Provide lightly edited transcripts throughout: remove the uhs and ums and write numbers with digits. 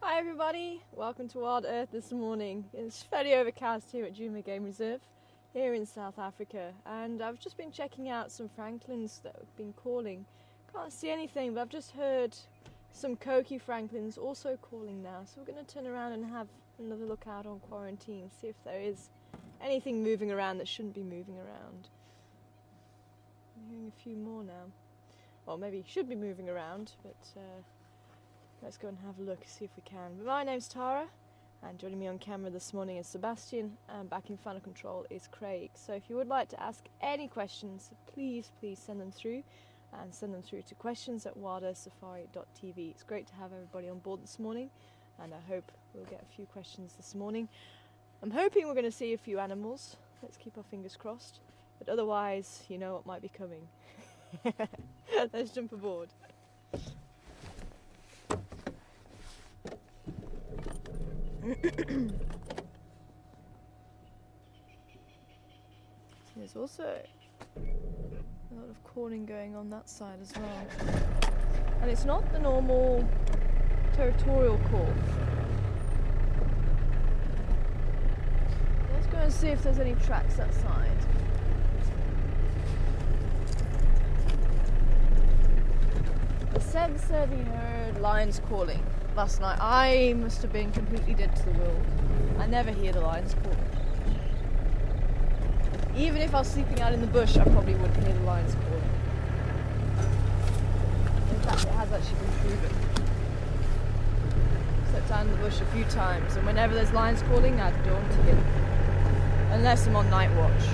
Hi everybody, welcome to Wild Earth this morning. It's fairly overcast here at Djuma Game Reserve, here in South Africa, and I've just been checking out some francolins that have been calling. Can't see anything, but I've just heard some coqui francolins also calling now, so we're going to turn around and have another look out on quarantine, see if there is anything moving around that shouldn't be moving around. I'm hearing a few more now. Well, maybe should be moving around, but let's go and have a look, see if we can. But my name's Tara, and joining me on camera this morning is Sebastian, and back in final control is Craig. So if you would like to ask any questions, please send them through, and send them through to questions@wildearthsafari.tv. It's great to have everybody on board this morning, and I hope we'll get a few questions this morning. I'm hoping we're going to see a few animals. Let's keep our fingers crossed. But otherwise, you know what might be coming. Let's jump aboard. There's also a lot of calling going on that side as well. And it's not the normal territorial call. Let's go and see if there's any tracks that side. Seb said he heard lions calling last night. I must have been completely dead to the world. I never hear the lions calling. Even if I was sleeping out in the bush, I probably wouldn't hear the lions calling. In fact, it has actually been proven. Slept out in the bush a few times, and whenever there's lions calling, I don't hear them. Unless I'm on night watch.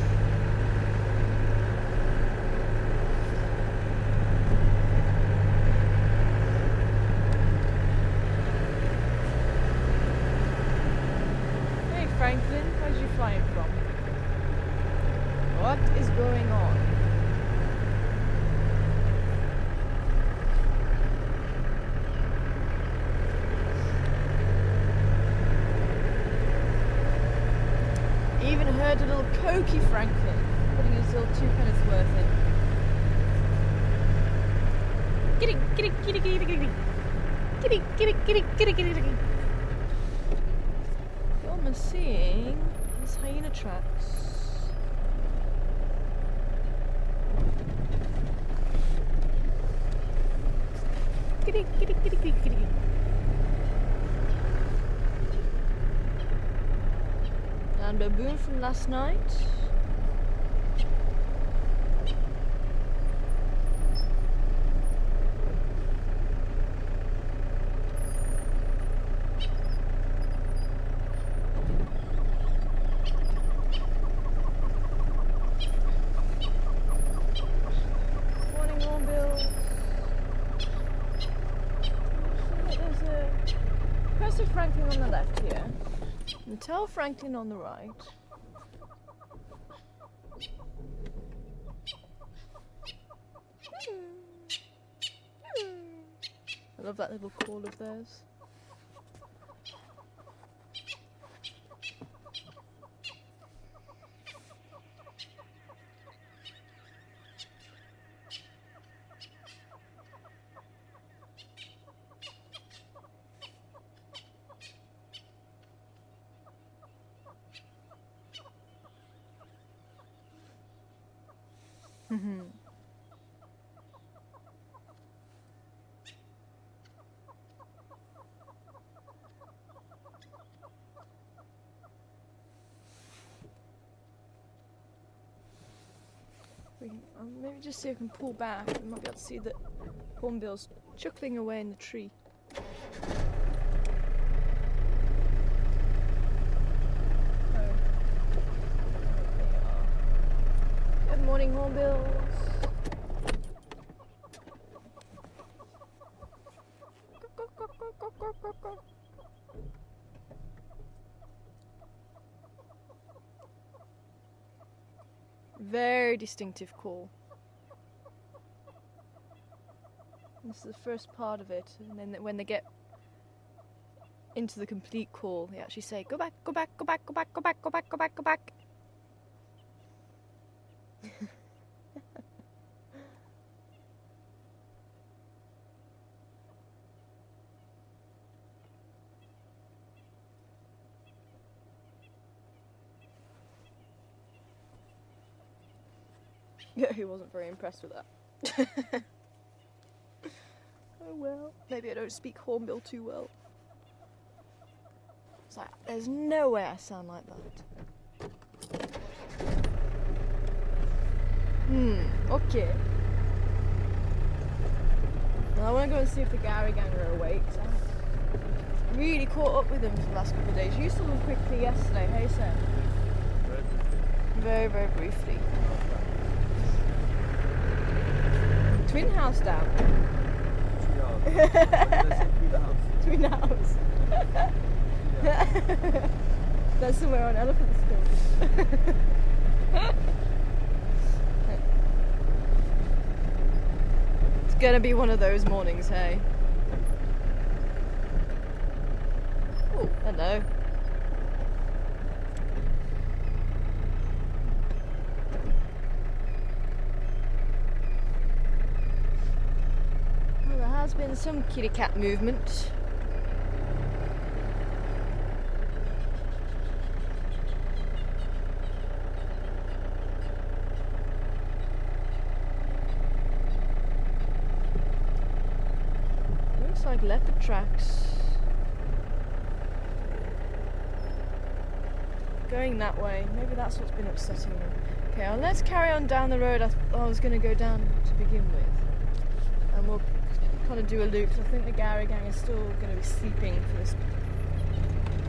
Franklin, where's you flying from? What is going on? Even heard a little coqui Franklin putting his little 2 pence worth in. Giddy, giddy, giddy, giddy, giddy, giddy, giddy, giddy, giddy, giddy, giddy. I'm seeing these hyena tracks. Giddy, giddy, giddy, giddy, giddy. And baboon from last night. Franklin on the left here, and tell Franklin on the right. I love that little call of theirs. Maybe just see if I can pull back. We might be able to see the hornbills chuckling away in the tree. Good morning, hornbills. Very distinctive call. This is the first part of it, and then when they get into the complete call, they actually say, "Go back, go back, go back, go back, go back, go back, go back, go back." Yeah, he wasn't very impressed with that. Oh well, maybe I don't speak Hornbill too well. It's like, there's no way I sound like that. Okay. Well, I want to go and see if the Gary gang are awake. So I really caught up with them for the last couple of days. You saw them quickly yesterday, hey Sam? Very, very briefly. Twin house down. Twin house. That's somewhere on elephant still. It's gonna be one of those mornings, hey? Oh, hello. Well, there has been some kitty cat movement. Looks like leopard tracks. Going that way. Maybe that's what's been upsetting them. Okay, well, let's carry on down the road I was going to go down to begin with. And we'll kind of do a loop. I think the Gary gang is still going to be sleeping for this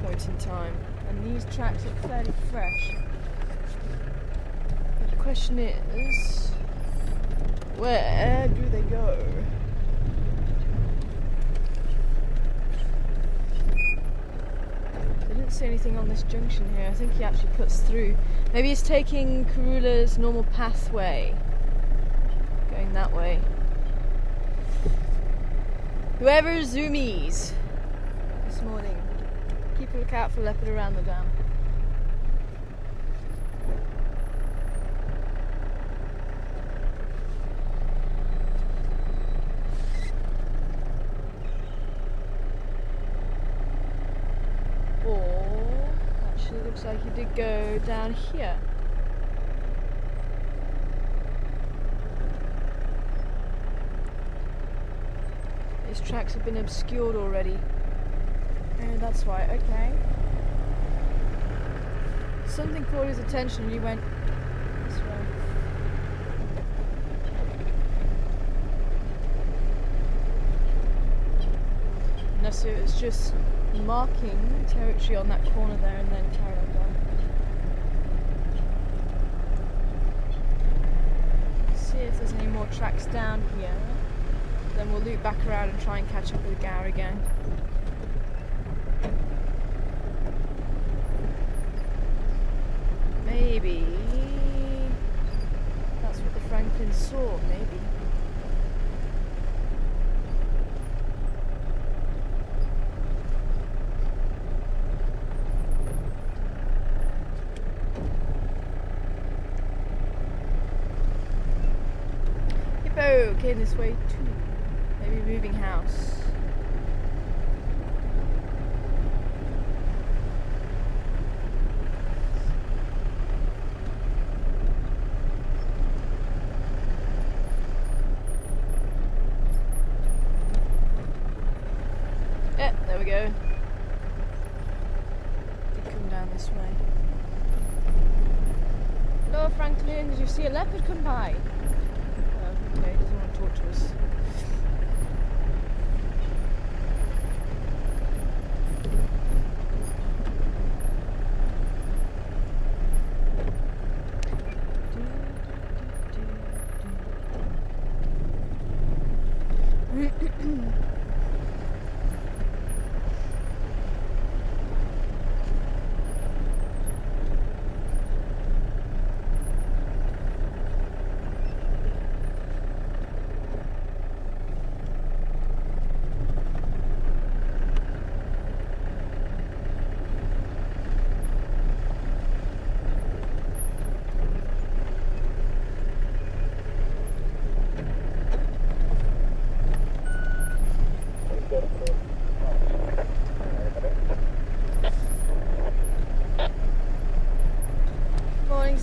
point in time. And these tracks look fairly fresh. But the question is, where do they go? I didn't see anything on this junction here. I think he actually cuts through. Maybe he's taking Karula's normal pathway. Going that way. Whoever zoomies this morning, keep a lookout for leopard around the dam. Or, actually looks like he did go down here. These tracks have been obscured already. Oh, that's why, okay. Something caught his attention and he went this way. Unless it was just marking territory on that corner there and then carried on down. See if there's any more tracks down here. Then we'll loop back around and try and catch up with the Gary gang. Maybe that's what the Franklins saw, maybe. Hippo came this way too. Maybe moving house. Yeah, there we go. Did come down this way. Hello, Franklin. Did you see a leopard come by? Oh, okay, he doesn't want to talk to us.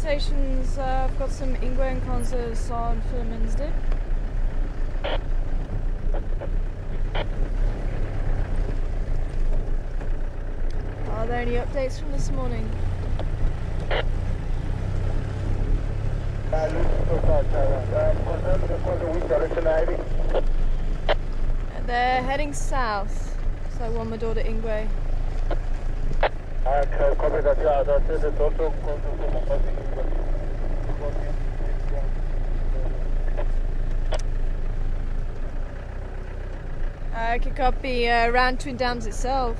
stations, I've got some Ingwe and Konzas on Philomens Dip. Are there any updates from this morning? They're heading south, so one more door to Ingwe. Okay, copy. Around Twin Dams itself.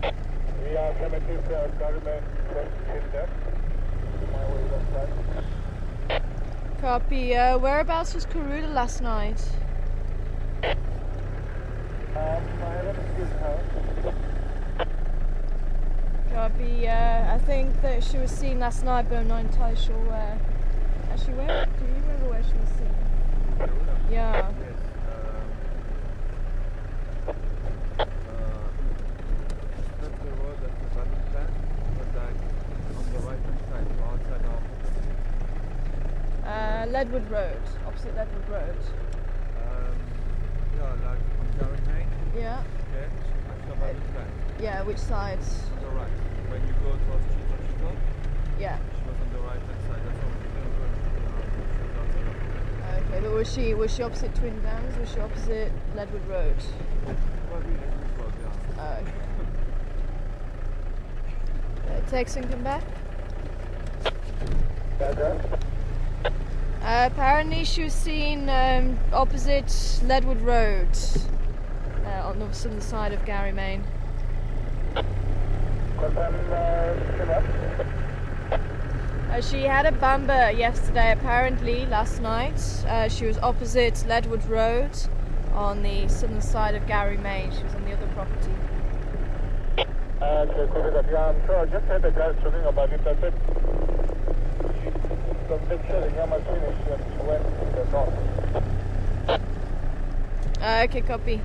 Yeah, primitive government Twin Dams. My way left side. Copy. Whereabouts was Karula last night? I haven't seen her. Copy. I think that she was seen last night, but I'm not entirely sure where. Actually, where? Do you remember where she was seen? Yeah. Yes. That's the road that the battle plan, but like on the right hand side, so outside our Ledwood Road, opposite Ledwood Road. Yeah, like on Garrett Main. Yeah. Okay. After battle plan. Yeah, which side? On the right. When you go towards Chico, Yeah. she was on the right hand side. That's what we did. Okay, but was she opposite Twin Dams? Was she opposite Ledwood Road? Probably Ledwood Road, yeah. Oh, okay. Text and come back. Apparently she was seen opposite Ledwood Road on the southern side of Gary Main. She had a bumper yesterday, apparently, last night. She was opposite Ledwood Road on the southern side of Gary Main. She was on the other property. I'm sure I just had a guy talking about it. I said, the picture the Yama finished and she went to the north. Okay, copy.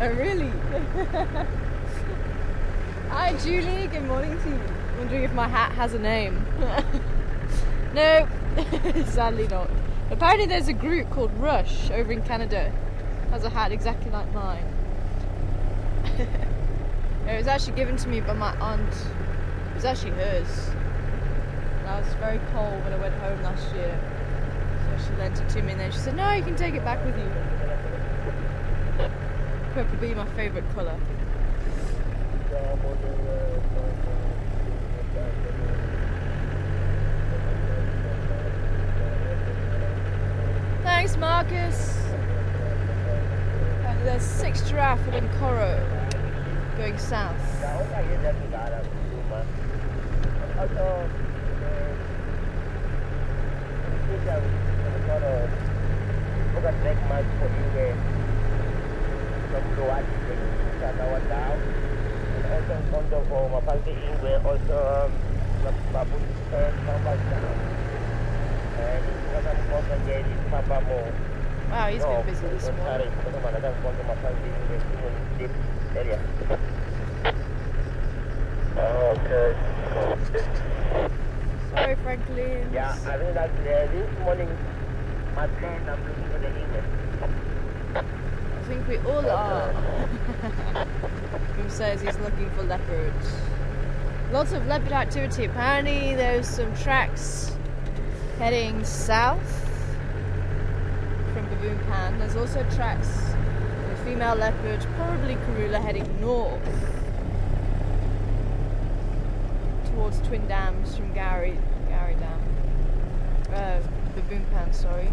Oh, really? Hi, Julie. Good morning to you. Wondering if my hat has a name. No, sadly not. Apparently there's a group called Rush over in Canada. Has a hat exactly like mine. It was actually given to me by my aunt. It was actually hers. And I was very cold when I went home last year. So she lent it to me and then she said, no, you can take it back with you. Purple being my favourite colour. Thanks, Marcus. And there's 6 giraffe in Coro going south. Wow, he's been busy this morning. Okay. Sorry, Franklin. Yeah, I think that this morning, my plan, I'm looking for the email. I think we all are. Who says he's looking for leopards? Lots of leopard activity. Apparently there's some tracks heading south from Baboon Pan. There's also tracks of a female leopard, probably Karula, heading north towards Twin Dams from Gary Dam. Baboon Pan, sorry.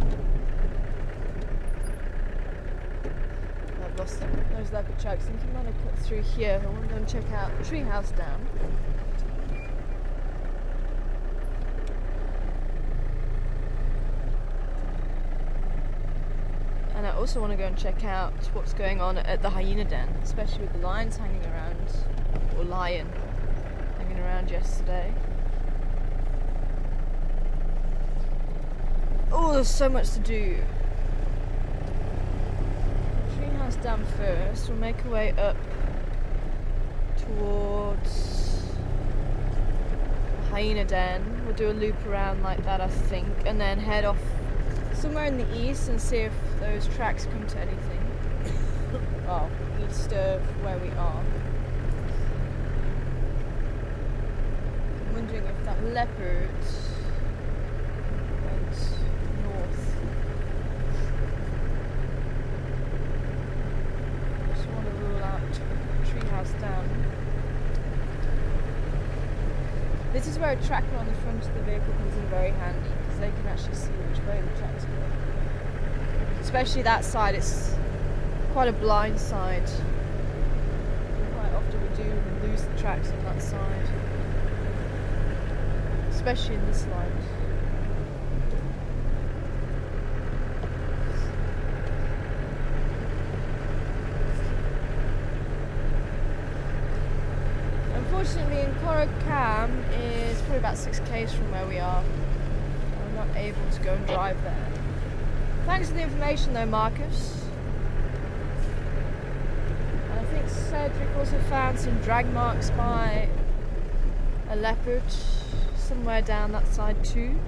I've lost those leopard tracks. I think you might have cut through here. I want to go and check out Treehouse Dam. And I also want to go and check out what's going on at the hyena den, especially with the lions hanging around, or lion hanging around yesterday. Oh, there's so much to do. Treehouse Dam first. We'll make our way up towards the hyena den. We'll do a loop around like that, I think, and then head off somewhere in the east and see if those tracks come to anything. Well, east of where we are. I'm wondering if that leopard went north. Just want to rule out Treehouse Dam. This is where a tracker on the front of the vehicle comes in very handy, because they can actually see which way the tracks go. Especially that side, it's quite a blind side. Quite often we do lose the tracks on that side. Especially in this line. Unfortunately, Cam is probably about 6 k's from where we are. I'm not able to go and drive there. Thanks for the information though, Marcus. And I think Cedric also found some drag marks by a leopard somewhere down that side too.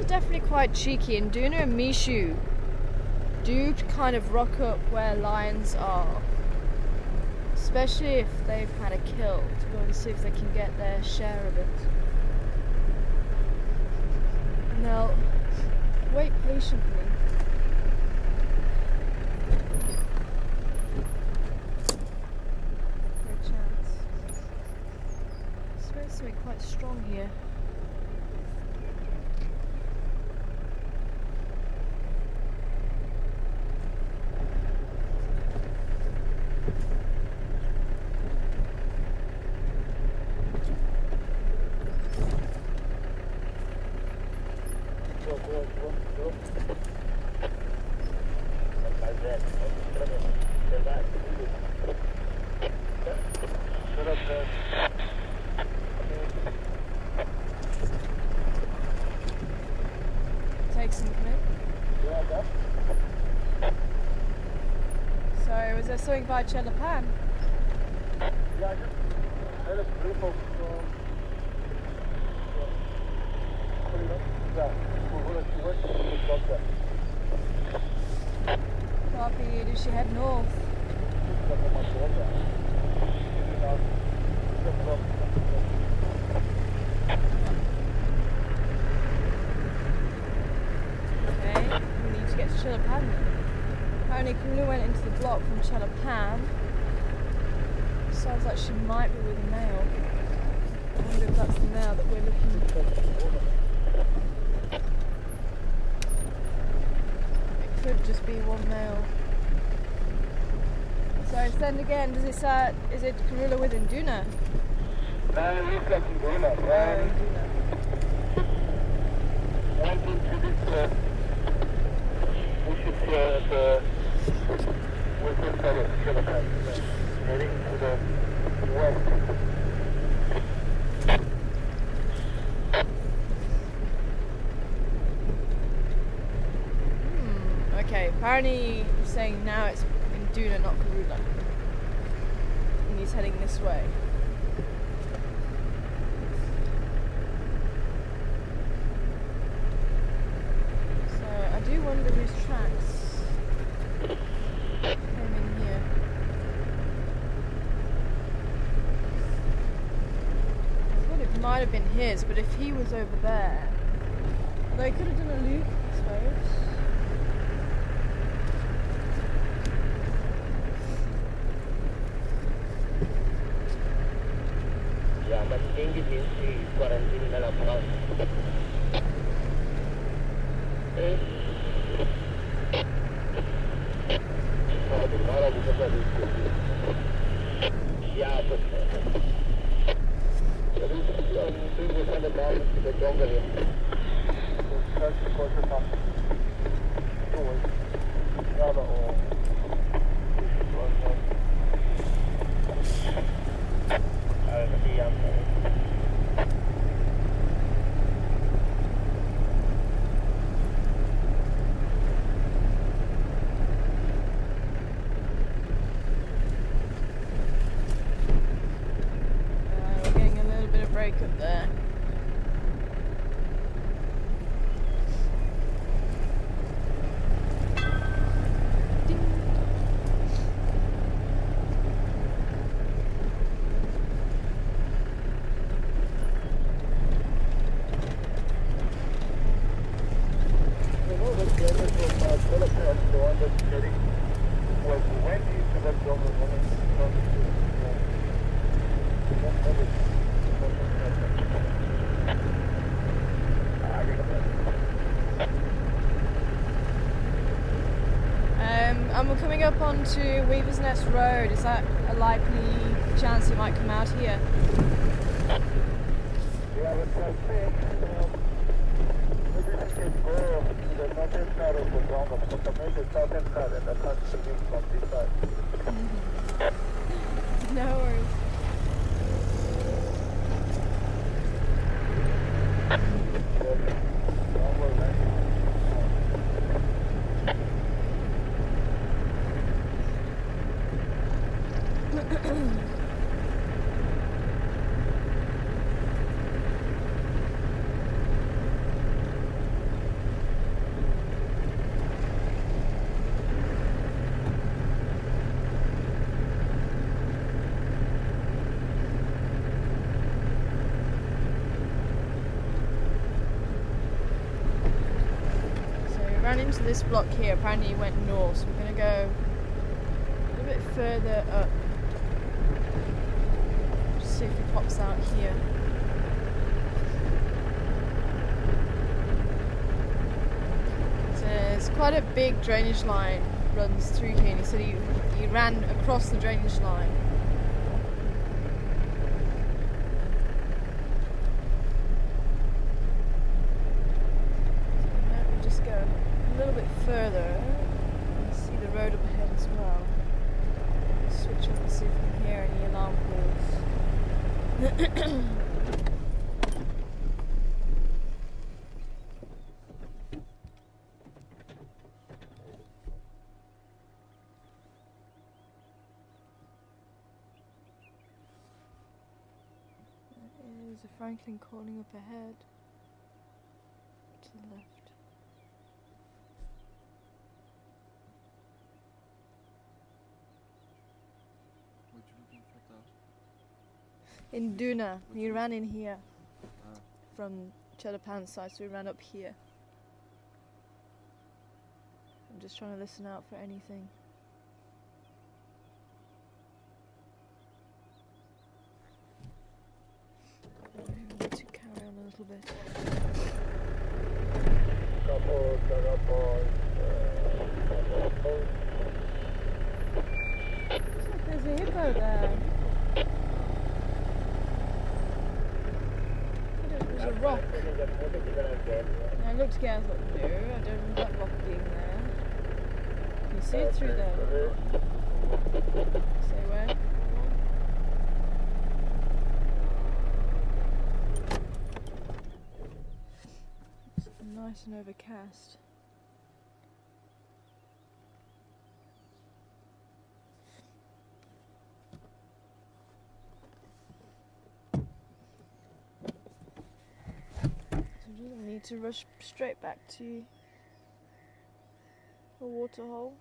Definitely quite cheeky, and Duna and Mishu do kind of rock up where lions are, especially if they've had a kill, to go and see if they can get their share of it. And they'll wait patiently. For a chance. It smells to be quite strong here. Take some commit. Sorry, was there something by Chelapan? Yeah, I just had a brief of Copy, did she head north? Okay, we need to get to Chelapan then. Apparently Karula went into the block from Chelapan. Sounds like she might be with a male. I wonder if that's the male that we're looking for. It could just be one male. So send again, does it say, is it Karula with Induna? No, he's got Induna. We should see at the western side of Chelapan, heading to the west. Okay, apparently he's saying now it's Induna, not Karula. And he's heading this way. So I do wonder whose tracks came in here. I thought it might have been his, but if he was over there, they could have done a loop, I suppose. quarantine dalam perang. Kalau bisa jadi. Ya betul. the jungle. That's because of that. We're getting a little bit of break up there. And we're coming up onto Weaver's Nest Road. Is that a likely chance it might come out here? Yeah, it's like saying, maybe we can go to the northern side of the jungle, but the major southern side and the country from this side. No worries. Ran into this block here, apparently it went north, so we're going to go a little bit further up. Just see if it pops out here. So there's quite a big drainage line runs through here, and he said he ran across the drainage line. Further, you see the road up ahead as well. Switch up and see if we can hear any alarm calls. There's a Franklin calling up ahead to the left. In Duna, we ran in here from Chelapan's side, so we ran up here. I'm just trying to listen out for anything. I need to carry on a little bit. Looks like there's a hippo there. There's a rock. And I looked again, I thought, no, I don't remember that rock being there. Can you see it through there? Say where? It's nice and overcast. We need to rush straight back to a waterhole.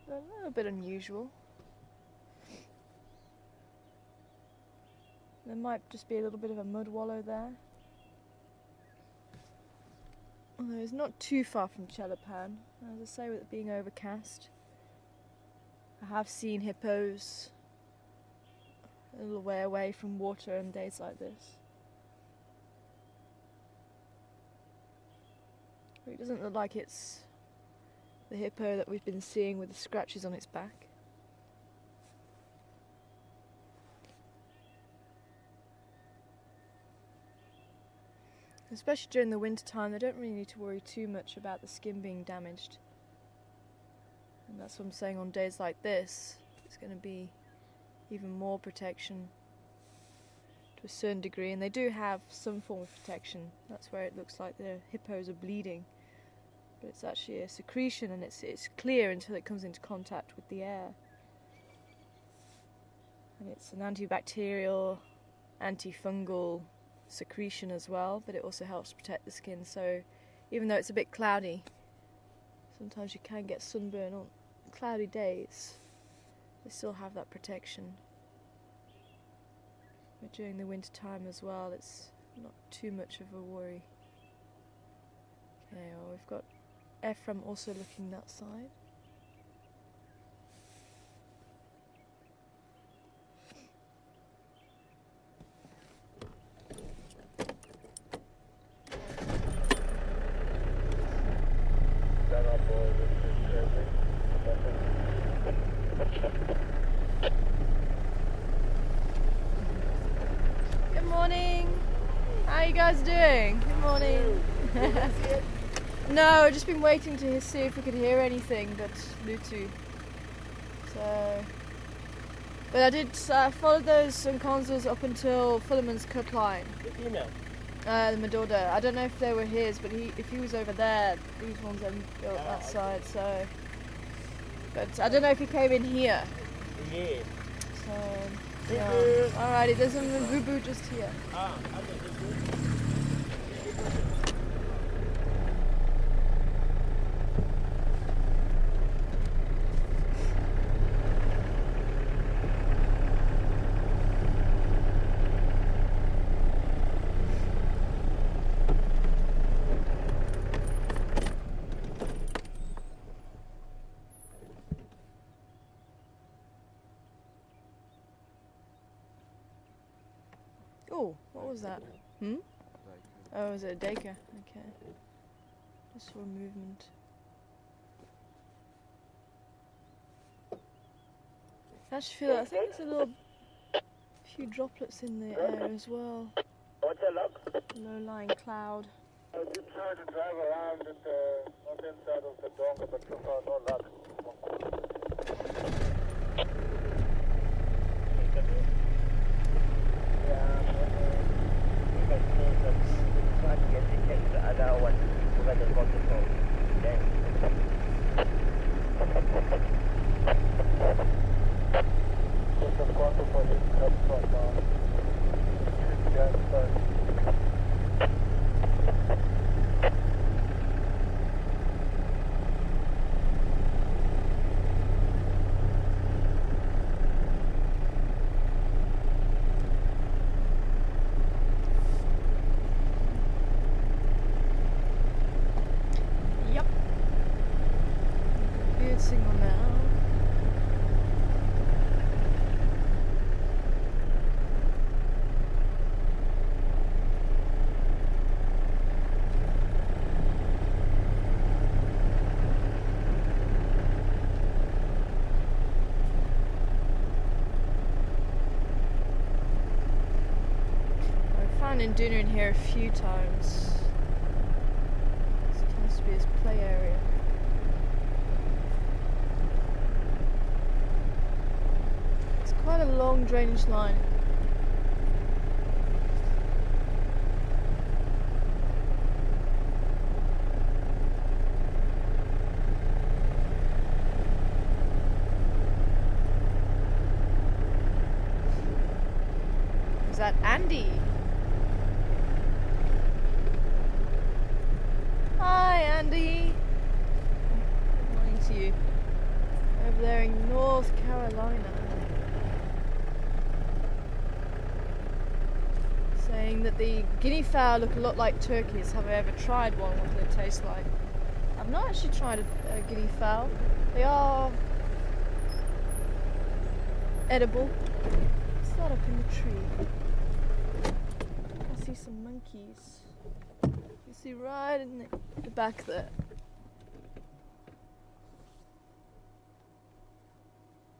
A little bit unusual. There might just be a little bit of a mud wallow there. Although it's not too far from Chelapan, as I say, with it being overcast. I have seen hippos a little way away from water on days like this. It doesn't look like it's the hippo that we've been seeing with the scratches on its back. Especially during the winter time, they don't really need to worry too much about the skin being damaged. And that's what I'm saying, on days like this, it's going to be even more protection to a certain degree. And they do have some form of protection. That's where it looks like the hippos are bleeding. But it's actually a secretion, and it's clear until it comes into contact with the air. And it's an antibacterial, antifungal secretion as well, but it also helps protect the skin. So even though it's a bit cloudy, sometimes you can get sunburn on cloudy days, they still have that protection. But during the winter time as well, it's not too much of a worry. Okay, well, we've got Ephraim also looking that side. Good morning. How are you guys doing? Good morning. No, I've just been waiting to see if we could hear anything, but Lutu. So, but I did follow those Nkonzas up until Philemon's cut line. The female. The Madoda. I don't know if they were his, but if he was over there, these ones then go up that side. So, but I don't know if he came in here. Yeah. So, yeah. Alrighty, there's a Vubu just here. Ah, okay. Oh, what was that? Hmm? Oh, was it a Dacre? Okay. Just saw movement. I think there's a little few droplets in the air as well. What's the luck? Low-lying cloud. I did try to drive around at the northern side of the Dung, but so far no luck. Yep. Weird signal now. I've found Induna in here a few times. This tends to be his play area. It's quite a long drainage line. Is that Andy? Hi, Andy. Good morning to you. Over there in North Carolina. Saying that the guinea fowl look a lot like turkeys. Have I ever tried one? What do they taste like? I've not actually tried a guinea fowl. They are edible. What's that up in the tree? I see some monkeys. You see right in the back there.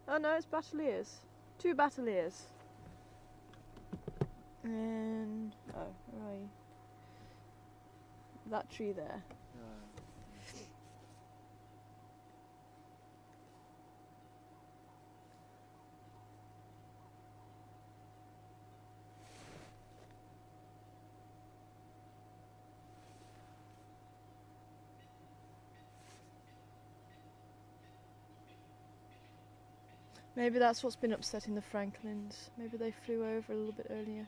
Oh no, it's battaliers. 2 battaliers. And oh, where are you? That tree there. Maybe that's what's been upsetting the Franklins. Maybe they flew over a little bit earlier.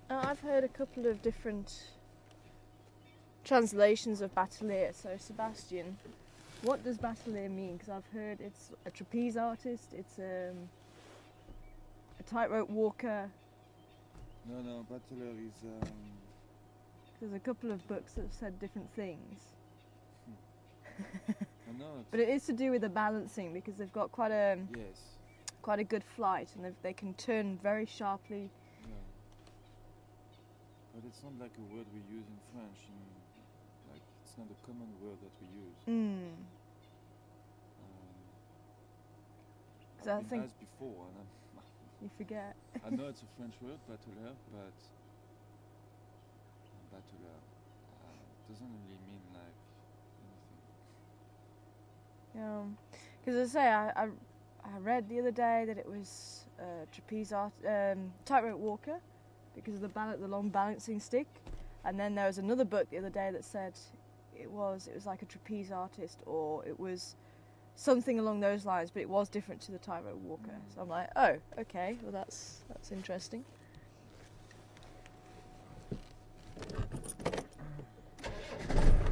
I've heard a couple of different translations of battalier. So Sebastian, what does battalier mean? Because I've heard it's a trapeze artist, it's a tightrope walker. No, battalier is... There's a couple of books that have said different things. I know. But it is to do with the balancing, because they've got quite a good flight, and they can turn very sharply. Yeah. But it's not like a word we use in French. Like, it's not a common word that we use. I've been asked before, and you forget. I know it's a French word, battalier, but battalier doesn't really mean like anything. Because as I say, I read the other day that it was trapeze tightrope walker because of the long balancing stick, and then there was another book the other day that said it was like a trapeze artist, or it was something along those lines, but it was different to the tightrope walker. So I'm like, oh, okay, well that's interesting.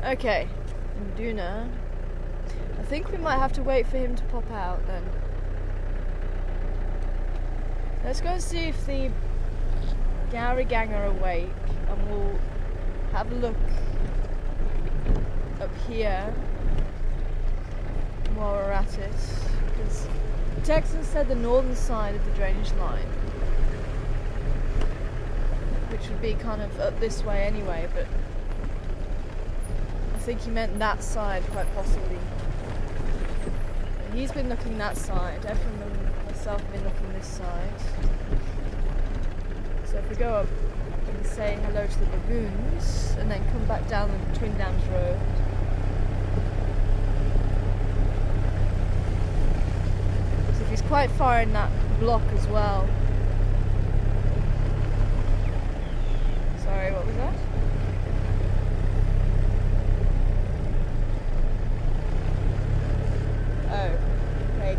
Okay, Duna. I think we might have to wait for him to pop out then. Let's go and see if the Gowrie gang are awake, and we'll have a look up here while we're at it. Because the Texans said the northern side of the drainage line, which would be kind of up this way anyway, but I think he meant that side quite possibly. He's been looking that side, Ephraim and myself have been looking this side. So if we go up and say hello to the baboons, and then come back down the Twin Dams Road. So if he's quite far in that block as well. Sorry, what was that?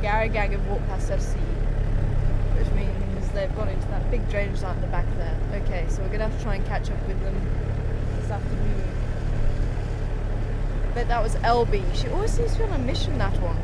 Gowrie gang have walked past FC, which means they've gone into that big drainage line at the back there. Okay, so we're going to have to try and catch up with them this afternoon. I bet that was LB. She always seems to be on a mission, that one.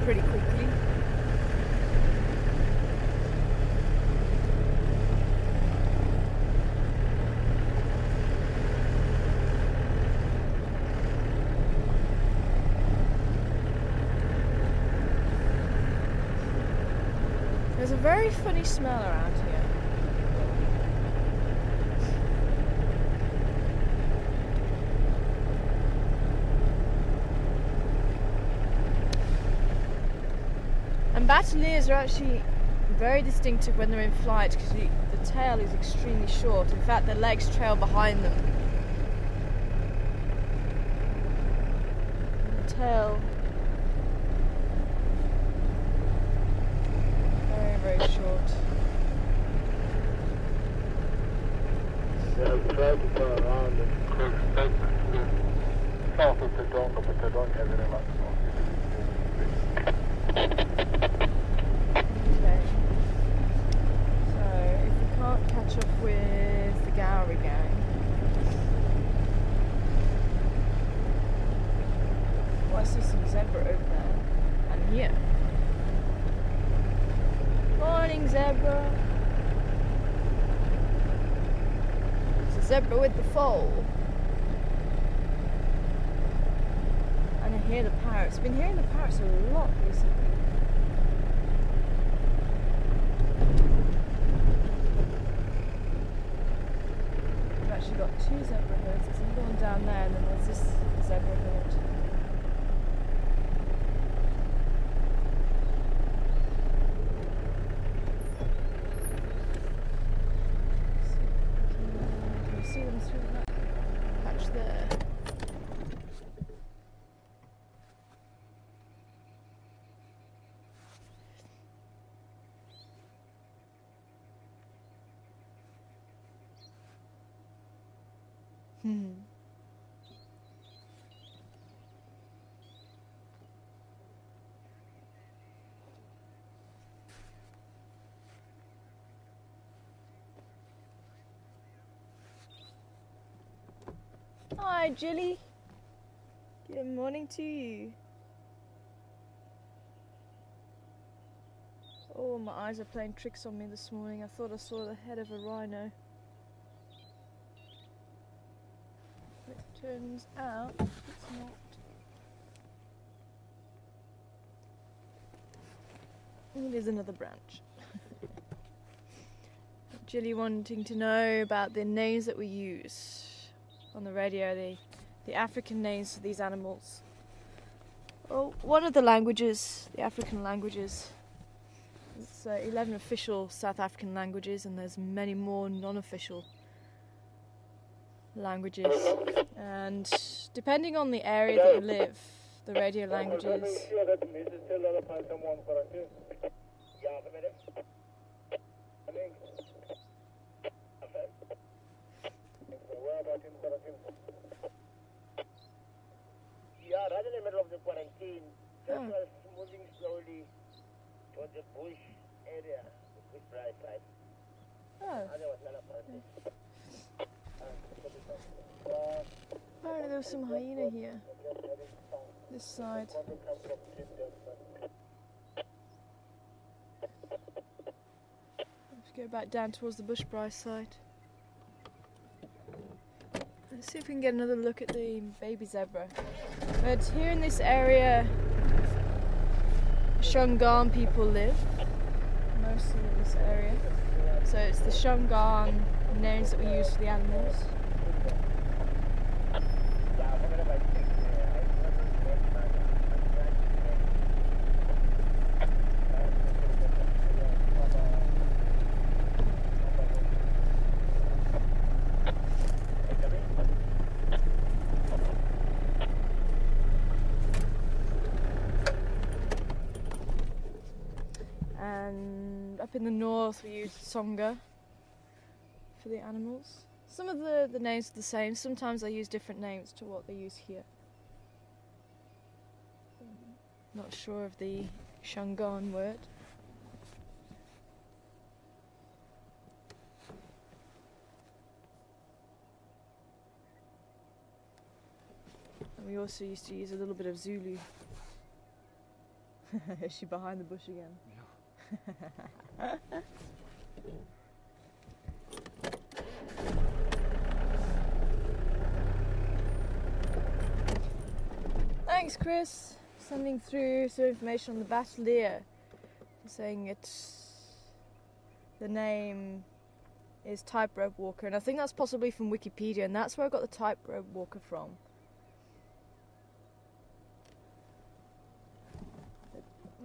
Pretty quickly. There's a very funny smell around here. And battaliers are actually very distinctive when they're in flight because the tail is extremely short. In fact, their legs trail behind them. And the tail very, very short. They have tried to turn around and close statement to south of the Dung, but they don't have any luck. Okay. So if we can't catch up with the Gowrie gang, well, I see some zebra over there and here. Morning, zebra. It's a zebra with the foal. And I hear the parrots. I've been hearing the parrots a lot recently. We've actually got two zebra herds. There's another one down there, and then there's this zebra herd. Can you see them through that patch there? Hi, Jilly. Good morning to you. Oh, my eyes are playing tricks on me this morning. I thought I saw the head of a rhino. It turns out it's not. It is another branch. Jilly wanting to know about the names that we use on the radio, the African names for these animals. Well, one of the languages, the African languages, it's 11 official South African languages, and there's many more non-official languages. And depending on the area that you live, the radio languages. Yeah, right in the middle of the quarantine, just was moving slowly toward the bush area, the bush bright side. Oh. And there was another quarantine. Apparently there was some hyena here. This side. Let's go back down towards the Bushbrae side. Let's see if we can get another look at the baby zebra. But here in this area, Shungan people live, mostly in this area. So it's the Shungan names that we use for the animals. And up in the north we use Songa for the animals. Some of the names are the same, sometimes I use different names to what they use here. Not sure of the Shungan word. And we also used to use a little bit of Zulu. Is she behind the bush again? Yeah. Thanks, Chris, sending through some information on the Battalier, saying it's the name is tightrope walker, and I think that's possibly from Wikipedia, and that's where I got the tightrope walker from.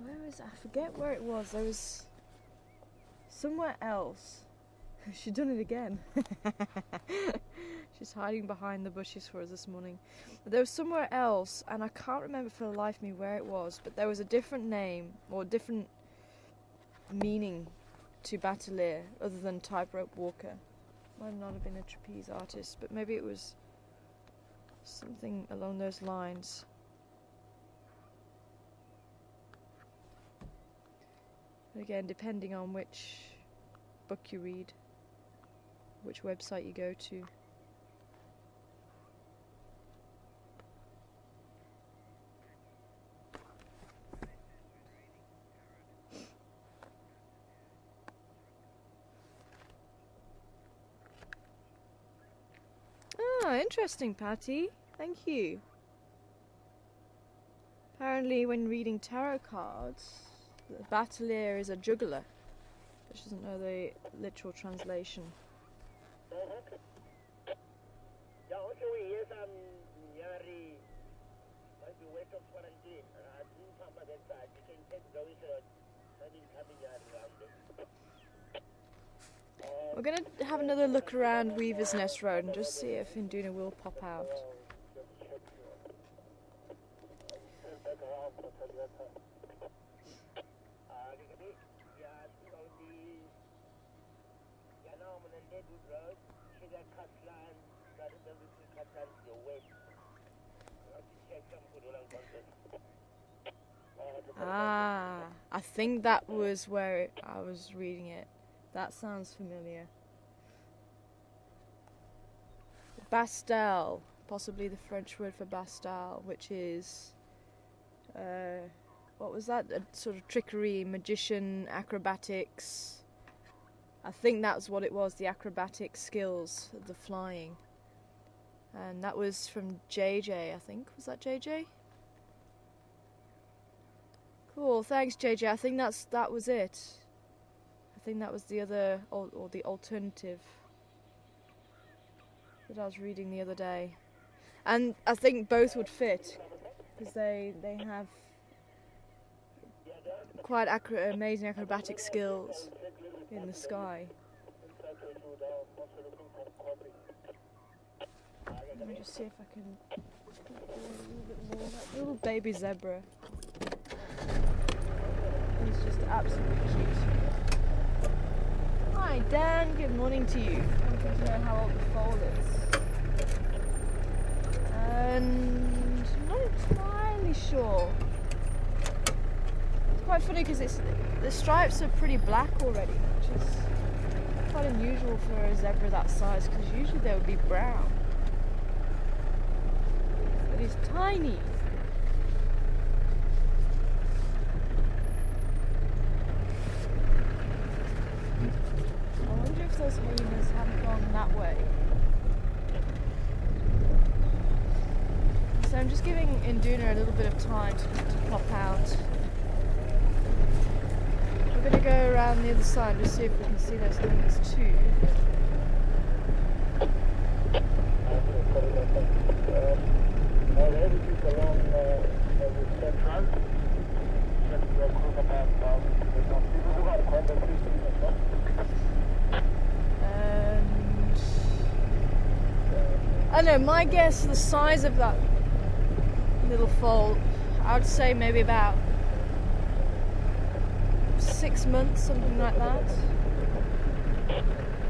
Where is it? I forget where it was. There was somewhere else. She's done it again. She's hiding behind the bushes for us this morning. But there was somewhere else, and I can't remember for the life of me where it was, but there was a different name or different meaning to Batelier other than tightrope walker. Might not have been a trapeze artist, but maybe it was something along those lines. But again, depending on which book you read, which website you go to. Ah, interesting, Patty. Thank you. Apparently, when reading tarot cards, the Batelier is a juggler. But she doesn't know the literal translation. We're going to have another look around Weaver's Nest Road and just see if Induna will pop out. Ah, I think that was where I was reading it. That sounds familiar. Bastel, possibly the French word for Bastel, which is, what was that? A sort of trickery, magician, acrobatics. I think that's what it was, the acrobatic skills, the flying. And that was from JJ, I think. Was that JJ? Cool, thanks JJ. I think that was it. I think that was the other, or the alternative that I was reading the other day. And I think both would fit, because they have quite amazing acrobatic skills in the sky. Let me just see if I can do a little bit more. That little baby zebra. He's just absolutely cute. Hi Dan, good morning to you. Wanting to know how old the foal is. And I'm not entirely sure. It's quite funny because the stripes are pretty black already, which is quite unusual for a zebra that size, because usually they would be brown. But he's tiny. Those hyenas haven't gone that way. So I'm just giving Induna a little bit of time to pop out. We're going to go around the other side and just see if we can see those things too. I don't know, my guess, the size of that little foal, I would say maybe about 6 months, something like that.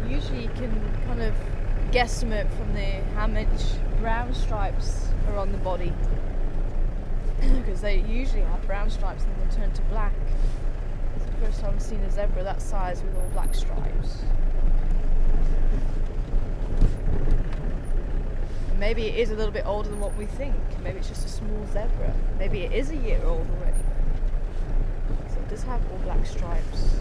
Usually you can kind of guesstimate from how much brown stripes are on the body, because they usually have brown stripes and then turn to black. It's the first time I've seen a zebra that size with all black stripes. Maybe it is a little bit older than what we think. Maybe it's just a small zebra. Maybe it is a year old already. So it does have all black stripes.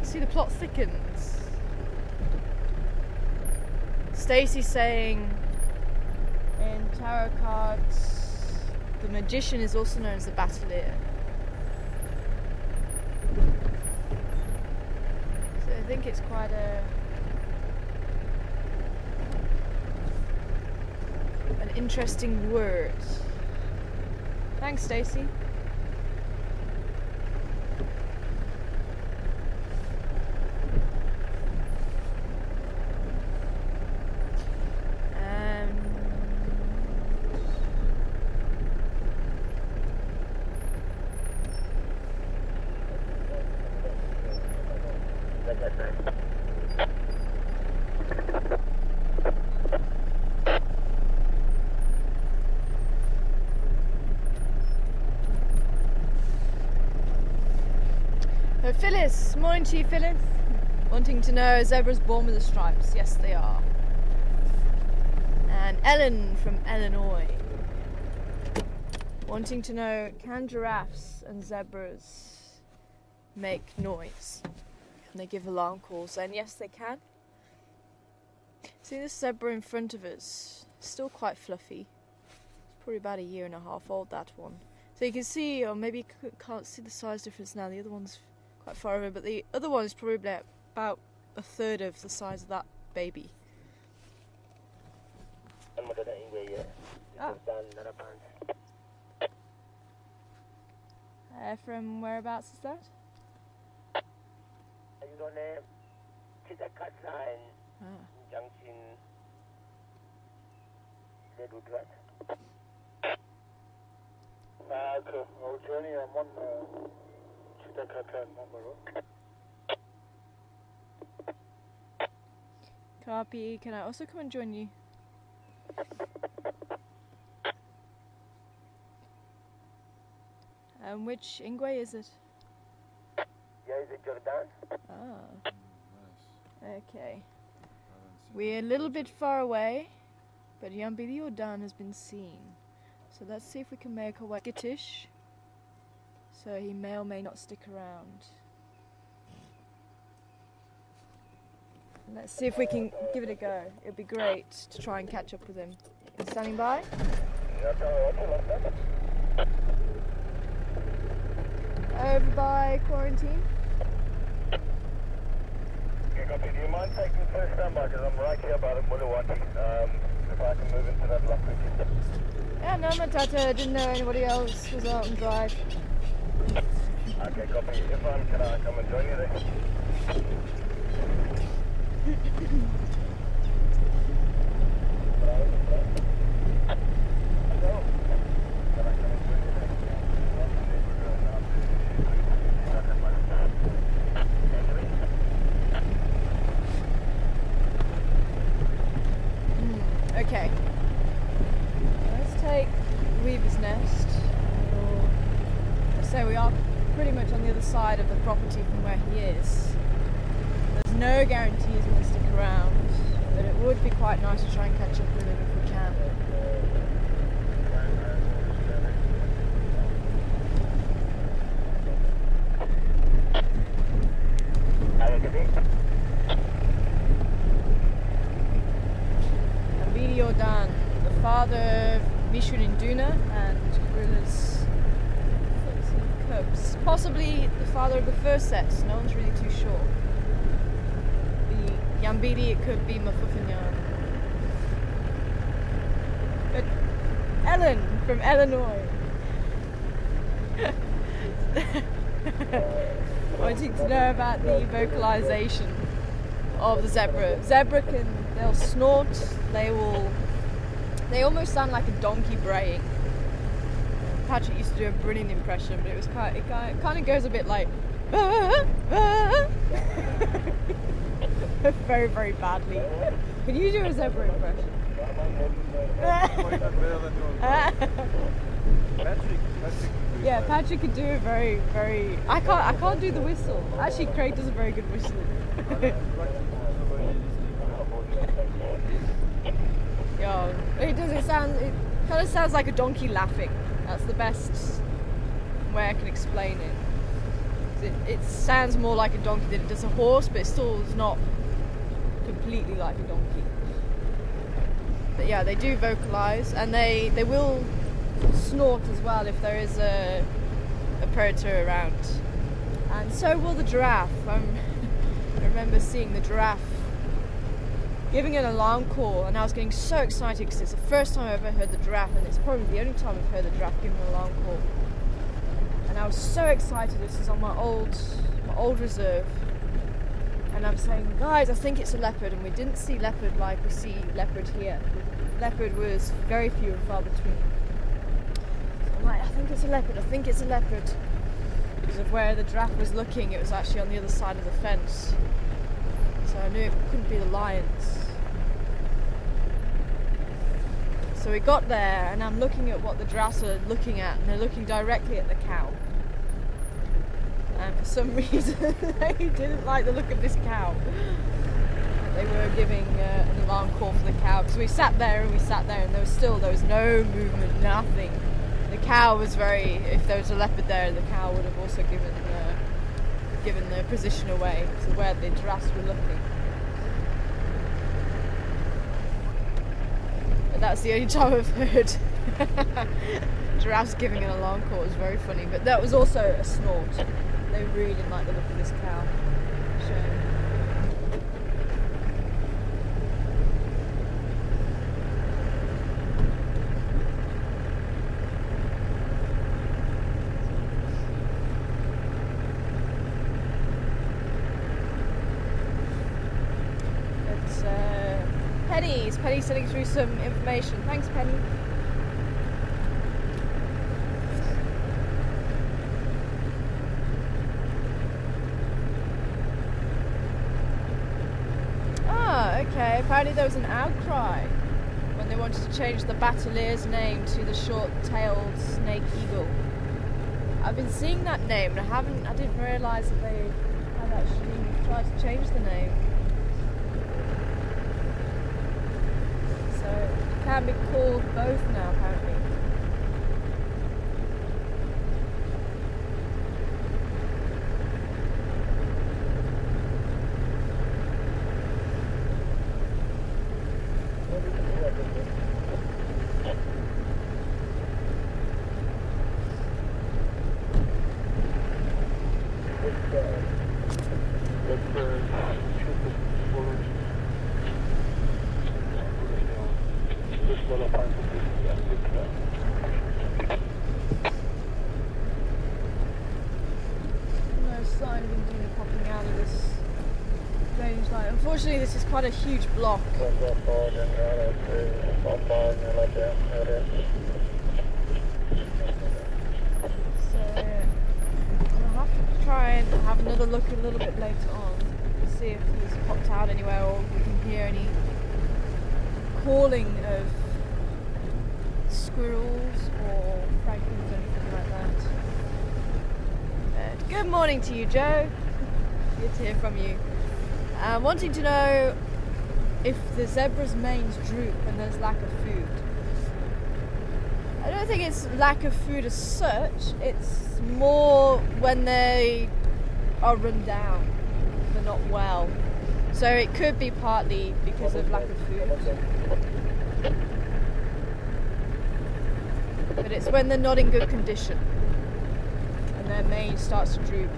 See, the plot thickens. Stacy's saying in tarot cards, the magician is also known as the battalier. So I think it's quite an interesting word. Thanks, Stacy. Phyllis, morning to you, Phyllis. Wanting to know, are zebras born with the stripes? Yes, they are. And Ellen from Illinois, wanting to know, can giraffes and zebras make noise? Can they give alarm calls? And yes, they can. See this zebra in front of us, still quite fluffy. It's probably about 1.5 years old, that one. So you can see, or maybe you can't see the size difference now, the other one's quite far away, but the other one is probably about 1/3 of the size of that baby. Oh. From whereabouts is that? Junction. Okay, our journey, I'm on Chitakata number. Copy. Can I also come and join you? Which Ingwe is it? Yeah, is it Jordan? Ah, Nice. okay. We're a little bit far away, but Yambili Jordan has been seen. So let's see if we can make our way skittish, so he may or may not stick around. Let's see if we can give it a go. It'd be great to try and catch up with him. Standing by? Over by quarantine? Okay, copy. Do you mind taking first standby? Because I'm right here by the Muluwati. If I can move into that lock with you. Yeah, no, Matata. Didn't know anybody else was out on drive. Okay, copy. If I'm, can I come and join you there? Okay. Let's take Weaver's Nest. So we are pretty much on the other side of the property from where he is. There's no guarantee he's going to stick around, but it would be quite nice to try and catch up with him if we can. Jordan, the father of Mishun Induna and Gorilla's cubs. Possibly the father of the first set, no one's really too sure. The Yambili, it could be Mafufanyan. But Ellen from Illinois wanting to know about the vocalization of the zebra. Zebra they'll snort, they almost sound like a donkey braying. Patrick used to do a brilliant impression, but it kind of goes a bit like very, very badly. Can you do a zebra impression? Yeah, Patrick could do a very, very. I can't do the whistle. Actually, Craig does a very good whistle. Yo, it kind of sounds like a donkey laughing. That's the best way I can explain it. It sounds more like a donkey than it does a horse, but it still is not completely like a donkey. But yeah, they do vocalise, and they will snort as well if there is a predator around. And so will the giraffe. I remember seeing the giraffe giving an alarm call, and I was getting so excited because it's the first time I've ever heard the giraffe, and it's probably the only time I've heard the giraffe give an alarm call. And I was so excited. This is on my old reserve, and I'm saying, guys, I think it's a leopard, and we didn't see leopard like we see leopard here. Leopard was very few and far between. So I'm like, I think it's a leopard. I think it's a leopard. Because of where the giraffe was looking, it was actually on the other side of the fence. So I knew it couldn't be the lions. So we got there, and I'm looking at what the giraffes are looking at, and they're looking directly at the cow. And for some reason, they didn't like the look of this cow. They were giving an alarm call for the cow, because we sat there, and there was no movement, nothing. The cow was if there was a leopard there, the cow would have also given the position away to where the giraffes were looking. But that's the only time I've heard giraffes giving an alarm call. It was very funny, but that was also a snort. They really didn't like the look of this cow. Shame. Penny's sending through some information. Thanks, Penny. Ah, okay. Apparently there was an outcry when they wanted to change the battleer's name to the short-tailed snake eagle. I've been seeing that name, and I didn't realise that they had actually tried to change the name. Can be called both now, apparently. Unfortunately, this is quite a huge block. So I'll have to try and have another look a little bit later on to see if he's popped out anywhere, or we can hear any calling of squirrels or francolins or anything like that. Good morning to you, Joe. Good to hear from you. Wanting to know if the zebra's manes droop when there's lack of food. I don't think it's lack of food as such, it's more when they are run down, they're not well. So it could be partly because of lack of food. But it's when they're not in good condition and their mane starts to droop.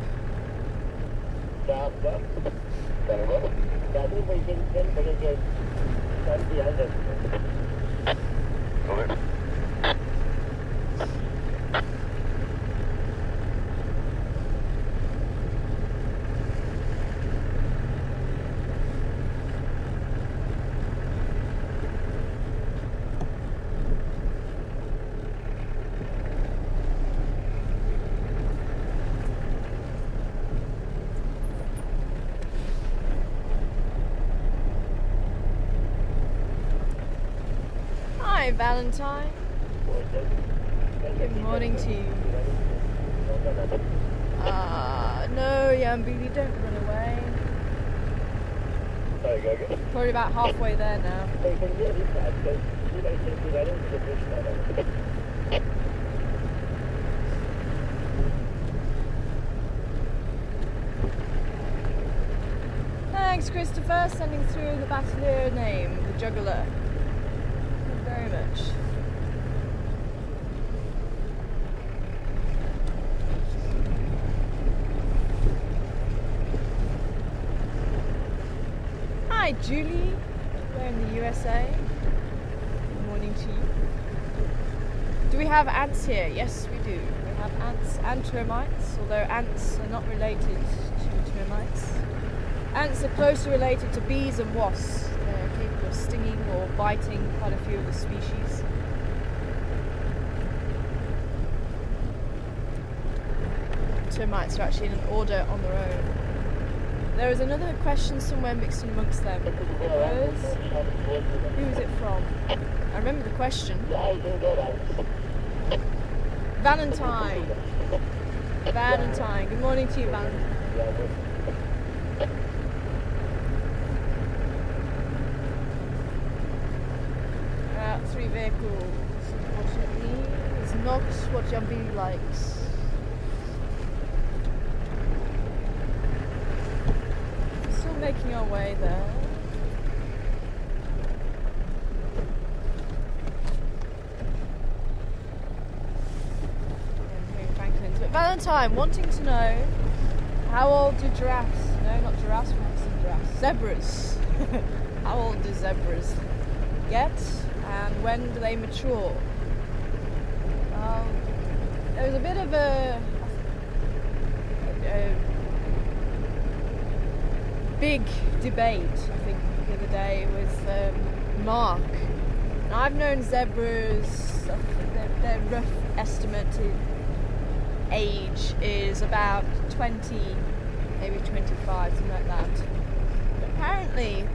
Hi, Valentine. Good morning to you. No, Yambili, don't run away. Probably about halfway there now. Thanks, Christopher, sending through the battalier name, the juggler. very much. Hi Julie, we're in the USA. Good morning to you. Do we have ants here? Yes we do. We have ants and termites, although ants are not related to termites. Ants are closely related to bees and wasps. They're capable of stinging or biting quite a few of the species. Termites are actually in an order on their own. There was another question somewhere mixed in amongst them. Who is it from? I remember the question. Valentine. Valentine. Good morning to you, Valentine. Three vehicles, unfortunately. It's not what Jumpy likes. Still making our way there. And here in Franklin's. But Valentine, wanting to know how old do giraffes, no not giraffes, we haven't seen giraffes, zebras. How old do zebras get? And when do they mature? There was a bit of a big debate, I think, the other day with Mark. And I've known zebras, their rough estimated age is about 20, maybe 25, something like that. But apparently,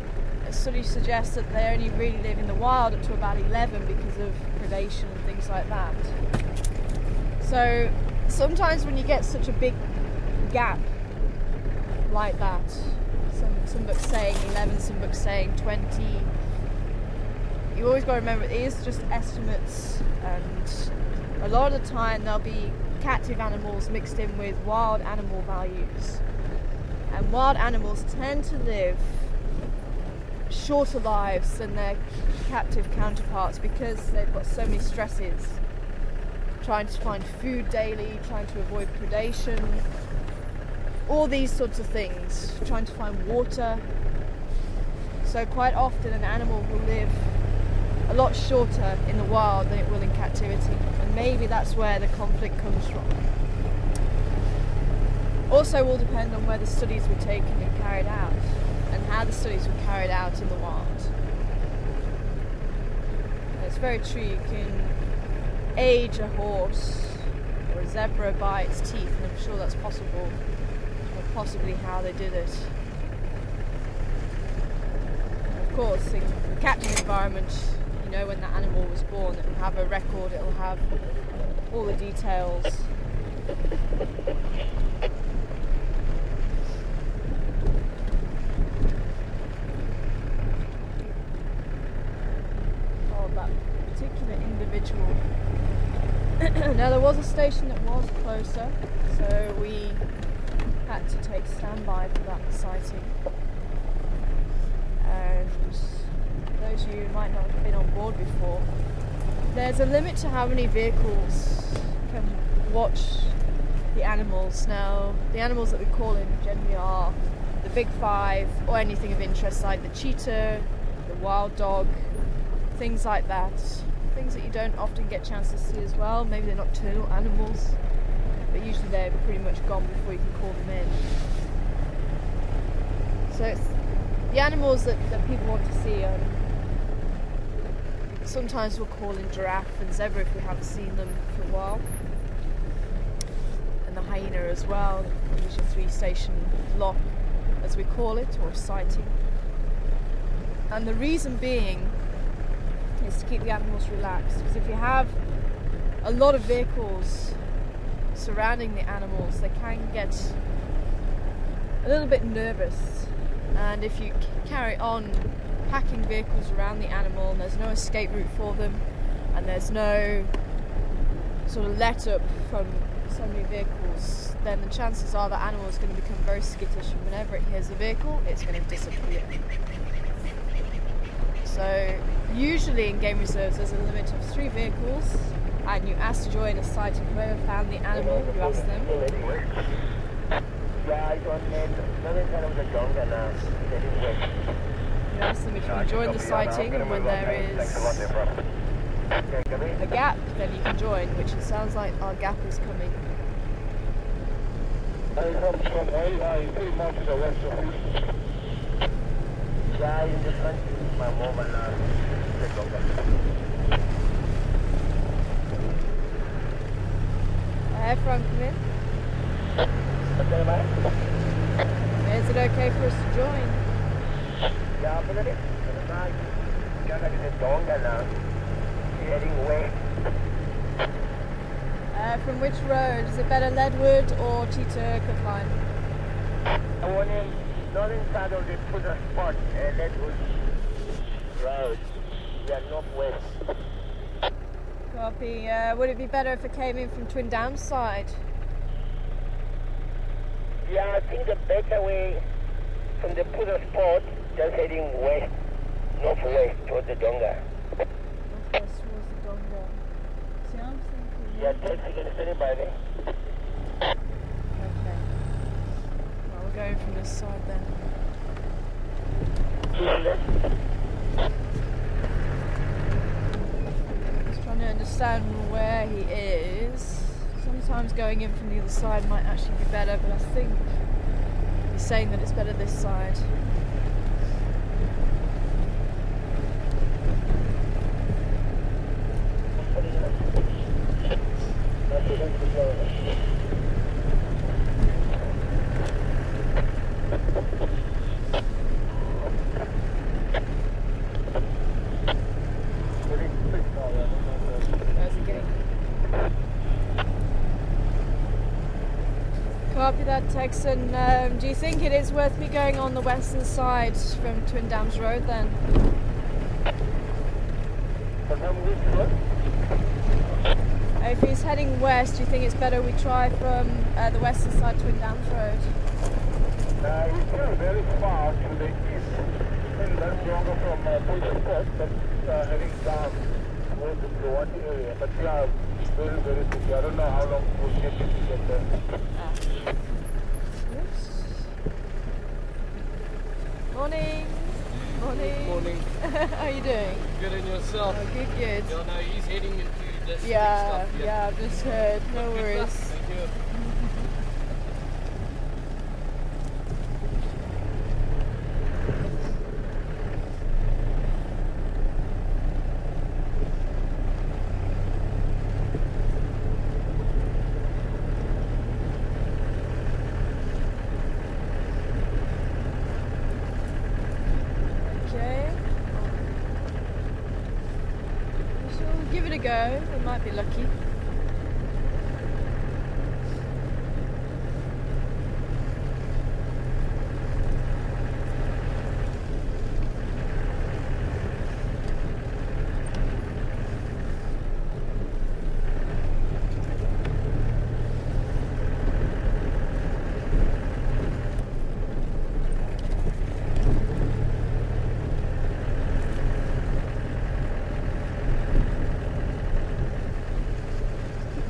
studies suggest that they only really live in the wild up to about 11 because of predation and things like that. So sometimes when you get such a big gap like that, some books saying 11, some books saying 20, you always got to remember it is just estimates, and a lot of the time there'll be captive animals mixed in with wild animal values, and wild animals tend to live shorter lives than their captive counterparts because they've got so many stresses, trying to find food daily, trying to avoid predation, all these sorts of things, trying to find water. So quite often an animal will live a lot shorter in the wild than it will in captivity, and maybe that's where the conflict comes from. Also will depend on where the studies were taken and carried out, and how the studies were carried out in the wild. And it's very true, you can age a horse or a zebra by its teeth, and I'm sure that's possible, or possibly how they did it. And of course, in a captive environment, you know when the animal was born, it will have a record, it will have all the details. Individual. Now there was a station that was closer, so we had to take standby for that sighting. And those of you who might not have been on board before, there's a limit to how many vehicles can watch the animals. Now the animals that we call in generally are the big five, or anything of interest like the cheetah, the wild dog, things like that. Things that you don't often get a chance to see as well. Maybe they're nocturnal animals, but usually they're pretty much gone before you can call them in. So it's the animals that people want to see. Sometimes we'll call in giraffe and zebra if we haven't seen them for a while, and the hyena as well. Usually a 3-station lock, as we call it, or sighting. And the reason being is to keep the animals relaxed, because if you have a lot of vehicles surrounding the animals, they can get a little bit nervous, and if you carry on packing vehicles around the animal and there's no escape route for them, and there's no sort of let up from so many vehicles, then the chances are the animal is going to become very skittish, and whenever it hears a vehicle, it's going to disappear. So usually in game reserves there's a limit of 3 vehicles, and you ask to join a site, and whoever found the animal, you ask them. Yeah, I don't need nothing kind of the jungle now. You ask them if you can join the sighting, and when there is a gap, then you can join, which it sounds like our gap is coming. I come from pretty much to the west of you. Yeah, in the country, my mom and the jungle. Everyone come in. Is it okay for us to join? Yeah, but it's nice. You're like the jungle now. Heading away. From which road? Is it better Leadwood or Tita Cookline? I want in northern side of the Twitter spot, Leadwood Road. We are northwest. Copy. Would it be better if it came in from Twin Dams side? Yeah, I think the better way from the Twitter spot, just heading west, northwest towards the Donga. Northwest towards the Donga. See, I'm thinking. Yeah, text against anybody. Okay. Well, we're going from this side then. Just trying to understand where he is. Sometimes going in from the other side might actually be better, but I think he's saying that it's better this side. Copy that, Texan. Do you think it is worth me going on the western side from Twin Dams Road then? If he's heading west, do you think it's better we try from the western side Twin Dams Road? It's still very far to the east. It's less longer from Twitter spot, but heading down towards the Guwahati area. But yeah, very, very quickly. I don't know how long it will take you to get there. Oops. Morning. Morning. Morning. How are you doing? Good in yourself. Oh, good, good. Yeah, no, he's heading into this Yeah, stuff. yeah, I've just heard. No worries. Thank you. Okay. So we'll give it a go. We might be lucky.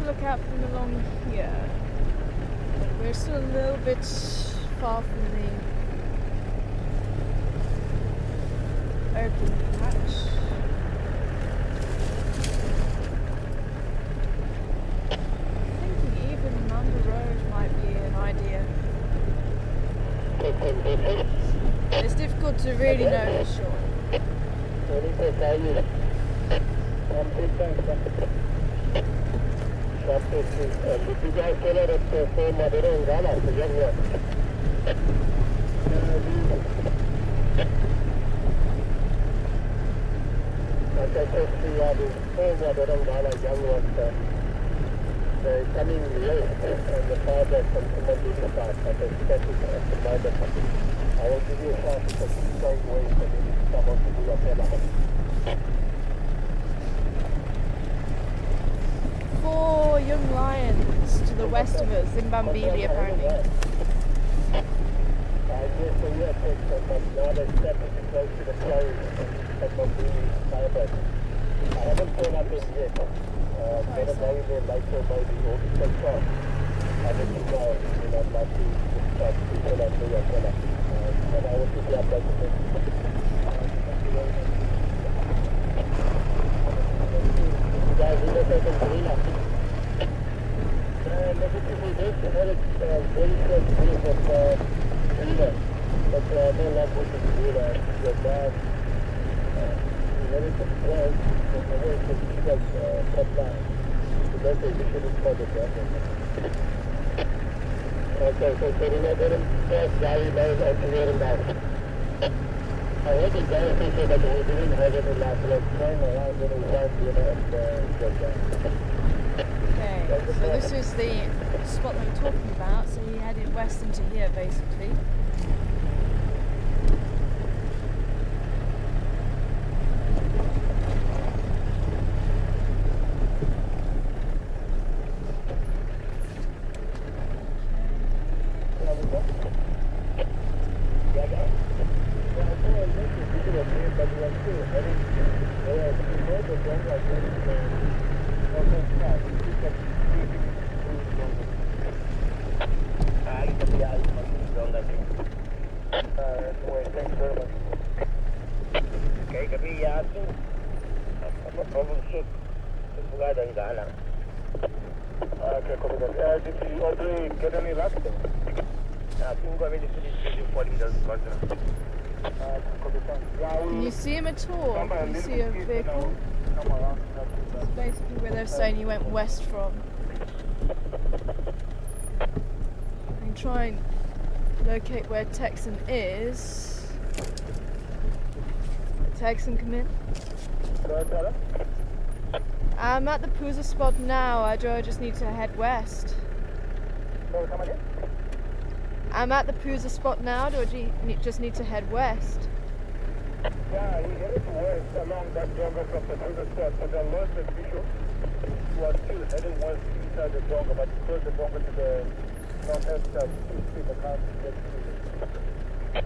Look out from along here. We're still a little bit far from the open patch. I'm thinking even Manda Road might be an idea. It's difficult to really know for sure. Coming late on the project from Community Park, but it's scheduled at the moment. I will give you a shot because it's going away for me to come up to do a fellow. 4 young lions to the west of us in Bambili apparently. I guess the year takes but not expected to close to the close. Okay, so let him pass Gary Lowe's alternating back. I think it's very appreciated that we didn't have any last leg turn around when we found and get down. Okay, so this is the spot that we're talking about, so he headed west into here basically. Did you already get any luck? Can you see him at all? Can you see a vehicle? It's basically where they're saying he went west from. I can try and locate where Texan is. Texan, come in. I'm at the Pooza spot now. Do I just need to head west? I'm at the Pooza spot now. Do I just need to head west? Yeah, he headed west along that jungle from the Pooza spot, but the lost the visual was still heading west inside the jungle, but because the jungle to the northwest people can't get through.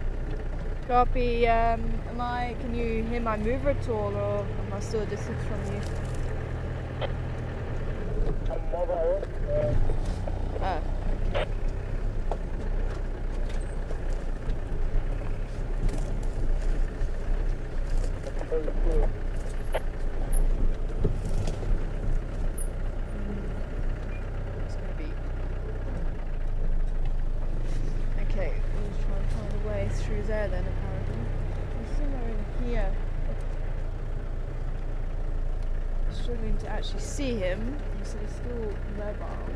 Copy. Can you hear my mover at all, or am I still a distance from you? I'm mobile. Oh. It's gonna be okay. We'll just try and find a way through there then. Apparently, there's somewhere in here. Struggling to actually see him. He said he's still mobile.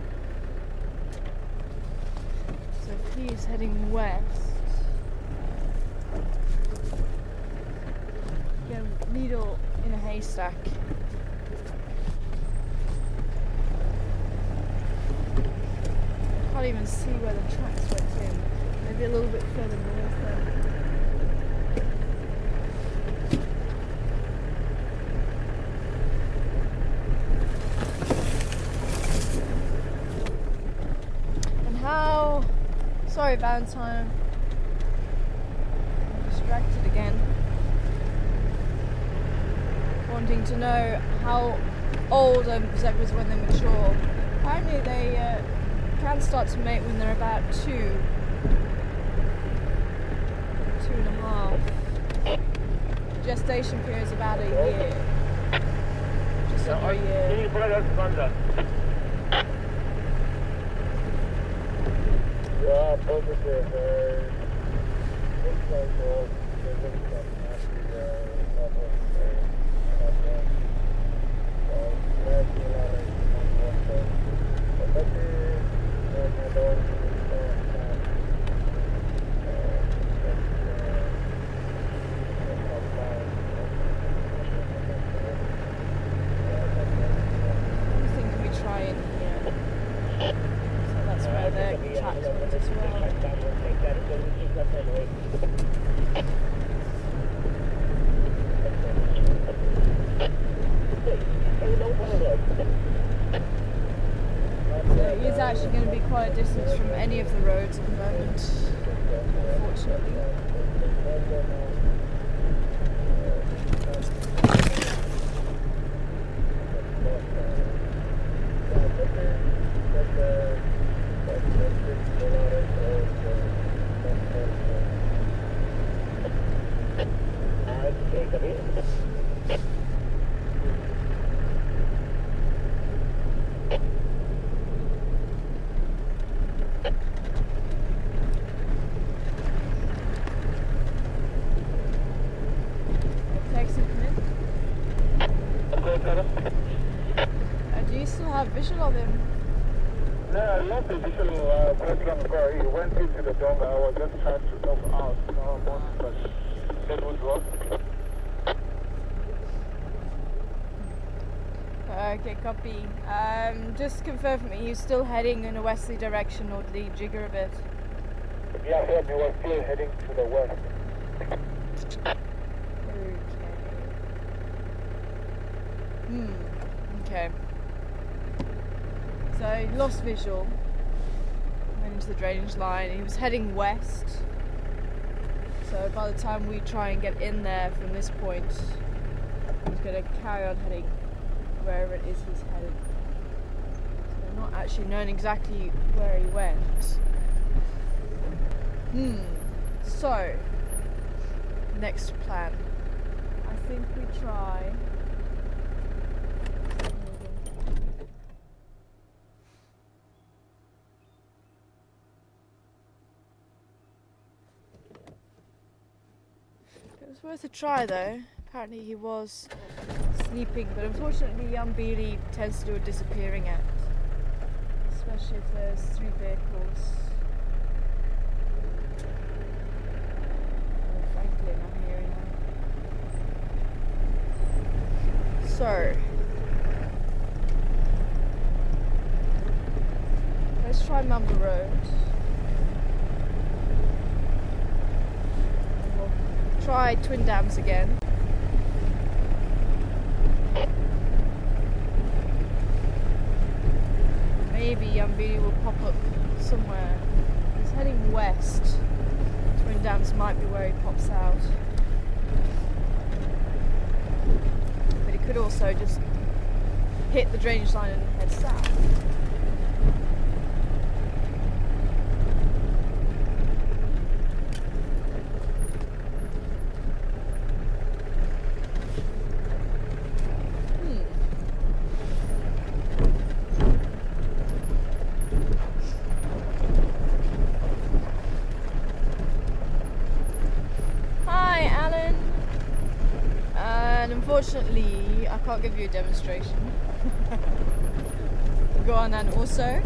So if he's heading west, get a needle in a haystack. Can't even see where the tracks went in. Maybe a little bit further north then. Sorry, Valentine. I'm distracted again. Wanting to know how old zebras when they mature. Apparently they can start to mate when they're about 2, 2.5. Gestation period is about a year. Just under a year. Yeah, positive. Looks like they're really It's actually going to be quite a distance from any of the roads at the moment, unfortunately. Do you still have visual of him? No, I lost the visual quite long ago. He went into the Dung. I was just trying to help out. No, but that would work. Okay, copy. Just confirm for me, you're still heading in a westerly direction, or did he jigger a bit? Yeah, he was still heading to the west. Okay. So he lost visual, went into the drainage line. He was heading west. So by the time we try and get in there from this point, he's going to carry on heading wherever it is he's headed. So I'm not actually knowing exactly where he went. So, next plan. I think we try. It was worth a try though. Apparently he was sleeping, but unfortunately young Bealey tends to do a disappearing act. Especially if there's 3 vehicles. Oh, Franklin, I'm hearing that. So, let's try Mumble Road. Try Twin Dams again. Maybe Yambiri will pop up somewhere. He's heading west. Twin Dams might be where he pops out. But he could also just hit the drainage line and head south. Unfortunately, I can't give you a demonstration. Go on and also.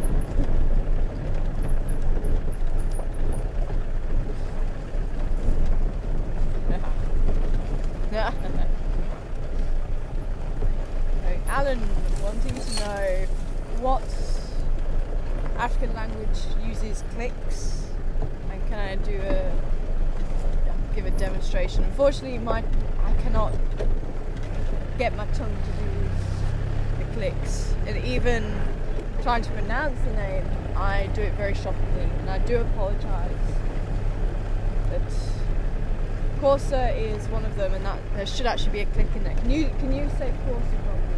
Alan wanting to know what African language uses clicks, and can I give a demonstration? Unfortunately, I cannot get my tongue to do the clicks, and even trying to pronounce the name, I do it very shockingly, and I do apologise. But Corsa is one of them, and that there should actually be a click in there. Can you say Corsa properly?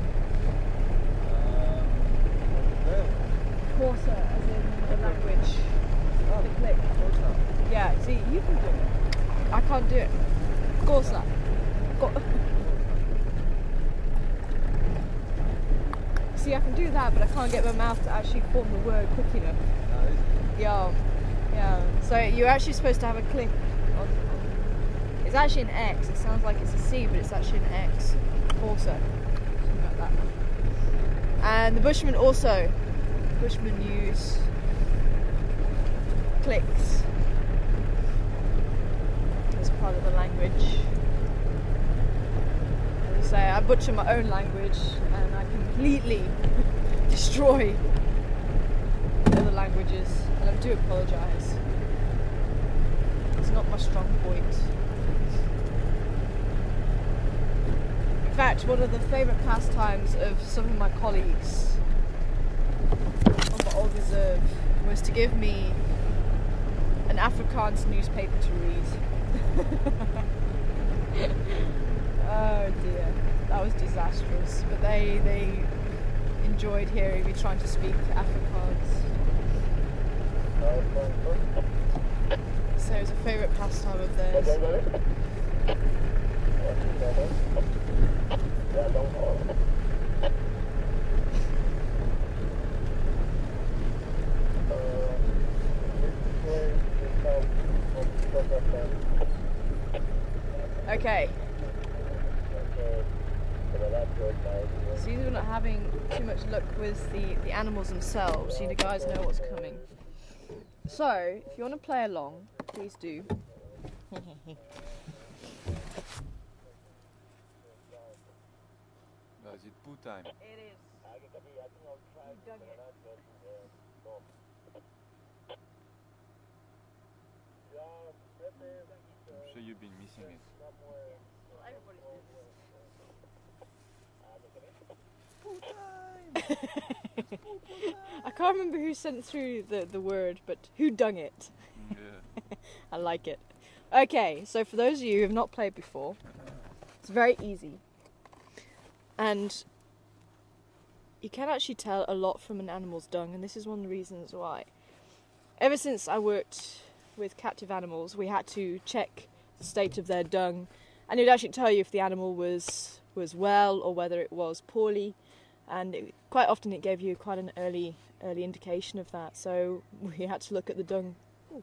Corsa, as in the language, the click. Yeah, see, you can do it. I can't do it. Corsa. See, I can do that, but I can't get my mouth to actually form the word quick enough. Yeah. So you're actually supposed to have a click on. It's actually an X. It sounds like it's a C, but it's actually an X. Also, something like that. And the Bushmen also. Bushmen use clicks as part of the language. As I say, I butcher my own language, and I completely destroy the other languages, and I do apologise. It's not my strong point. In fact, one of the favourite pastimes of some of my colleagues on the old reserve was to give me an Afrikaans newspaper to read. Oh dear, that was disastrous. But they enjoyed hearing me trying to speak Afrikaans. So it was a favourite pastime of theirs. Okay. Seems we're not having too much luck with the animals themselves. You guys know what's coming. So, if you want to play along, please do. No, is it poo time? It is. You've done it. I'm sure you've been missing it. Well, everybody's I can't remember who sent through the word, but who dung it? Yeah. I like it. Okay, so for those of you who have not played before, it's very easy. And you can actually tell a lot from an animal's dung, and this is one of the reasons why. Ever since I worked with captive animals, we had to check the state of their dung, and it would actually tell you if the animal was well or whether it was poorly, and quite often it gave you quite an early indication of that, so we had to look at the dung. Ooh.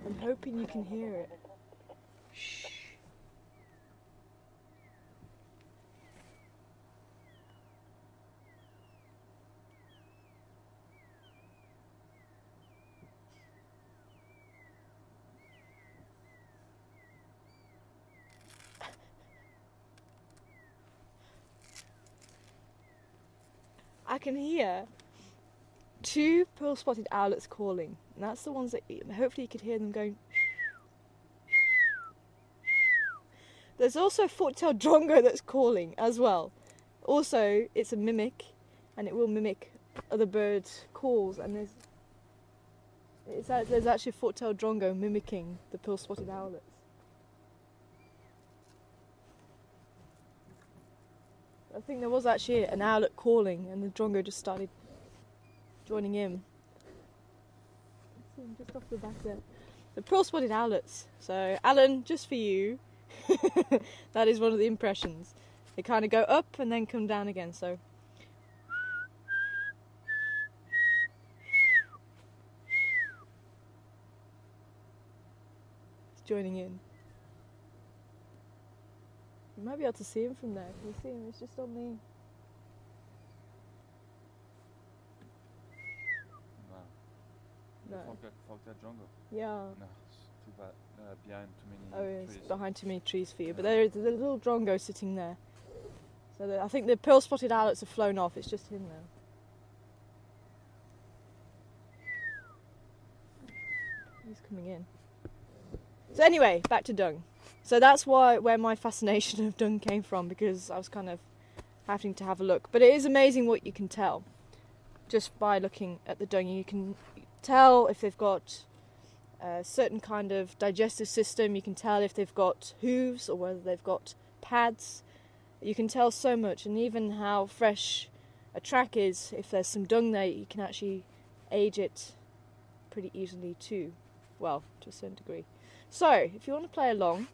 I'm hoping you can hear it. Shh. I can hear 2 pearl-spotted owlets calling, and that's the ones that hopefully you could hear them going. There's also a fork-tailed drongo that's calling as well. Also, it's a mimic, and it will mimic other birds' calls, and there's actually a fork-tailed drongo mimicking the pearl-spotted owlets. I think there was actually an owlet calling, and the drongo just started joining in. See him just off the back there. The pearl-spotted owlets. So, Alan, just for you, that is one of the impressions. They kind of go up and then come down again. So, he's joining in. You might be able to see him from there. Can you see him? It's just on the... No. No. Fuck that jungle. Yeah. No, it's too bad. Behind too many Oh, it's trees. behind too many trees for you. Yeah. But there is a little drongo sitting there. So I think the pearl-spotted owlets have flown off. It's just him now. He's coming in. So anyway, back to dung. So that's where my fascination of dung came from, because I was kind of having to have a look. But it is amazing what you can tell just by looking at the dung. You can tell if they've got a certain kind of digestive system. You can tell if they've got hooves or whether they've got pads. You can tell so much, and even how fresh a track is. If there's some dung there, you can actually age it pretty easily too. Well, to a certain degree. So, if you want to play along,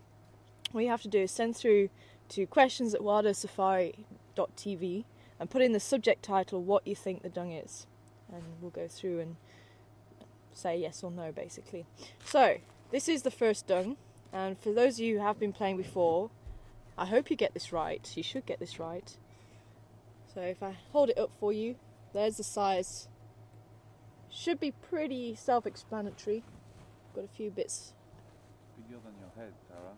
all you have to do is send through to questions@wildesafari.tv and put in the subject title what you think the dung is, and we'll go through and say yes or no, basically. So, this is the first dung, and for those of you who have been playing before, I hope you get this right. You should get this right. So if I hold it up for you, there's the size. Should be pretty self-explanatory. Got a few bits. Bigger than your head, Tara.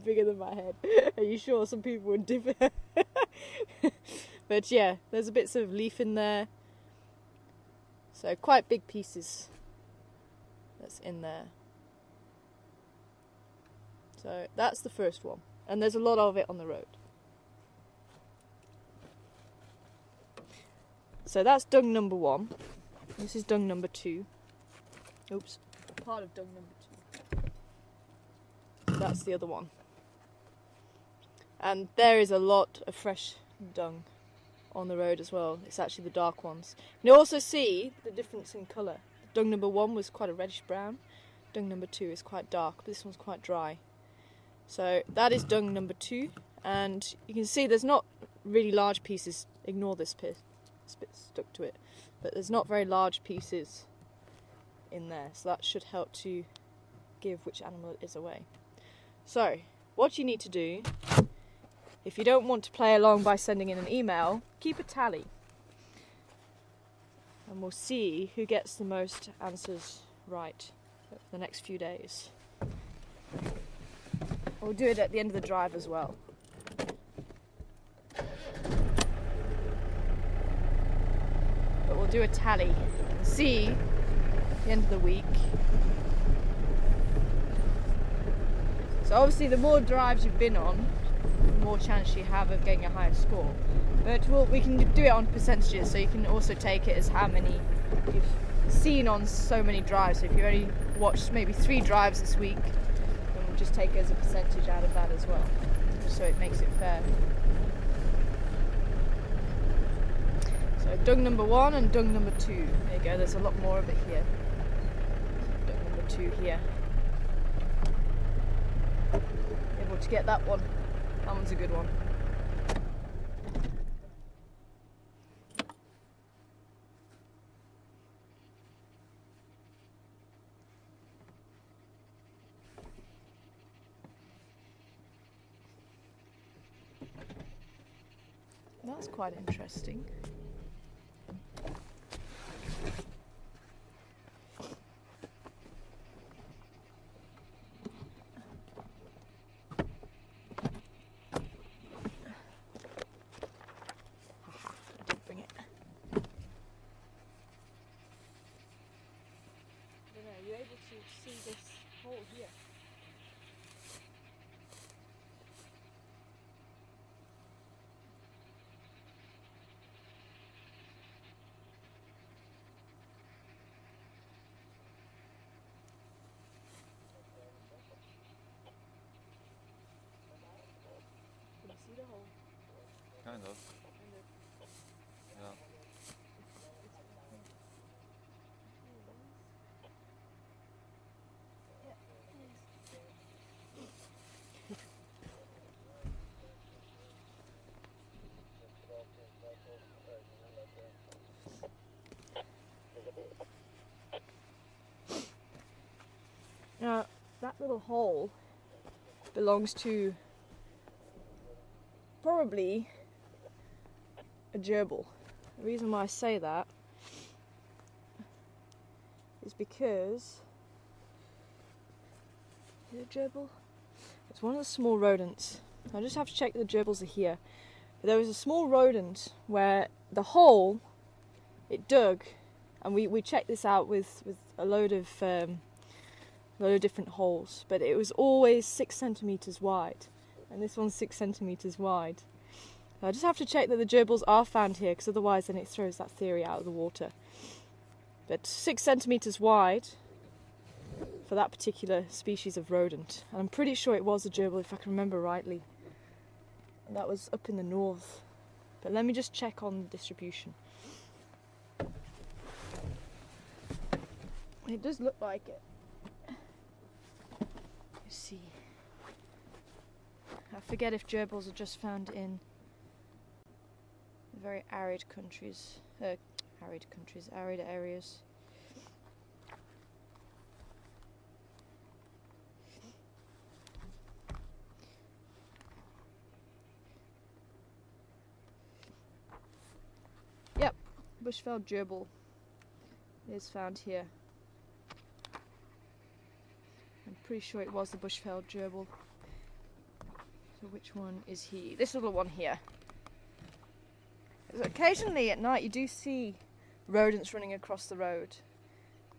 Bigger than my head. Are you sure? Some people would differ. But yeah, there's bits of leaf in there. So quite big pieces that's in there. So that's the first one. And there's a lot of it on the road. So that's dung number 1. This is dung number 2. Oops. Part of dung number 2. That's the other one. And there is a lot of fresh dung on the road as well. It's actually the dark ones. You also see the difference in colour. Dung number 1 was quite a reddish brown. Dung number 2 is quite dark, but this one's quite dry. So that is dung number 2, and you can see there's not really large pieces ignore this bit stuck to it. But there's not very large pieces in there, so that should help to give which animal it is away. So, what you need to do, if you don't want to play along by sending in an email, keep a tally. And we'll see who gets the most answers right for the next few days. We'll do it at the end of the drive as well. But we'll do a tally and see at the end of the week. So obviously the more drives you've been on, the more chance you have of getting a higher score. But we can do it on percentages, so you can also take it as how many you've seen on so many drives. So if you've only watched maybe 3 drives this week, then we'll just take it as a percentage out of that as well, just so it makes it fair. So dung number 1 and dung number 2. There you go, there's a lot more of it here. Dung number 2 here. Able to get that one. That one's a good one. That's quite interesting. I did bring it. I don't know, are you able to see this hole here? Can you see the hole? Kind of. Yeah. Now, that little hole belongs to probably a gerbil. The reason why I say that is because, is it a gerbil? It's one of the small rodents. I just have to check that the gerbils are here. There was a small rodent where the hole it dug, and we checked this out with a load of different holes, but it was always 6 centimeters wide, and this one's 6 centimeters wide. So I just have to check that the gerbils are found here, because otherwise then it throws that theory out of the water. But 6 centimeters wide for that particular species of rodent, and I'm pretty sure it was a gerbil if I can remember rightly. And that was up in the north. But let me just check on the distribution. It does look like it. Let's see. I forget if gerbils are just found in very arid countries. Arid areas. Yep, bushveld gerbil is found here. I'm pretty sure it was the bushveld gerbil. So which one is he? This little one here. So occasionally at night you do see rodents running across the road,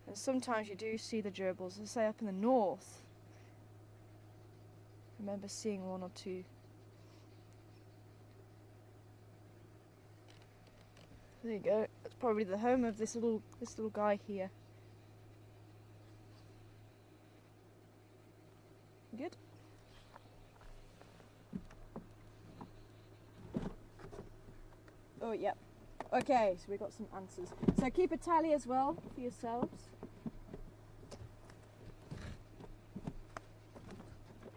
and sometimes you do see the gerbils. As I say, up in the north, I remember seeing 1 or 2. There you go. That's probably the home of this little guy here. Good. Oh, yep. Okay, so we got some answers. So keep a tally as well for yourselves.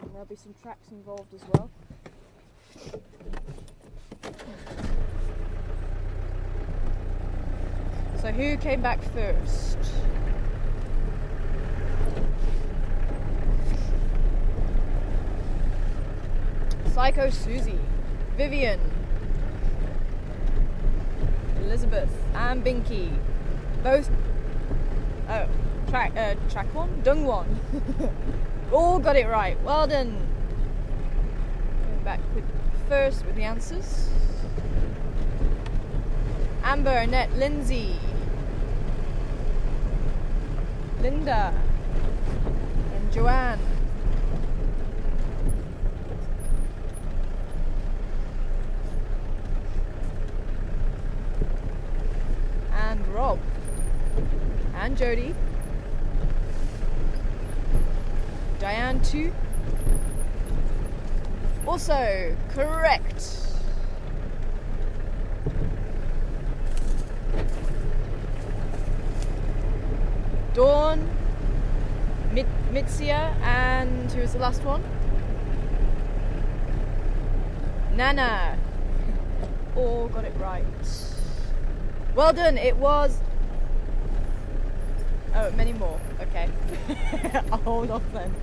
And there'll be some tracks involved as well. So who came back first? Psycho Susie, Vivian, Elizabeth, and Binky. Both. Oh, track one? Dung one. All got it right. Well done. Going back first with the answers. Amber, Annette, Lindsay, Linda, and Joanne. And Rob. And Jody. Diane too. Also correct. Dawn, Mitsia, and who was the last one? Nana. All got it right. Well done. It was. Oh, many more. Okay. I'll hold off then.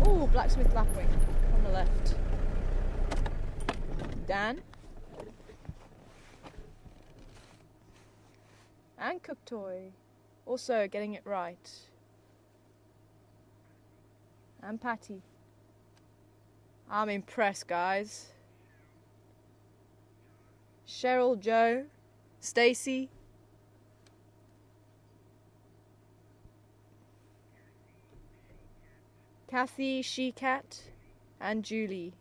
Oh, Blacksmith Lapwing on the left. Dan. And Cook Toy. Also getting it right. And Patty. I'm impressed, guys. Cheryl, Joe, Stacy, Kathy, She-Cat, and Julie.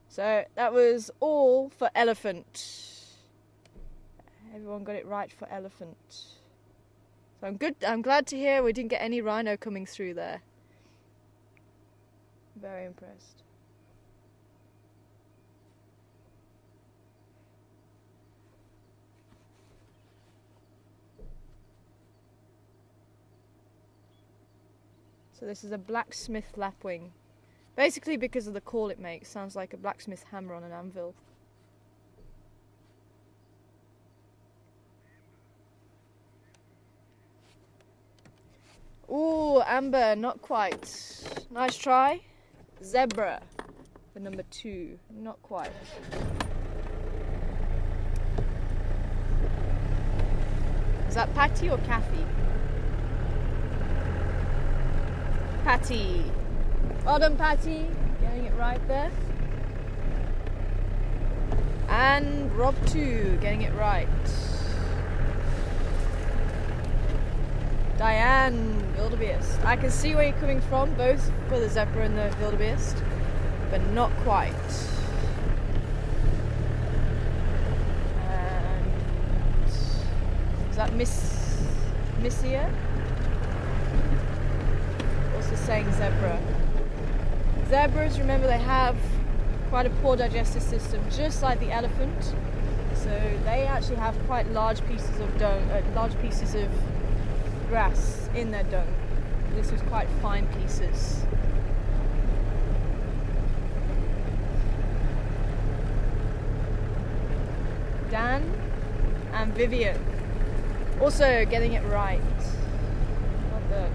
So that was all for elephant. Everyone got it right for elephant. So I'm glad to hear we didn't get any rhino coming through there. Very impressed. So this is a blacksmith lapwing. Basically because of the call it makes. Sounds like a blacksmith hammer on an anvil. Ooh, Amber, not quite. Nice try. Zebra for number 2. Not quite. Is that Patty or Kathy? Patty. Well done, Patty. Getting it right there. And Rob too, getting it right. Diane, wildebeest. I can see where you're coming from, both for the zebra and the wildebeest, but not quite. And is that Missia? Also saying zebra. Zebras, remember, they have quite a poor digestive system, just like the elephant. So they actually have quite large pieces of grass in their dung. This was quite fine pieces. Dan and Vivian also getting it right. Well done.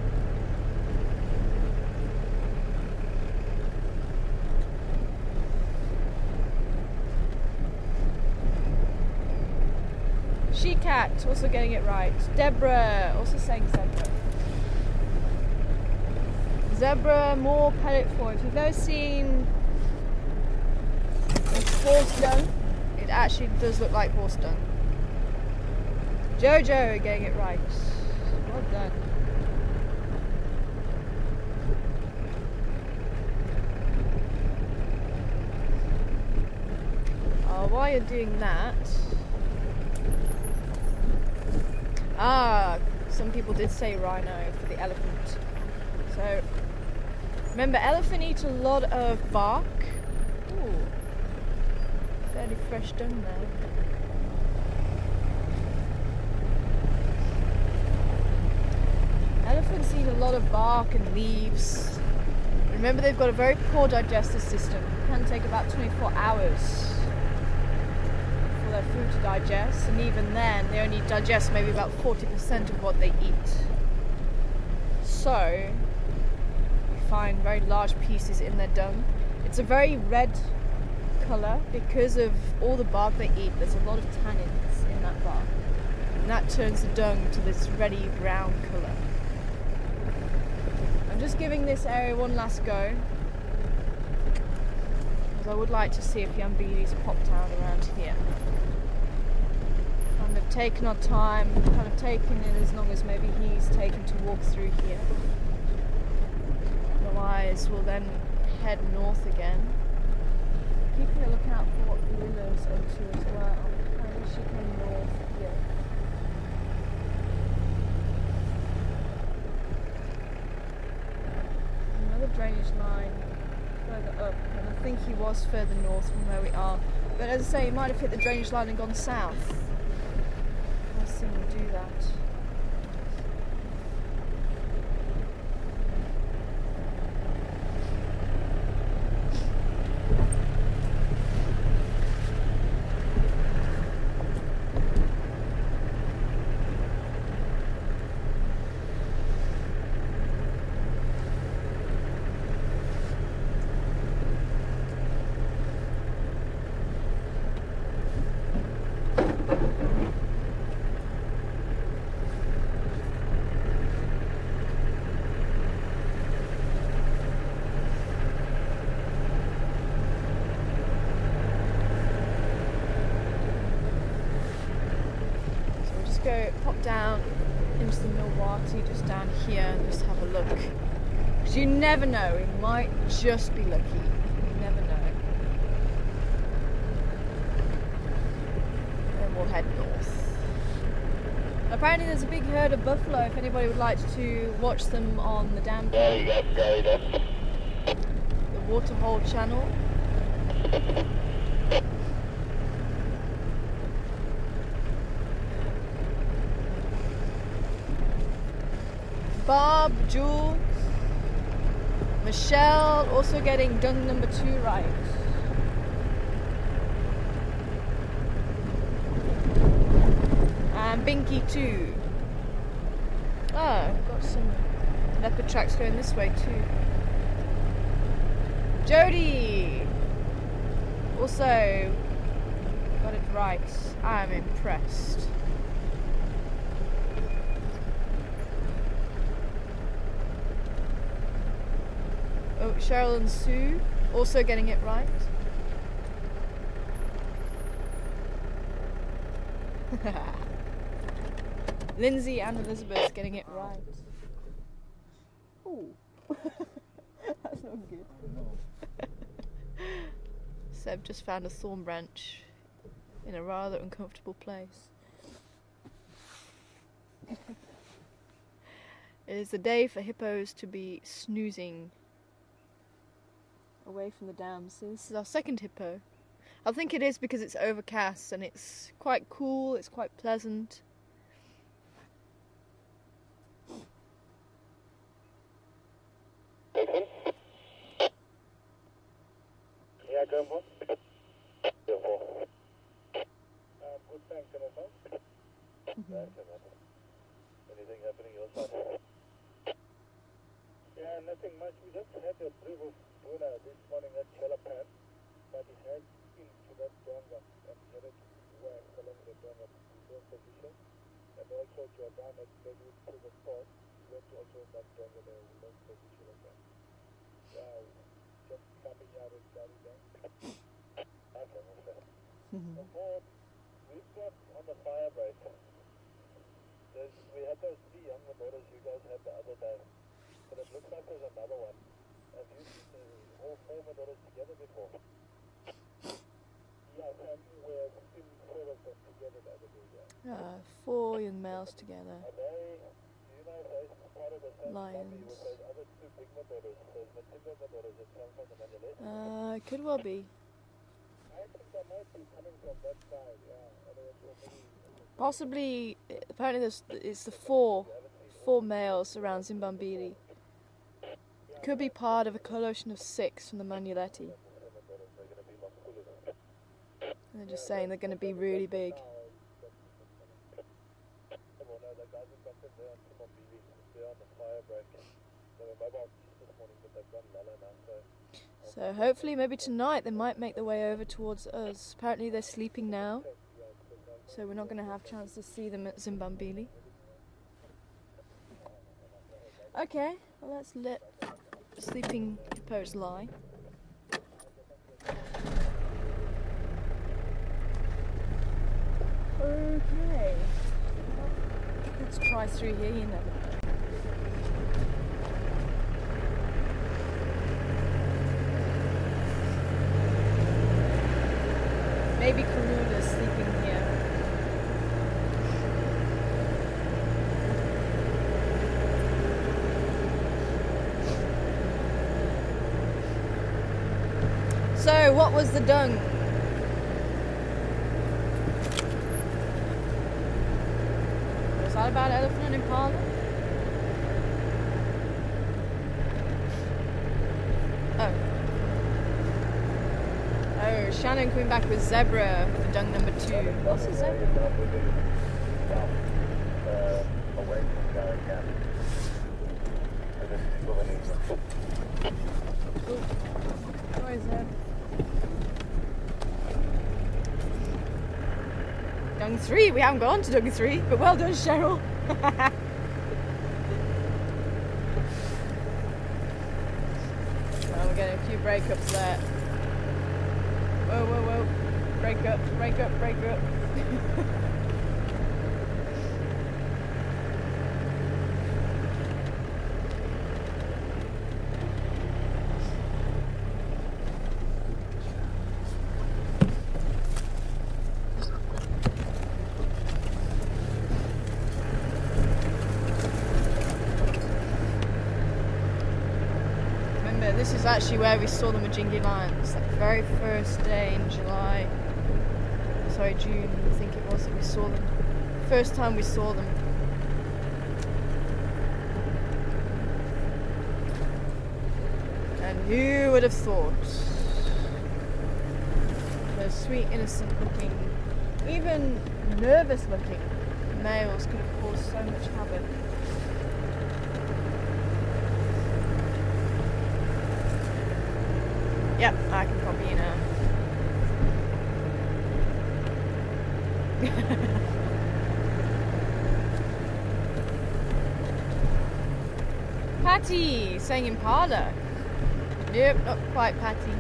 She-Cat also getting it right. Deborah also saying zebra. Zebra, more pellet for. If you've ever seen horse dung, it actually does look like horse dung. Jojo getting it right. Well done. While you're doing that, some people did say rhino for the elephant. So, remember, elephant eat a lot of bark. Ooh, fairly fresh dung there. been seeing a lot of bark and leaves. Remember, they've got a very poor digestive system. It can take about 24 hours for their food to digest, and even then they only digest maybe about 40% of what they eat. So you find very large pieces in their dung. It's a very red colour because of all the bark they eat. There's a lot of tannins in that bark, and that turns the dung to this reddy brown colour. I'm just giving this area one last go, because I would like to see if young bees pop down around here. And we've taken our time, kind of taken it as long as maybe he's taken to walk through here. Otherwise we'll then head north again. Keeping a lookout for what the willows are to as well. Apparently she came north here. Another drainage line further up, and I think he was further north from where we are. But as I say, he might have hit the drainage line and gone south. I've seen him do that. Pop down into the Milwaukee just down here and just have a look, because you never know, we might just be lucky, you never know. And we'll head north. Apparently there's a big herd of buffalo if anybody would like to watch them on the dam, the Waterhole channel. Bob, Jules, Michelle also getting dung number 2 right. And Binky too. Oh, got some leopard tracks going this way too. Jody also got it right. I am impressed. Oh, Cheryl and Sue also getting it right. Lindsay and Elizabeth getting it right. Ooh. That's not good. Seb just found a thorn branch in a rather uncomfortable place. It is a day for hippos to be snoozing away from the dams. So this is our second hippo. I think it is because it's overcast and it's quite cool, it's quite pleasant. Yeah, go on. Good, thanks, anything happening your side? Yeah, nothing much. We just had a brief of Buna this morning at Chalapan, but he had into that Donga and headed west along the Donga position. And also Jordan had scheduled to the port. He went also in that Donga there, we lost position again. Wow, just coming out of Gary then. We've got on the fire break. We had those 3 young motors you guys had the other day. But it looks like there's another one. Have you seen all 4 motors together before? Yeah, we've seen 4 of them together the other day. 4 young males together. Are they, do you know if they're part of the same family with those other 2 big motors, those Matimba motors that come from the Mandalay? Could well be. I think they might be coming from that side, yeah. Possibly, apparently it's the 4 4 males around Zimbabwe. Could be part of a coalition of 6 from the Manuletti. And they're just saying they're going to be really big. So hopefully maybe tonight they might make their way over towards us. Apparently they're sleeping now, so we're not going to have a chance to see them at Zimbabwe. Okay, well let's let sleeping hippos lie. Okay, let's try through here, you never know. Maybe Karuna's sleeping here. So, what was the dung? Was that about elephant and impala? Oh, Shannon coming back with zebra for dung number 2. What's a zebra? Where is that? Dung 3, we haven't gone to Dung 3, but well done, Cheryl. Well, we're getting a few breakups there. Whoa, whoa, whoa. Break up, break up, break up. This is actually where we saw the Majingi lions, that very first day in July. Sorry, June, I think it was that we saw them. First time we saw them. And who would have thought? Those sweet, innocent looking, even nervous looking males could have caused so much havoc. Yep, I can copy you now. Patty saying impala. Nope, not quite Patty.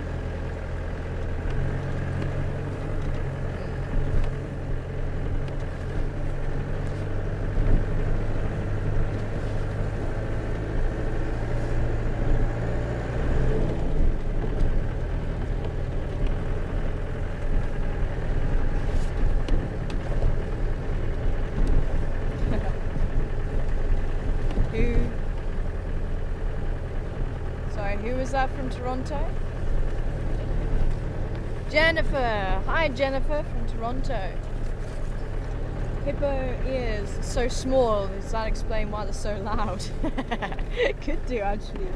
Who was that from Toronto? Jennifer! Hi Jennifer from Toronto. Hippo ears so small, does that explain why they're so loud? Could do actually.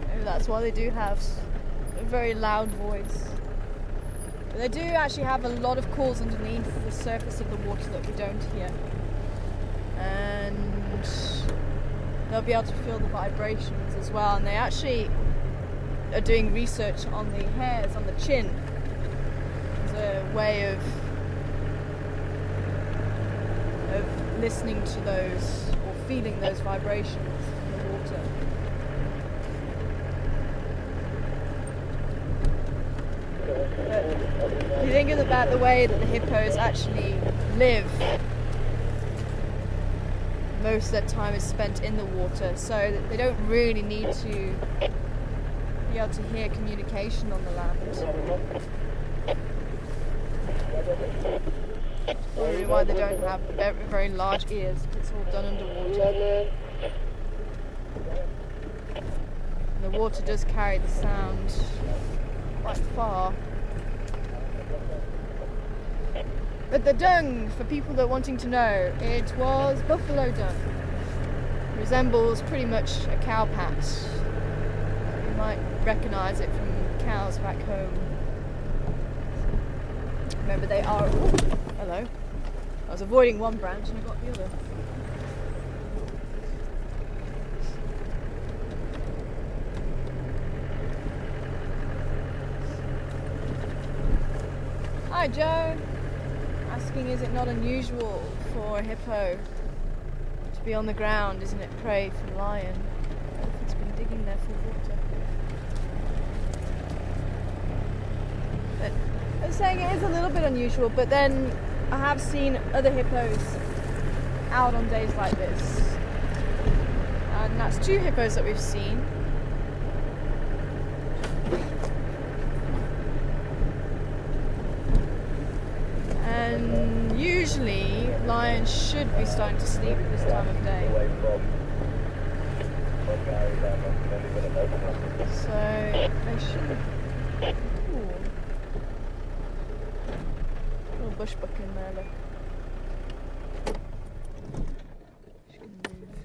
Maybe that's why they do have a very loud voice. But they do actually have a lot of calls underneath the surface of the water that we don't hear. And they'll be able to feel the vibrations as well, and they actually are doing research on the hairs on the chin as a way of listening to those or feeling those vibrations in the water. But if you think about the way that the hippos actually live, most of their time is spent in the water, so that they don't really need to be able to hear communication on the land. Probably why they don't have very, very large ears. It's all done underwater. And the water does carry the sound quite far. But the dung, for people that are wanting to know, it was buffalo dung. resembles pretty much a cow patch. You might recognise it from cows back home. Remember, they are... Oh, hello. I was avoiding one branch and I got the other. Hi Joe, asking is it not unusual for a hippo to be on the ground, isn't it prey for lion? It's been digging there for water. But I was saying it is a little bit unusual, but then I have seen other hippos out on days like this. And that's 2 hippos that we've seen. And usually lions should be starting to sleep at this time of day. So they should. Ooh. Little bush buck in there, look. She can move.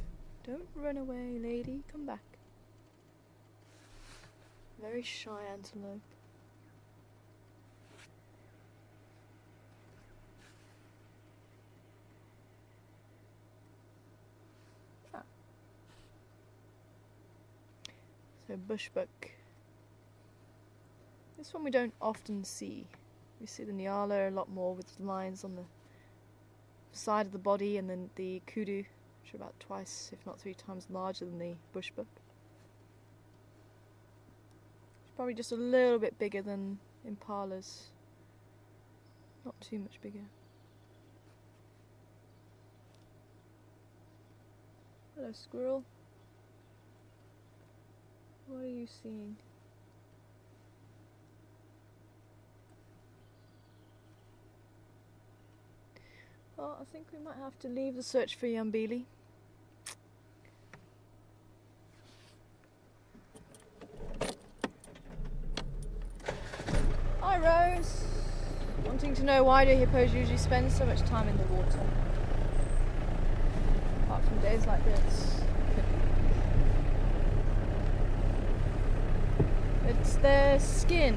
Don't run away, lady. Come back. Very shy antelope. So bushbuck. This one we don't often see. We see the nyala a lot more with lines on the side of the body, and then the kudu, which are about twice, if not 3 times larger than the bushbuck. It's probably just a little bit bigger than impalas. Not too much bigger. Hello, squirrel. What are you seeing? Well, I think we might have to leave the search for Yambili. Hi Rose! Wanting to know why do hippos usually spend so much time in the water? Apart from days like this. It's their skin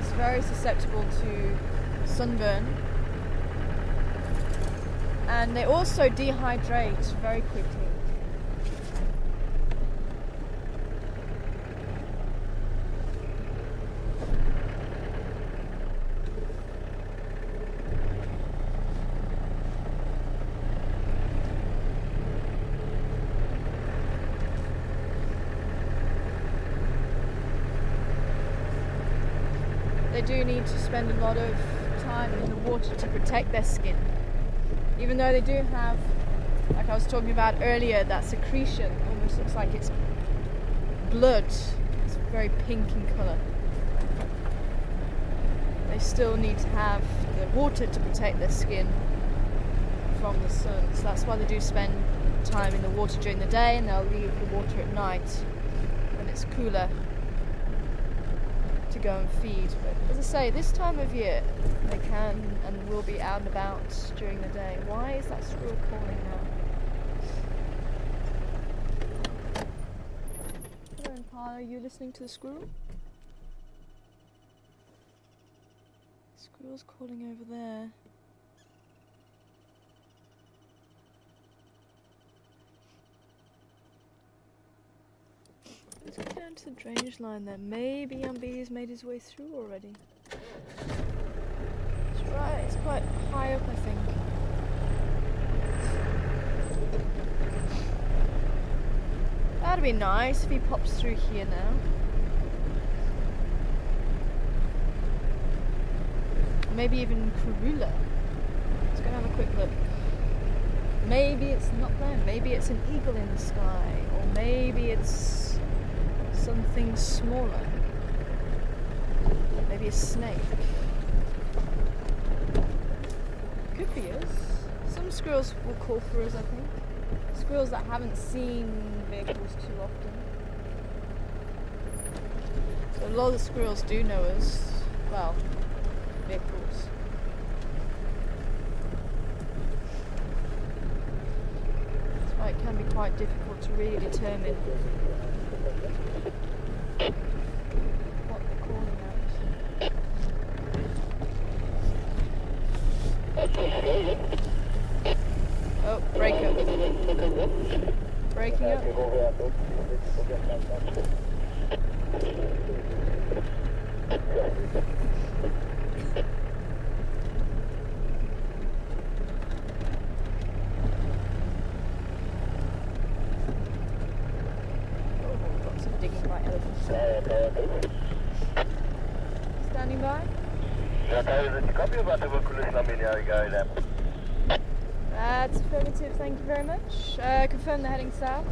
is very susceptible to sunburn, and they also dehydrate very quickly. They do need to spend a lot of time in the water to protect their skin. Even though they do have, like I was talking about earlier, that secretion almost looks like it's blood. It's very pink in colour. They still need to have the water to protect their skin from the sun. So that's why they do spend time in the water during the day, and they'll leave the water at night when it's cooler to go and feed. But as I say, this time of year they can and will be out and about during the day. Why is that squirrel calling now? Hello Impala, are you listening to the squirrel? The squirrel's calling over there. Let's go down to the drainage line there. Maybe Yambili's made his way through already. It's right, it's quite high up, I think. That'd be nice if he pops through here now. Maybe even Kurula. Let's go and have a quick look. Maybe it's not there. Maybe it's an eagle in the sky. Or maybe it's something smaller. Maybe a snake. Could be us. Some squirrels will call for us, I think. Squirrels that haven't seen vehicles too often. So a lot of the squirrels do know us. Well, vehicles. it can be quite difficult to really determine what they're calling out. Oh, break up. Breaking up. Lots of digging by elephants. Standing by? That's affirmative, thank you very much. Confirm they're heading south.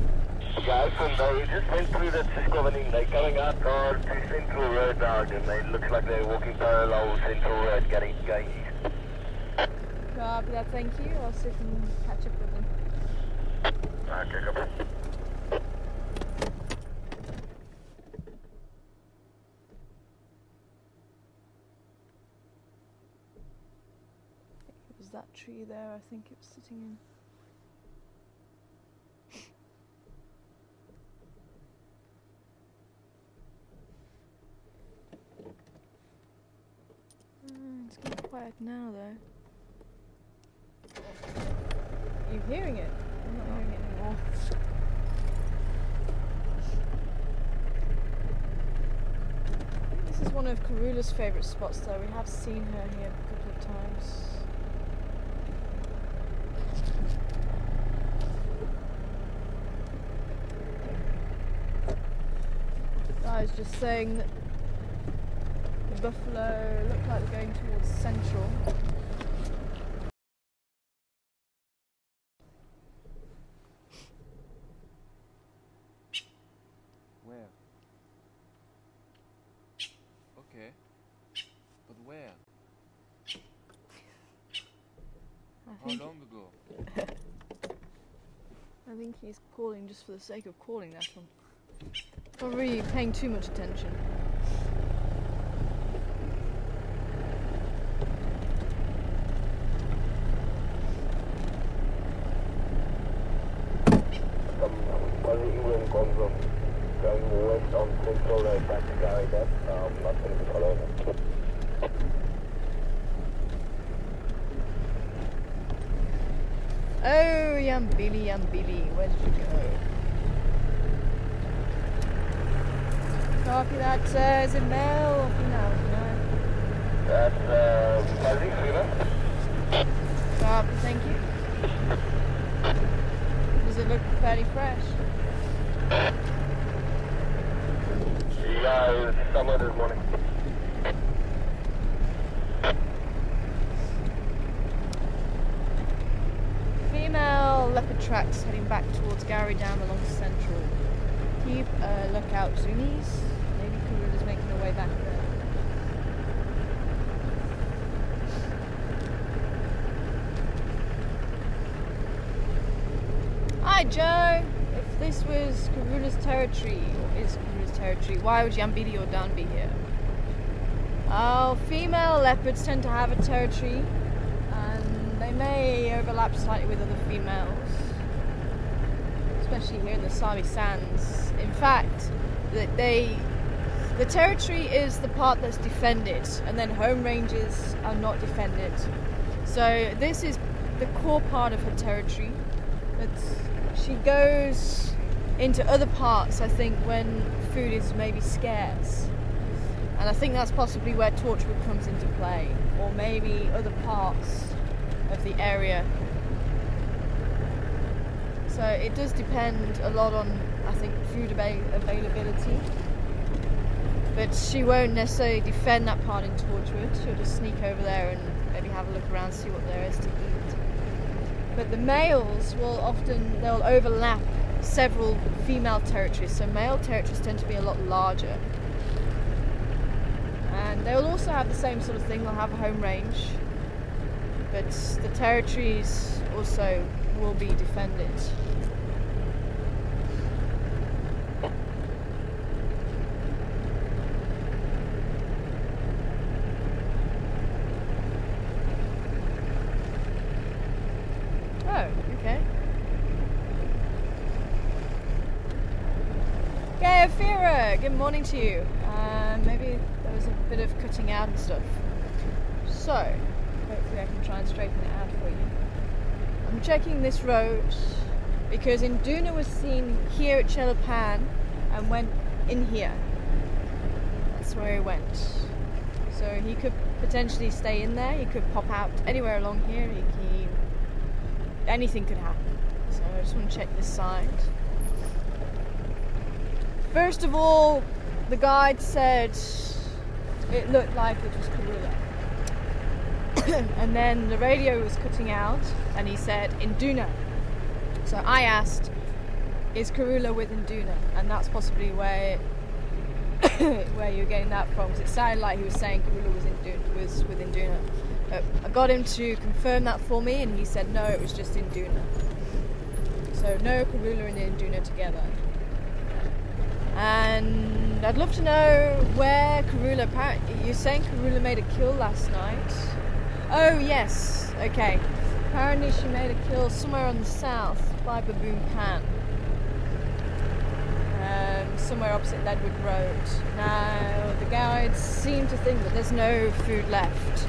Guys, and they just went through that Siskovening. They're coming out to Central Road now, and they looks like they're walking parallel Central Road, going east. Copy that, thank you. I'll sit and catch up with them. Okay, copy. It was that tree there, I think it was sitting in. It's getting quiet now though. Are you hearing it? I'm not hearing it anymore. I think this is one of Karula's favourite spots though. We have seen her here a couple of times. I was just saying that the buffalo look like they're going towards Central. Where? Okay. But where? How long ago? I think he's calling just for the sake of calling, that one. Not really paying too much attention. Going west on Central Road back to Garrydale. I'm not going to be following them. Oh, Yambili, where did you go? Copy that, is it male or female? No. That's Fuzzy, female. Copy, thank you. Does it look fairly fresh? Yeah, it was summer this morning. Female leopard tracks heading back towards Gary Dam along Central. Keep a lookout, Zoomies. Maybe Karula's making her way back there. Hi Joe! If this was Karula's territory, or is Karula's territory, why would Yambidi or Dung be here? Oh, female leopards tend to have a territory, and they may overlap slightly with other females, especially here in the Sami Sands. In fact, the territory is the part that's defended, and then home ranges are not defended. So this is the core part of her territory, but she goes into other parts, I think, when food is maybe scarce. And I think that's possibly where Torchwood comes into play, or maybe other parts of the area. So it does depend a lot on, I think, food availability. But she won't necessarily defend that part in Torchwood. She'll just sneak over there and maybe have a look around, see what there is to eat. But the males will often, they'll overlap several female territories. So male territories tend to be a lot larger. And they will also have the same sort of thing, they'll have a home range. But the territories also will be defended. Oh, okay. Hi, Ophira. Good morning to you. Maybe there was a bit of cutting out and stuff. So, hopefully I can try and straighten it out for you. I'm checking this road because Induna was seen here at Chelapan and went in here. That's where he went. So he could potentially stay in there. He could pop out anywhere along here. Anything could happen. So I just want to check this side. First of all, the guide said it looked like it was Karula. And then the radio was cutting out and he said Induna. So I asked, is Karula with Induna? And that's possibly where you're getting that from, because it sounded like he was saying Karula was with Induna. I got him to confirm that for me and he said no, it was just Induna. So no Karula and Induna together. And I'd love to know where Karula, apparently you're saying Karula made a kill last night. Oh yes, okay. Apparently she made a kill somewhere on the south by Baboon Pan. Somewhere opposite Ledwood Road. Now the guides seem to think that there's no food left.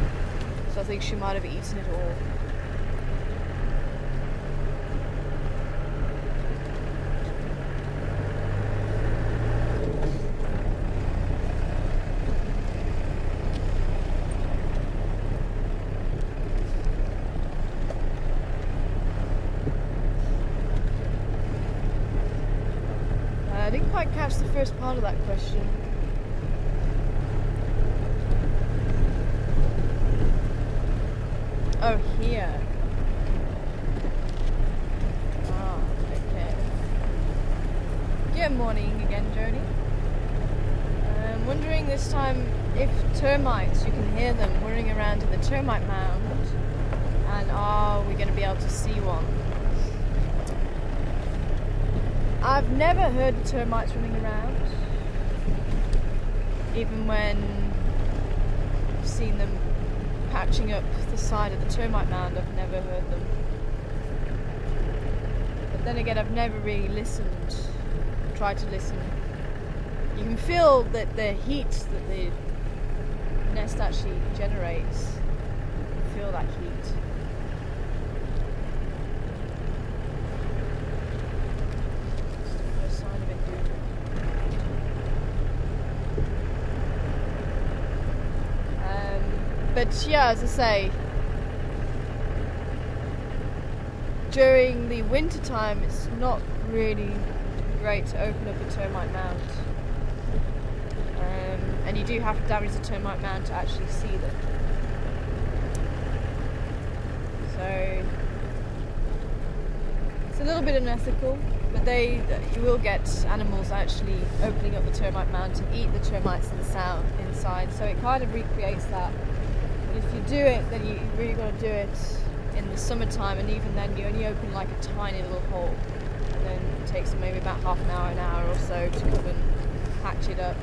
So I think she might have eaten it all. I didn't quite catch the first part of that question. Oh, here. Ah, okay. Good morning again, Jody. I'm wondering this time if termites, you can hear them whirring around in the termite mound, and are we going to be able to see one? I've never heard the termites running around, even when I've seen them patching up the side of the termite mound. I've never heard them. But then again, I've never really listened, tried to listen. You can feel that the heat that the nest actually generates. You can feel that heat. But yeah, as I say, during the winter time it's not really great to open up a termite mound. And you do have to damage the termite mound to actually see them. So it's a little bit unethical, but you will get animals actually opening up the termite mound to eat the termites inside, so it kind of recreates that. If you do it, then you really got to do it in the summertime, and even then you only open like a tiny little hole, and then it takes maybe about half an hour or so to come and hatch it up.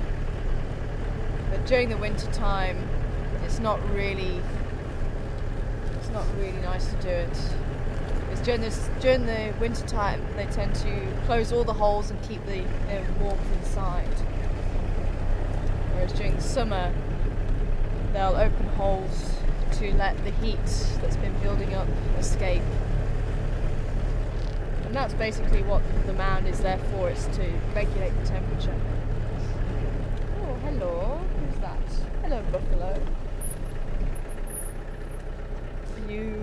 But during the winter time, it's not really nice to do it. Because during the winter time, they tend to close all the holes and keep the warmth inside. Whereas during the summer, they'll open holes to let the heat that's been building up escape. And that's basically what the mound is there for, is to regulate the temperature. Oh, hello. Who's that? Hello, buffalo. Are you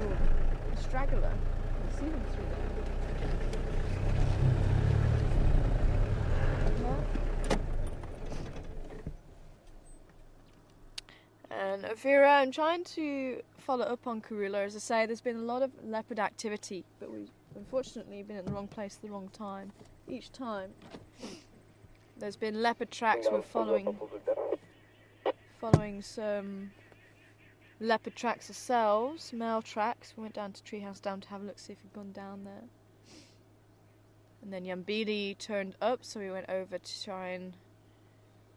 a straggler? I can see them through there. And Vera, I'm trying to follow up on Karula. As I say, there's been a lot of leopard activity, but we've unfortunately been in the wrong place at the wrong time. Each time there's been leopard tracks. We're following some leopard tracks ourselves, male tracks. We went down to Treehouse Dam to have a look, see if we'd gone down there. And then Yambili turned up, so we went over to try and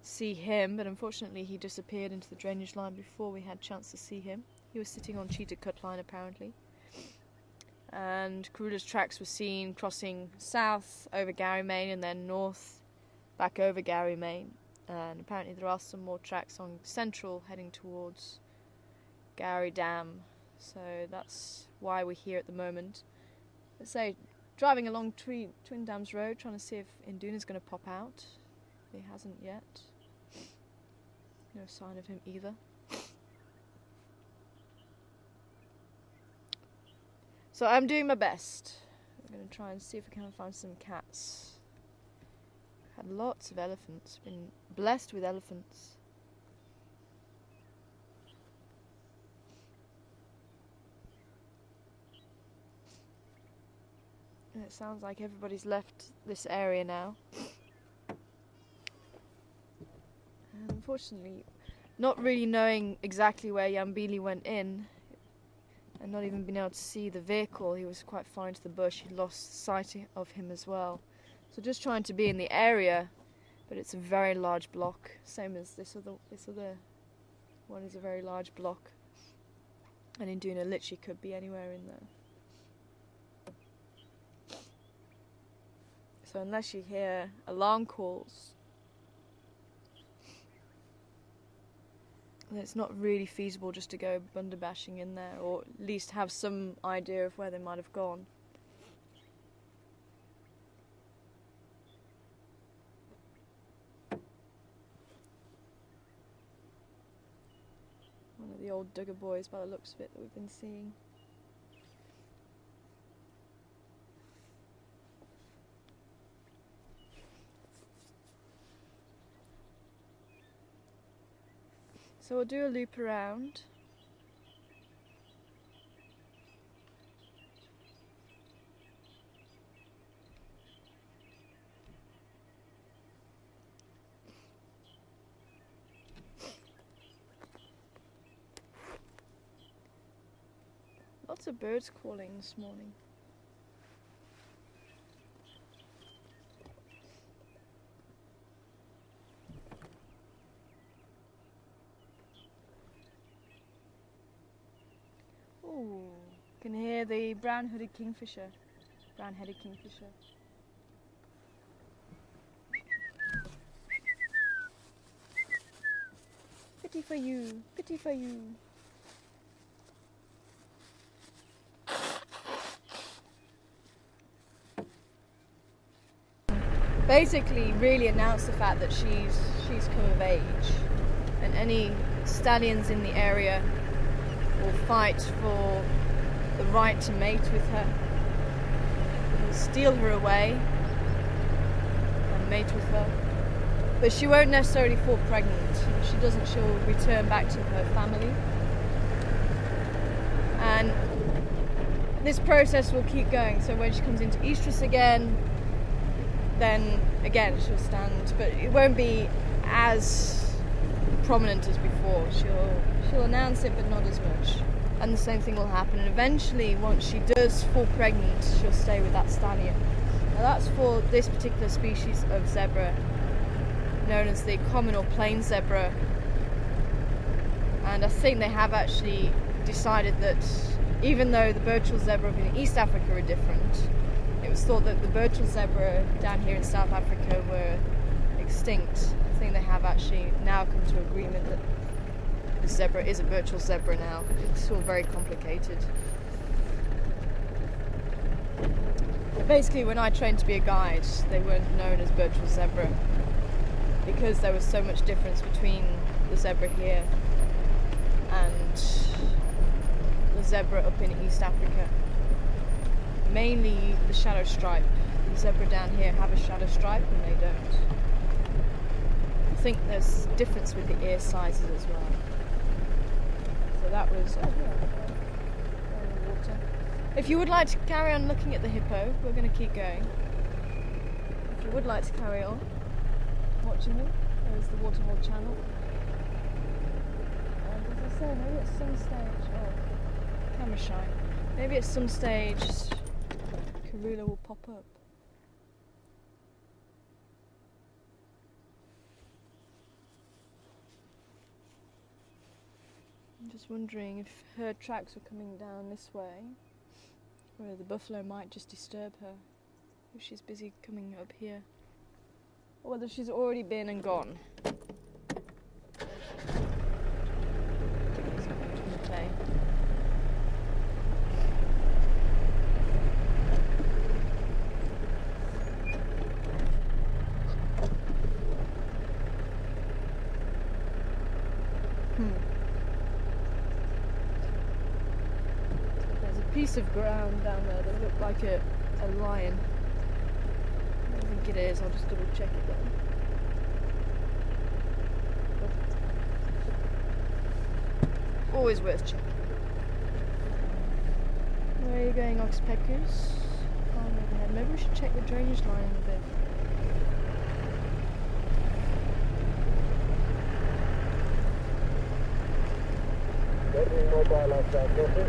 see him, but unfortunately he disappeared into the drainage line before we had a chance to see him. He was sitting on cheetah cut line apparently. And Karula's tracks were seen crossing south over Gary Main and then north back over Gary Main, and apparently there are some more tracks on Central heading towards Gary Dam, so that's why we're here at the moment. Let's say driving along Twin Dams Road, trying to see if Induna's going to pop out. He hasn't yet. No sign of him either. So I'm doing my best. I'm going to try and see if I can find some cats. Had lots of elephants. Been blessed with elephants. And it sounds like everybody's left this area now. And unfortunately, not really knowing exactly where Yambili went in, and not even being able to see the vehicle, he was quite far into the bush. He lost sight of him as well. So just trying to be in the area, but it's a very large block. Same as this other one is a very large block. And Induna literally could be anywhere in there. So unless you hear alarm calls, then it's not really feasible just to go bundabashing in there, or at least have some idea of where they might have gone. One of the old Duggar boys by the looks of it that we've been seeing. So we'll do a loop around. Lots of birds calling this morning. Ooh, can hear the brown-hooded kingfisher, brown-headed kingfisher. Pity for you, pity for you. Basically, really announce the fact that she's come of age, and any stallions in the area will fight for the right to mate with her, will steal her away and mate with her. But she won't necessarily fall pregnant. If she doesn't, she'll return back to her family. And this process will keep going. So when she comes into estrus again, then again she'll stand, but it won't be as prominent as before. She'll announce it, but not as much. And the same thing will happen. And eventually, once she does fall pregnant, she'll stay with that stallion. Now that's for this particular species of zebra, known as the common or plain zebra. And I think they have actually decided that even though the Birchall zebra in East Africa are different, it was thought that the Birchall zebra down here in South Africa were extinct. I think they have actually now come to agreement that the zebra is a Birchall zebra now. It's all very complicated. Basically, when I trained to be a guide, they weren't known as Birchall zebra because there was so much difference between the zebra here and the zebra up in East Africa. Mainly the shadow stripe. The zebra down here have a shadow stripe and they don't. I think there's a difference with the ear sizes as well. So that was water. If you would like to carry on looking at the hippo, we're going to keep going. If you would like to carry on watching them, there's the Waterhole channel. And as I say, maybe at some stage, camera shy, maybe at some stage Karula will pop up. I'm just wondering if her tracks are coming down this way, where the buffalo might just disturb her if she's busy coming up here. or whether she's already been and gone. Okay. There's a piece of ground down there that looked like a lion. I don't think it is, I'll just double check it then. Always worth checking. Where are you going, oxpeckers? Farm overhead. Maybe we should check the drainage line a bit. Getting mobile outside, okay?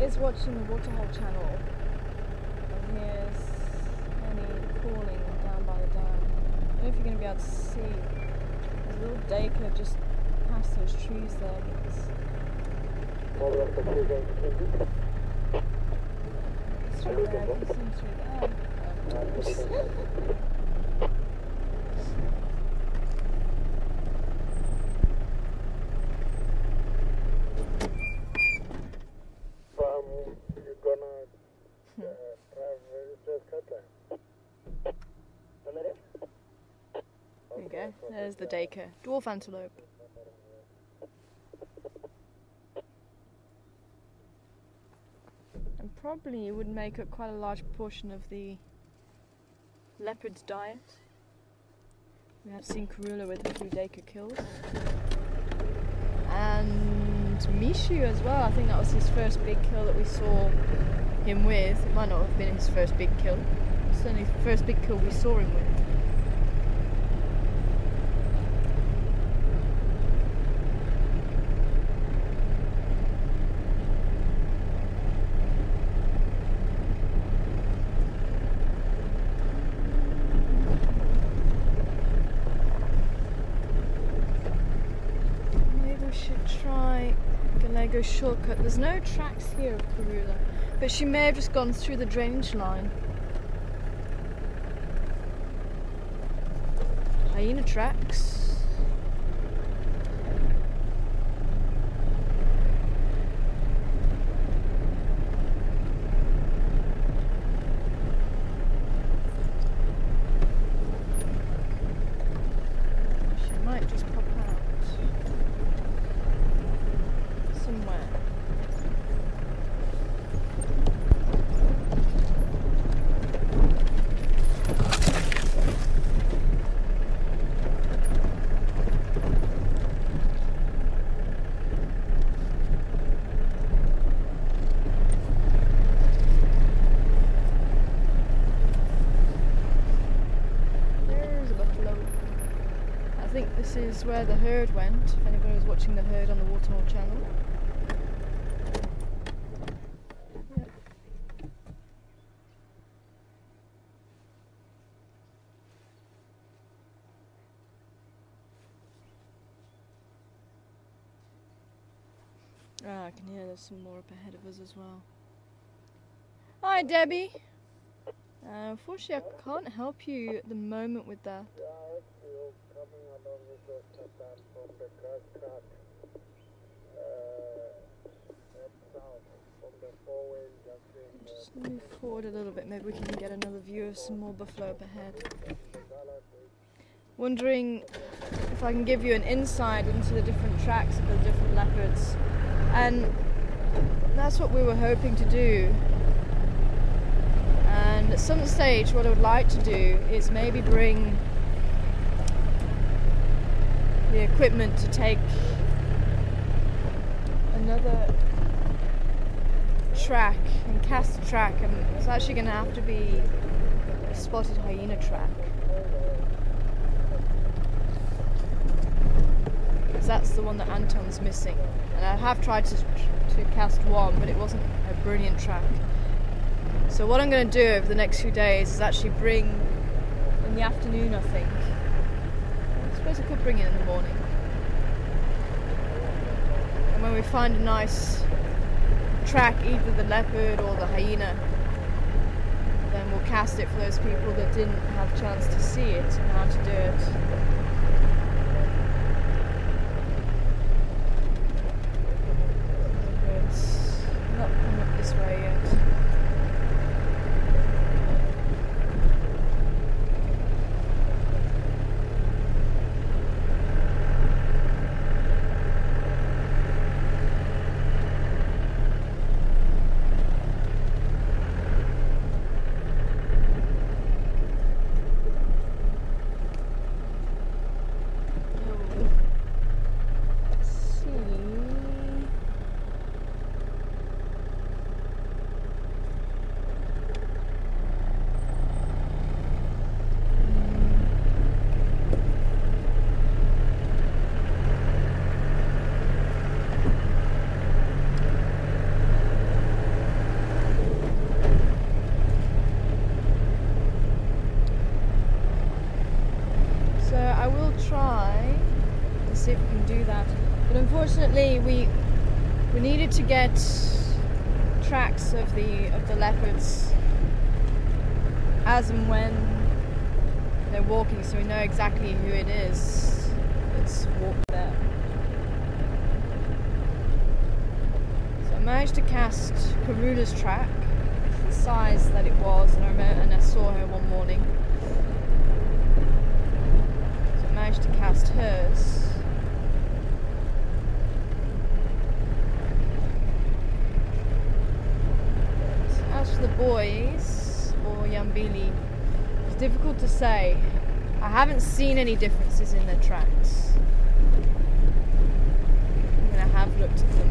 Is watching the Waterhole channel and hears any calling down by the dam. I don't know if you're going to be able to see. There's a little dacre just past those trees there. It's through there, I can see through there. There's the dacre, dwarf antelope. And probably it would make up quite a large proportion of the leopard's diet. We have seen Karula with a few dacre kills. And Mishu as well, I think that was his first big kill that we saw him with. It might not have been his first big kill, certainly the first big kill we saw him with. Shortcut. There's no tracks here of Karula, but she may have just gone through the drainage line. Hyena tracks. She might just pop out somewhere. This is where the herd went, if anybody was watching the herd on the Waterhole channel. Yep. Ah, I can hear there's some more up ahead of us as well. Hi, Debbie. Unfortunately, I can't help you at the moment with that. Yeah, I see you coming along with the Satan from the grass track. Head south from the four-way junction. Just move forward a little bit. Maybe we can get another view of some more buffalo up ahead. Wondering if I can give you an insight into the different tracks of the different leopards. And that's what we were hoping to do. And at some stage what I would like to do is maybe bring the equipment to take another track and cast a track, and it's actually going to have to be a spotted hyena track. Because that's the one that Anton's missing. And I have tried to cast one, but it wasn't a brilliant track. So what I'm going to do over the next few days is actually bring, in the afternoon I think, I suppose I could bring it in the morning. And when we find a nice track, either the leopard or the hyena, then we'll cast it for those people that didn't have a chance to see it and how to do it. It's not come up this way yet. See if we can do that, but unfortunately we needed to get tracks of the leopards as and when they're walking, so we know exactly who it is that's walked there. So I managed to cast Karula's track, the size that it was, and I saw her one morning. So I managed to cast hers. As for the boys, or Yambili, it's difficult to say. I haven't seen any differences in their tracks. I mean, I have looked at them.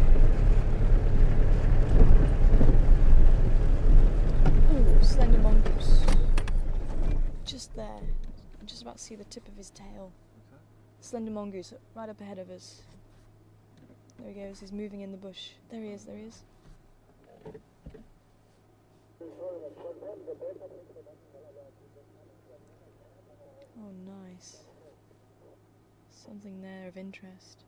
Ooh, slender mongoose. Just there. I'm just about to see the tip of his tail. Okay. Slender mongoose, right up ahead of us. There he goes, he's moving in the bush. There he is, there he is. Oh, nice. Something there of interest.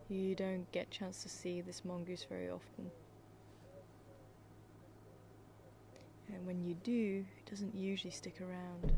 You don't get a chance to see this mongoose very often. And when you do, it doesn't usually stick around.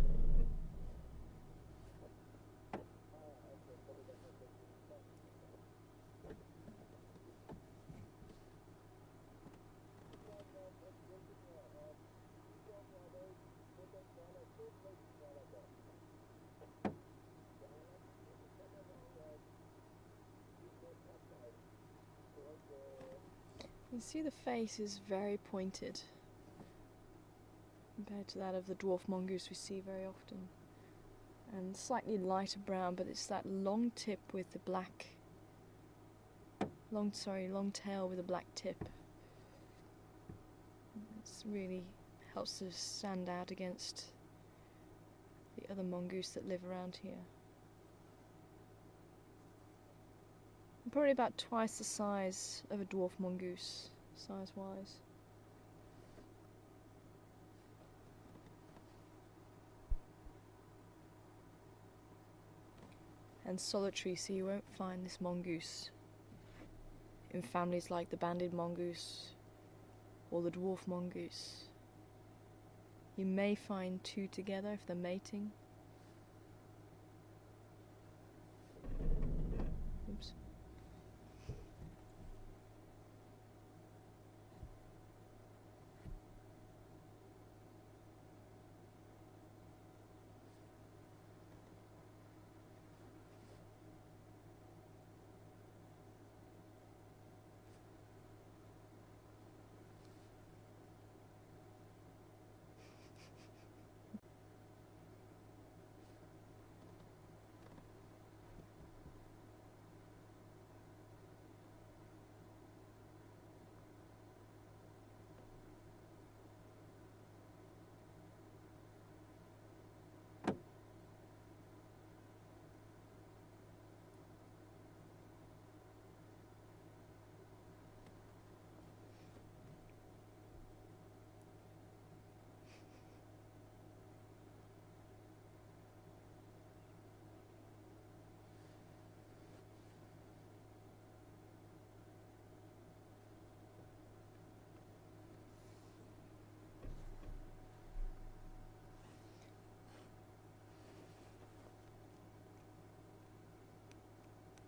You can see the face is very pointed compared to that of the dwarf mongoose we see very often, and slightly lighter brown, but it's that long tip with the black, long tail with a black tip. It's really helps to stand out against the other mongoose that live around here. Probably about twice the size of a dwarf mongoose, size-wise. And solitary, so you won't find this mongoose in families like the banded mongoose or the dwarf mongoose. You may find two together if they're mating. Oops.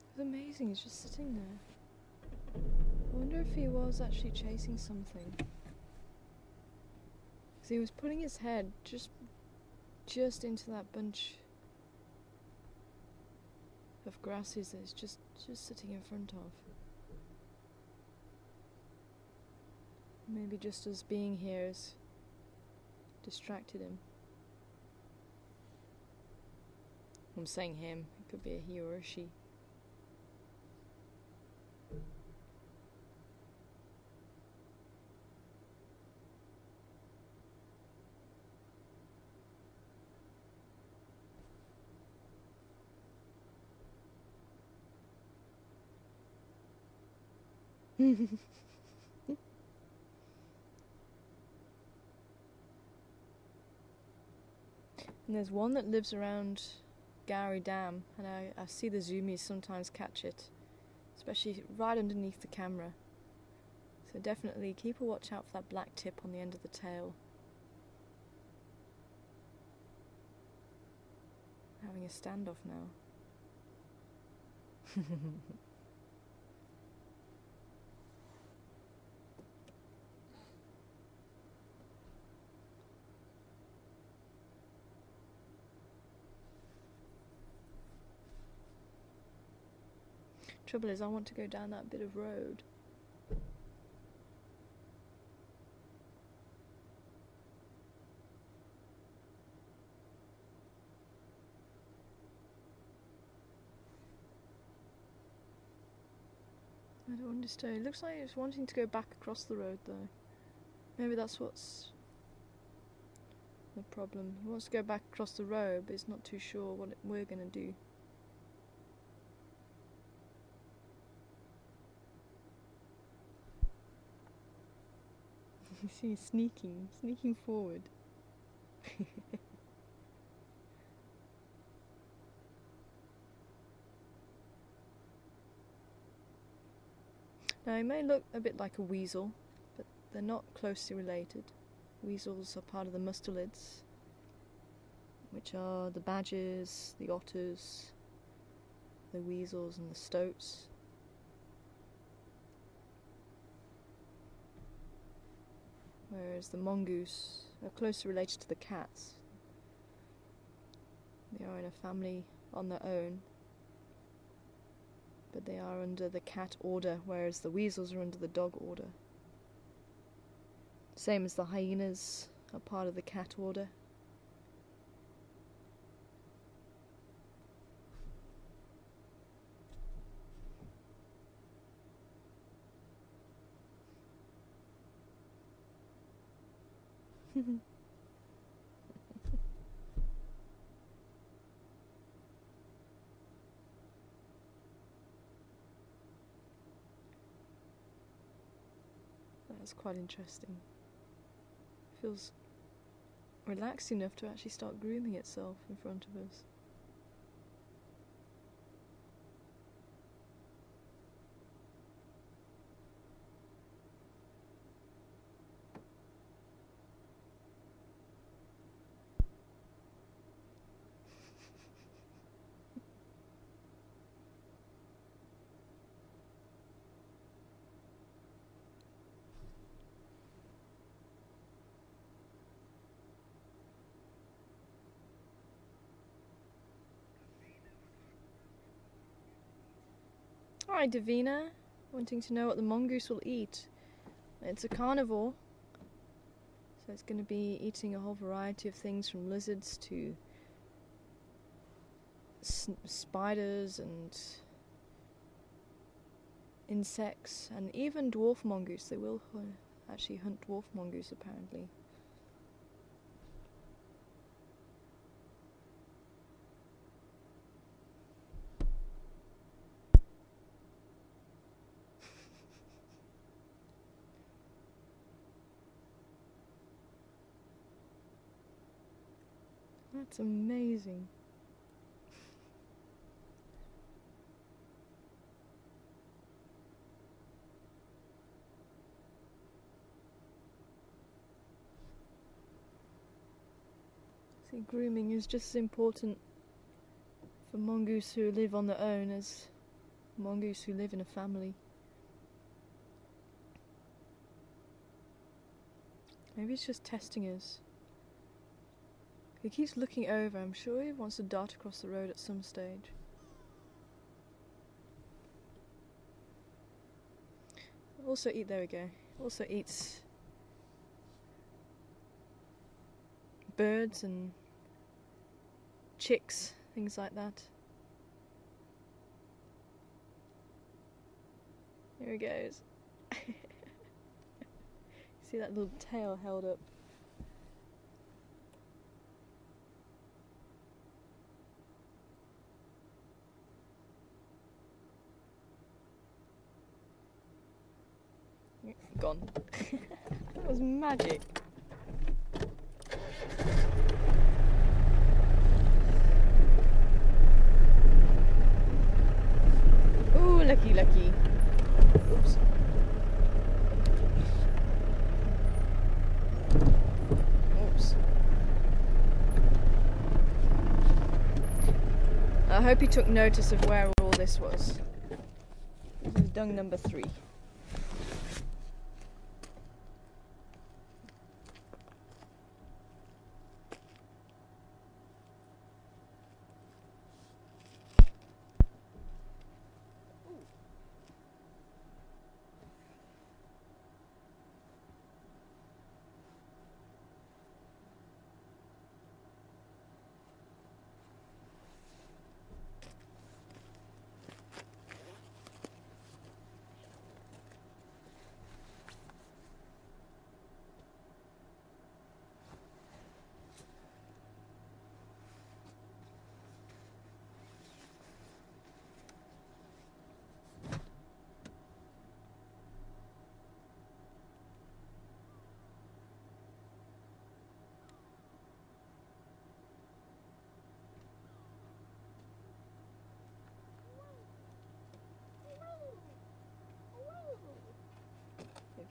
It's amazing, he's just sitting there. I wonder if he was actually chasing something. Because he was putting his head just into that bunch of grasses that he's just sitting in front of. Maybe just as being here has distracted him. I'm saying him, it could be a he or a she. And there's one that lives around Gowrie Dam, and I see the zoomies sometimes catch it, especially right underneath the camera. So definitely keep a watch out for that black tip on the end of the tail. Having a standoff now. Trouble is, I want to go down that bit of road. I don't understand. It looks like he's wanting to go back across the road though. Maybe that's what's the problem. He wants to go back across the road, but he's not too sure what we're going to do. You see, he's sneaking forward. Now, he may look a bit like a weasel, but they're not closely related. Weasels are part of the mustelids, which are the badgers, the otters, the weasels and the stoats. Whereas the mongoose are closely related to the cats. They are in a family on their own, but they are under the cat order, whereas the weasels are under the dog order. Same as the hyenas are part of the cat order. That's quite interesting. Feels relaxed enough to actually start grooming itself in front of us. Hi Davina, wanting to know what the mongoose will eat. It's a carnivore, so it's going to be eating a whole variety of things from lizards to spiders and insects, and even dwarf mongoose. They will actually hunt dwarf mongoose apparently. That's amazing. See, grooming is just as important for mongoose who live on their own as mongoose who live in a family. Maybe it's just testing us. He keeps looking over. I'm sure he wants to dart across the road at some stage. Also there we go. Also eats birds and chicks, things like that. Here he goes. See that little tail held up? Gone. That was magic. Ooh, lucky, lucky. Oops. Oops. I hope he took notice of where all this was. This is dung number 3.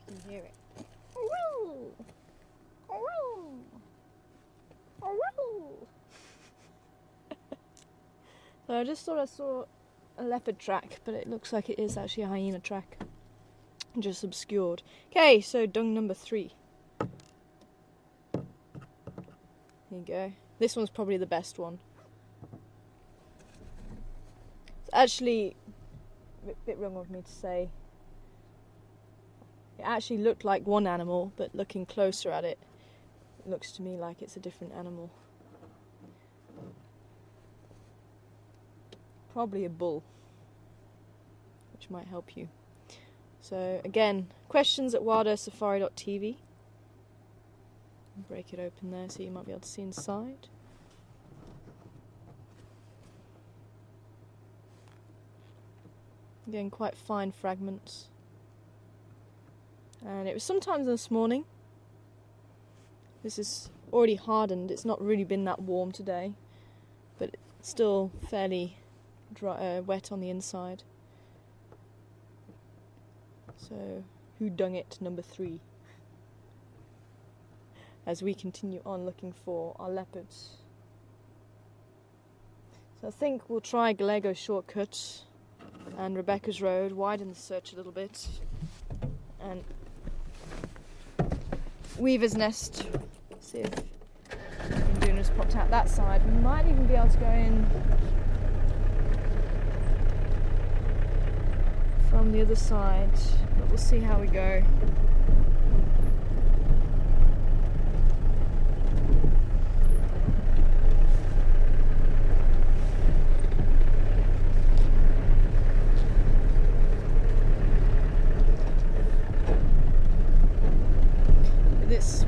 You can hear it. So I just thought I saw a leopard track, but it looks like it is actually a hyena track. Just obscured. Okay, so dung number 3. Here you go. This one's probably the best one. It's actually a bit wrong of me to say. It actually looked like one animal, but looking closer at it, it looks to me like it's a different animal. Probably a bull, which might help you. So again, questions@wildearthsafari.tv. Break it open there so you might be able to see inside. Again, quite fine fragments. And it was sometime this morning. This is already hardened. It's not really been that warm today, but it's still fairly dry, wet on the inside. So, who dung it number 3? As we continue on looking for our leopards. So I think we'll try Gallego shortcut and Rebecca's Road, widen the search a little bit, and Weaver's Nest, see if Induna's popped out that side. We might even be able to go in on the other side, but we'll see how we go.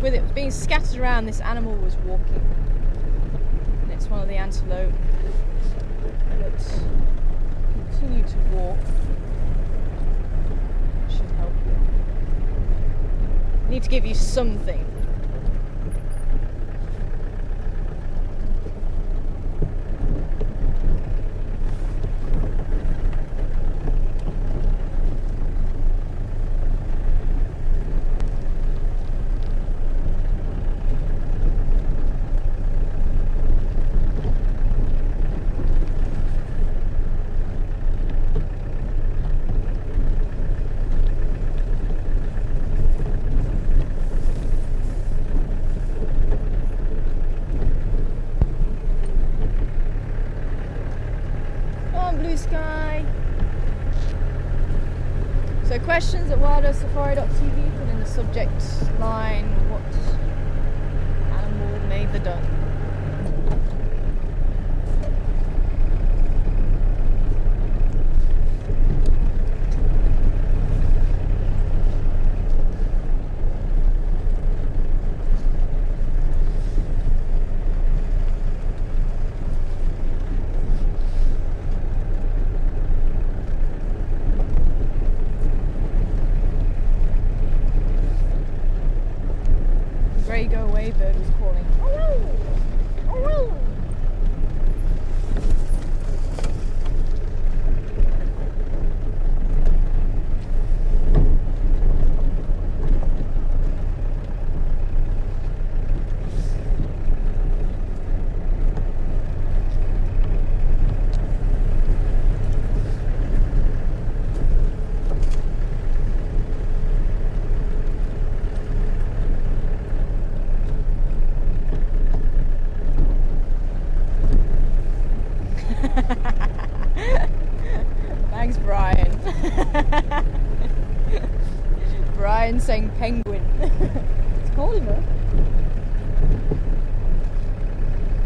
With it being scattered around, this animal was walking. And it's one of the antelope that continue to walk. Should help you. Need to give you something. Blue sky. So questions at wildearthsafari.tv, put in the subject line what animal made the dung. Go away bird was calling. Oh, oh, Thanks, Brian. Brian saying penguin. It's cold enough.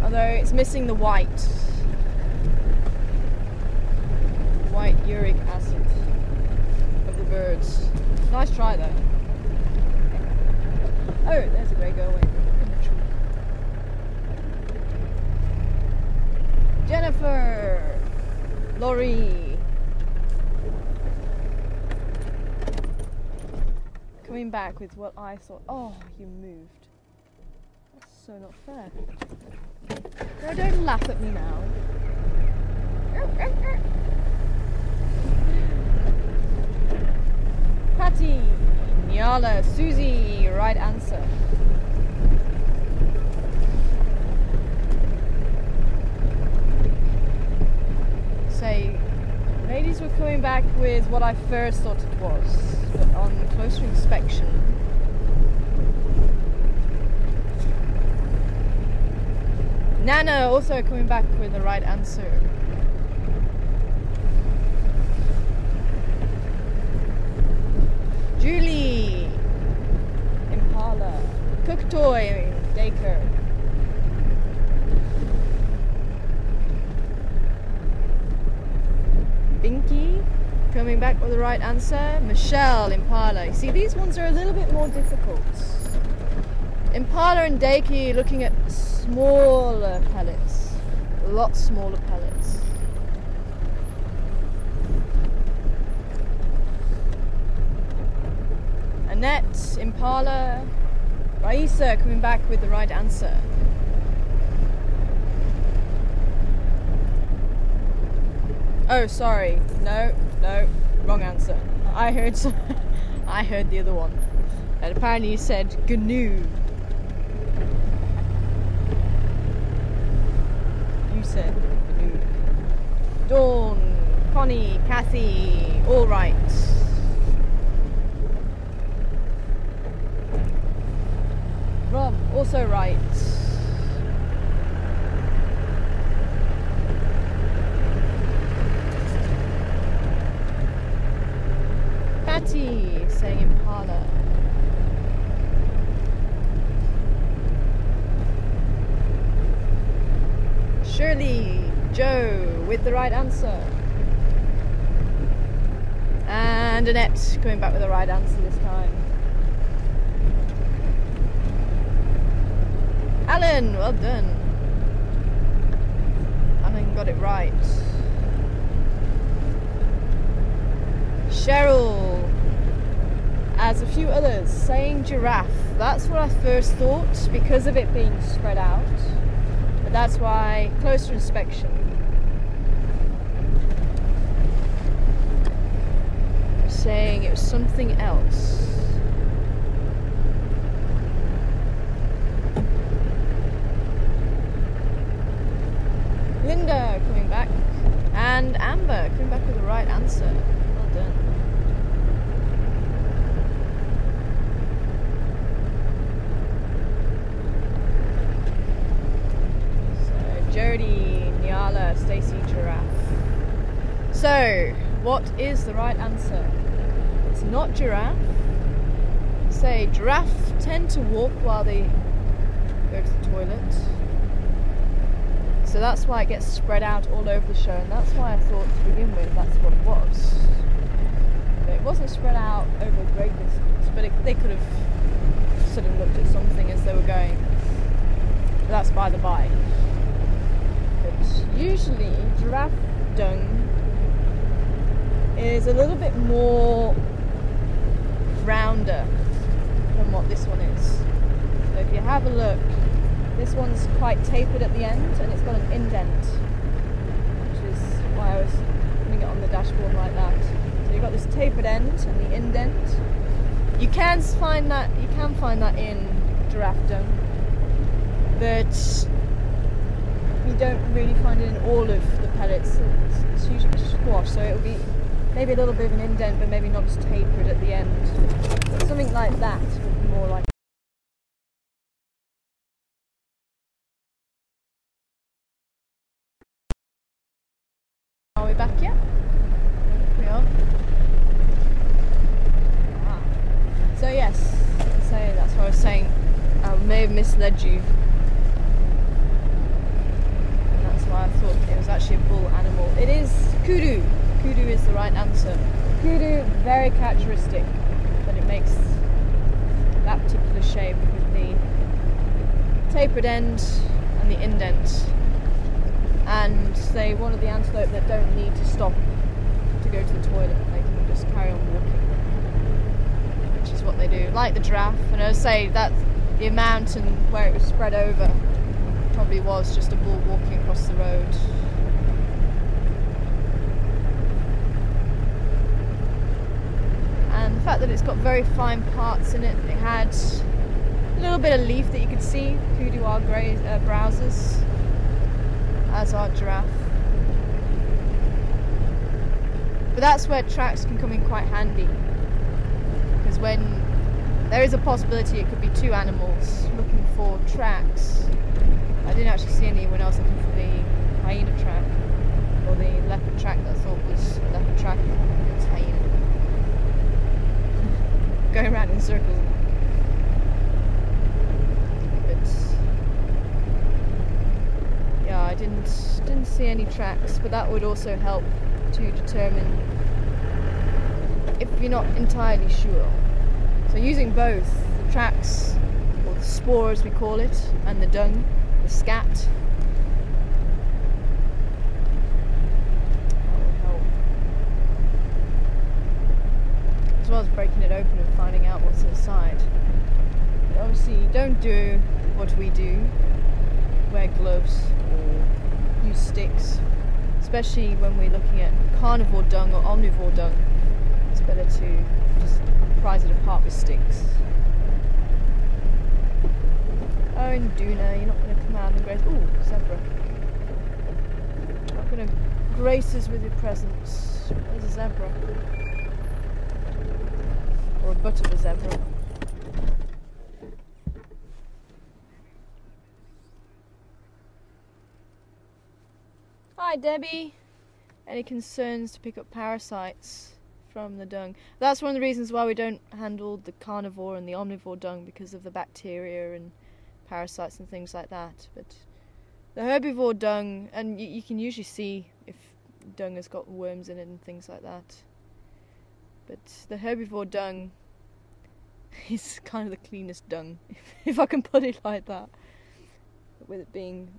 Although it's missing the white uric acid of the birds. Nice try though. Oh, there's a grey go away in the tree. Jennifer! Laurie! Coming back with what I thought. Oh, you moved. That's so not fair. No, don't laugh at me now. Patty! Nyala! Susie! Right answer. Say, ladies were coming back with what I first thought it was, but on closer inspection, Nana also coming back with the right answer. Julie, Impala, Cook Toy, Dacre. Binky, coming back with the right answer. Michelle, Impala. You see, these ones are a little bit more difficult. Impala and Dakey looking at smaller pellets. A lot smaller pellets. Annette, Impala. Raisa coming back with the right answer. Oh, sorry. No, wrong answer. I heard the other one. And apparently you said GNU. You said GNU. Dawn, Connie, Kathy, all right. Rob, also right. saying impala. Shirley, Joe with the right answer. And Annette coming back with the right answer this time. Alan, well done. Alan got it right. Cheryl, as a few others, saying giraffe. That's what I first thought because of it being spread out. But that's why closer inspection. Saying it was something else. Linda coming back, and Amber coming back with the right answer. Well done. So Jody, Nyala, Stacey, giraffe. So, what is the right answer? It's not giraffe. Say giraffe tend to walk while they go to the toilet. So that's why it gets spread out all over the show, and that's why I thought to begin with that's what it was. But it wasn't spread out over a great distance, but they could have sort of looked at something as they were going. But that's by the by. But usually giraffe dung is a little bit more rounder than what this one is. So if you have a look, this one's quite tapered at the end and it's got an indent, which is why I was putting it on the dashboard like that. So you've got this tapered end and the indent. You can find that in giraffe dung, but you don't really find it in all of the pellets. It's usually squash, so it'll be maybe a little bit of an indent, but maybe not as tapered at the end. Something like that would be more like. Are we back yet? We are. Ah. So yes, so that's what I was saying. I may have misled you. And that's why I thought it was actually a bull animal. It is kudu. Kudu is the right answer. Kudu, very characteristic that it makes that particular shape with the tapered end and the indent. And they one of the antelope that don't need to stop to go to the toilet. They can just carry on walking, which is what they do. Like the giraffe, and I would say that the amount and where it was spread over probably was just a bull walking across the road. And the fact that it's got very fine parts in it, it had a little bit of leaf that you could see. Kudu are browsers, as are giraffe. But that's where tracks can come in quite handy, because when there is a possibility it could be two animals looking for tracks. I didn't actually see any when I was looking for the hyena track, or the leopard track that I thought was a leopard track. It's hyena. Going around in circles. I didn't see any tracks, but that would also help to determine if you're not entirely sure. So using both the tracks, or the spoor as we call it, and the dung, the scat, that will help. As well as breaking it open and finding out what's inside. But obviously don't do what we do, wear gloves or use sticks, especially when we're looking at carnivore dung or omnivore dung. It's better to just prise it apart with sticks. Oh, in Duna, you're not going to come out and grace. Ooh, zebra. You're not going to grace us with your presence. There's a zebra. Or a butt of a zebra. Hi Debbie. Any concerns to pick up parasites from the dung. That's one of the reasons why we don't handle the carnivore and the omnivore dung, because of the bacteria and parasites and things like that. But the herbivore dung, and you can usually see if dung has got worms in it and things like that. But the herbivore dung is kind of the cleanest dung, if I can put it like that, with it being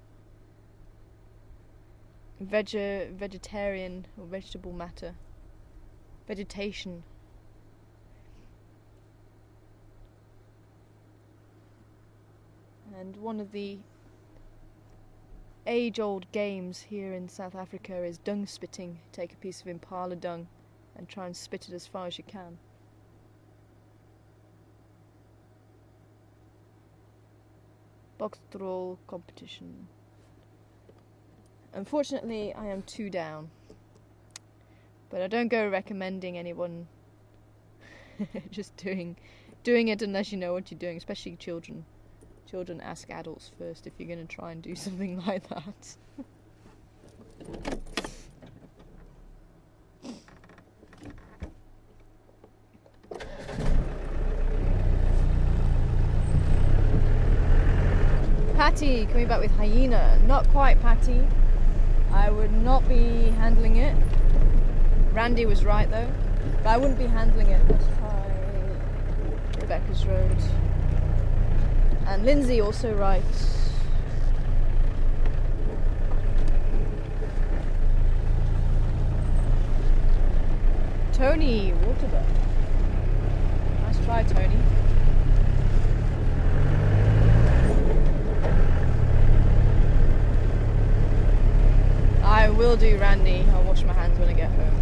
vegetarian or vegetable matter, vegetation. And one of the age-old games here in South Africa is dung spitting. Take a piece of impala dung and try and spit it as far as you can. Box troll competition. Unfortunately, I am 2 down, but I don't go recommending anyone just doing it unless you know what you're doing, especially children. Children ask adults first if you're going to try and do something like that. Patty, coming back with hyena. Not quite, Patty. I would not be handling it. Randy was right though, but I wouldn't be handling it. Let's try Rebecca's Road. And Lindsay also right. Tony, Waterbuck. Nice try, Tony. I will do, Randy. I'll wash my hands when I get home.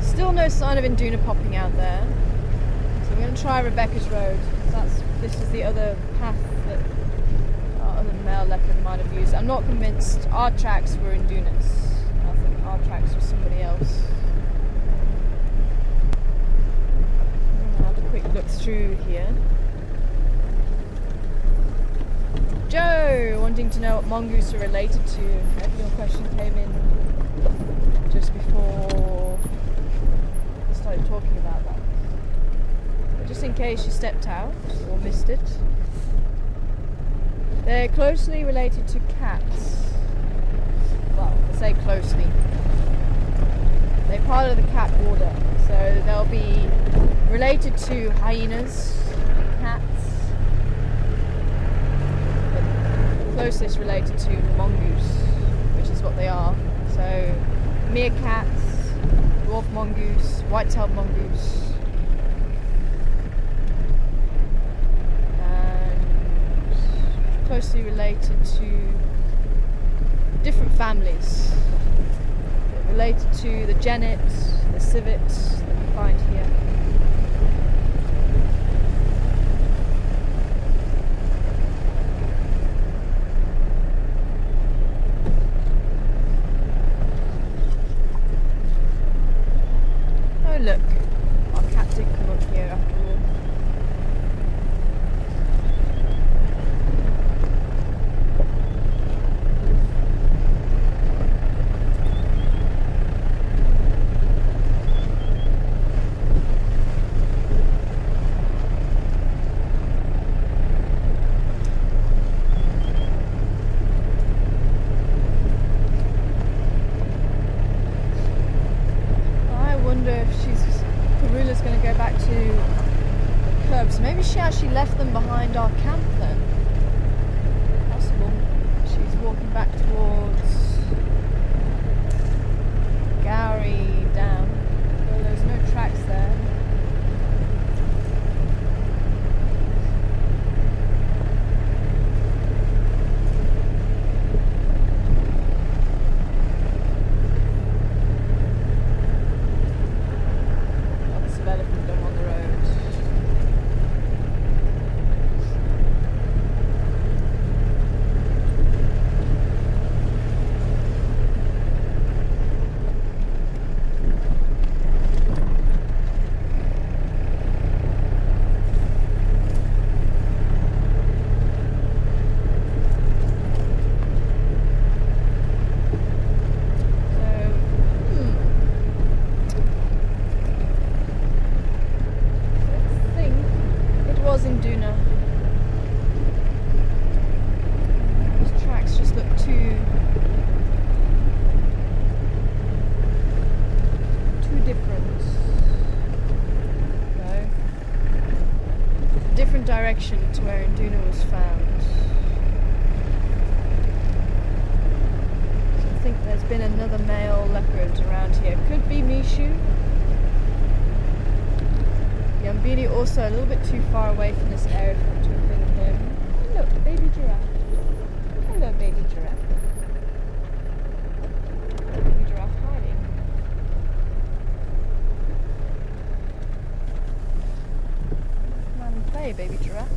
Still no sign of Induna popping out there. So I'm going to try Rebecca's Road. This is the other path that our other male leopard might have used. I'm not convinced our tracks were Induna's. I think our tracks were somebody else. I'm going to have a quick look through here. Joe, wanting to know what mongoose are related to. Maybe your question came in just before I started talking about that. But just in case you stepped out or missed it, they're closely related to cats. Well, I say closely. They're part of the cat order, so they'll be related to hyenas, cats. Closest related to mongoose, which is what they are. So meerkats, dwarf mongoose, white-tailed mongoose, and closely related to different families. Related to the genets, the civets that we find here. Look, our cat did come up here after all. leopard around here. Could be Mishu. Yambili also a little bit too far away from this area for him to have been him. Oh look, baby giraffe. Hello, baby giraffe. Baby giraffe hiding. Come on and play, baby giraffe.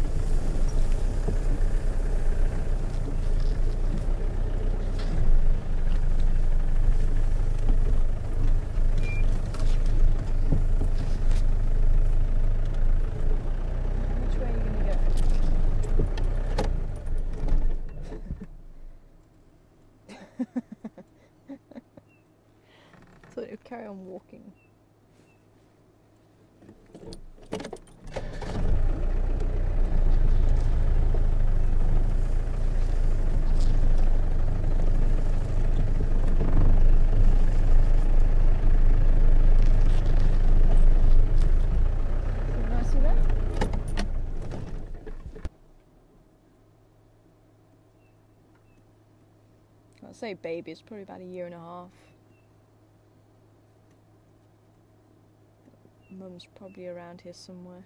Thought it would carry on walking. Can I see that? I'd say baby, it's probably about 1.5 years. Mum's probably around here somewhere.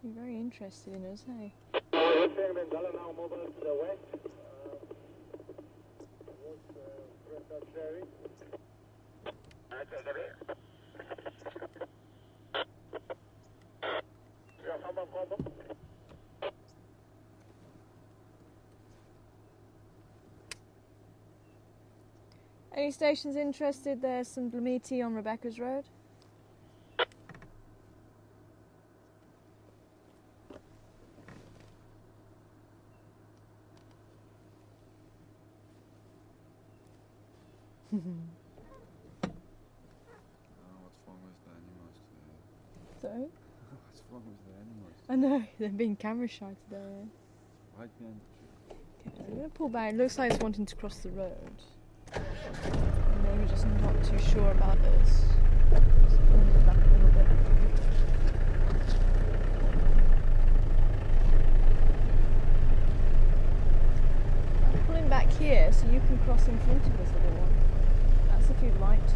You're very interested in us, hey? Any stations interested? There's some Blamiti on Rebecca's Road. What's wrong with the animals today? Sorry? What's wrong with the animals? I know, they're being camera shy today. Right behind the tree. Okay, I'm going to pull back. It looks like it's wanting to cross the road. Maybe just not too sure about us. Just pulling it back a little bit. I'm pulling back here so you can cross in front of us, little one. That's if you'd like to.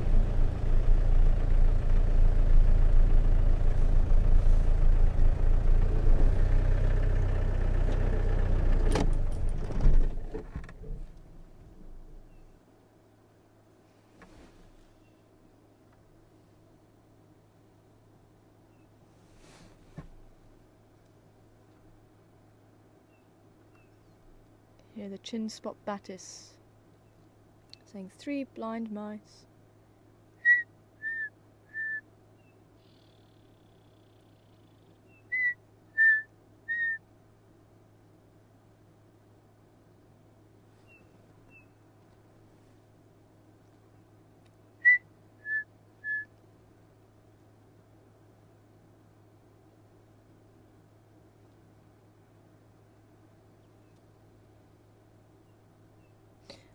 Here, the chin spot batis saying 3 blind mice.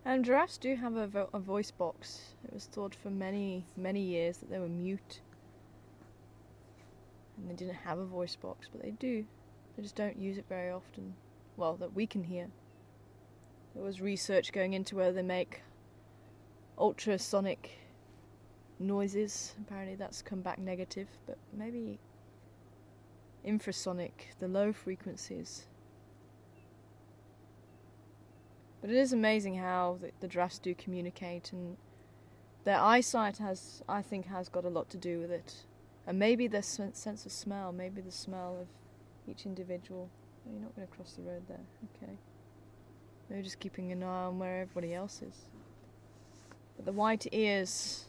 And giraffes do have a voice box. It was thought for many years that they were mute and they didn't have a voice box, but they do. They just don't use it very often. Well, that we can hear. There was research going into whether they make ultrasonic noises. Apparently that's come back negative, but maybe infrasonic, the low frequencies. But it is amazing how the giraffes do communicate, and their eyesight I think has got a lot to do with it. And maybe their sense of smell, maybe the smell of each individual. Oh, you're not going to cross the road there, okay. They're just keeping an eye on where everybody else is. But the white ears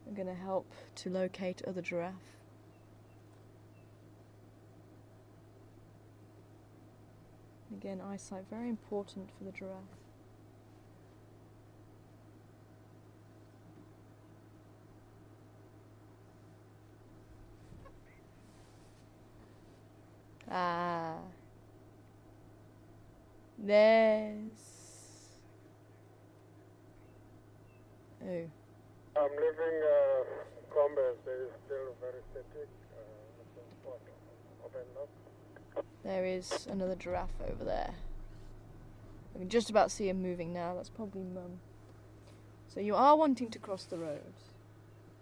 are going to help to locate other giraffe. Again, eyesight very important for the giraffe. Ah, there's. Oh. I'm leaving Combat. There is still very static. Open up. There is another giraffe over there. I can just about see him moving now. That's probably Mum. So you are wanting to cross the road.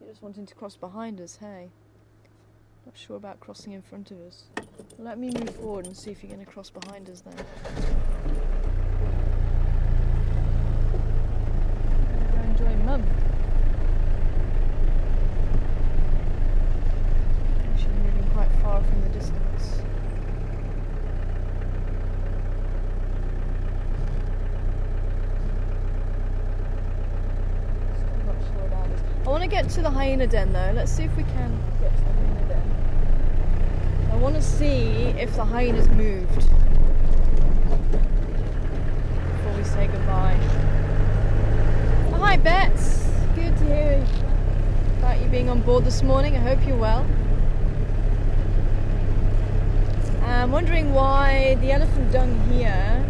You're just wanting to cross behind us, hey? Not sure about crossing in front of us. Let me move forward and see if you're going to cross behind us then. Go and join Mum. She's moving quite far from the distance. Still not sure about this. I want to get to the hyena den though. Let's see if we can get to the hyena den. I want to see if the hyena's moved before we say goodbye. Oh, hi Bets, good to hear about you being on board this morning. I hope you're well. I'm wondering why the elephant dung here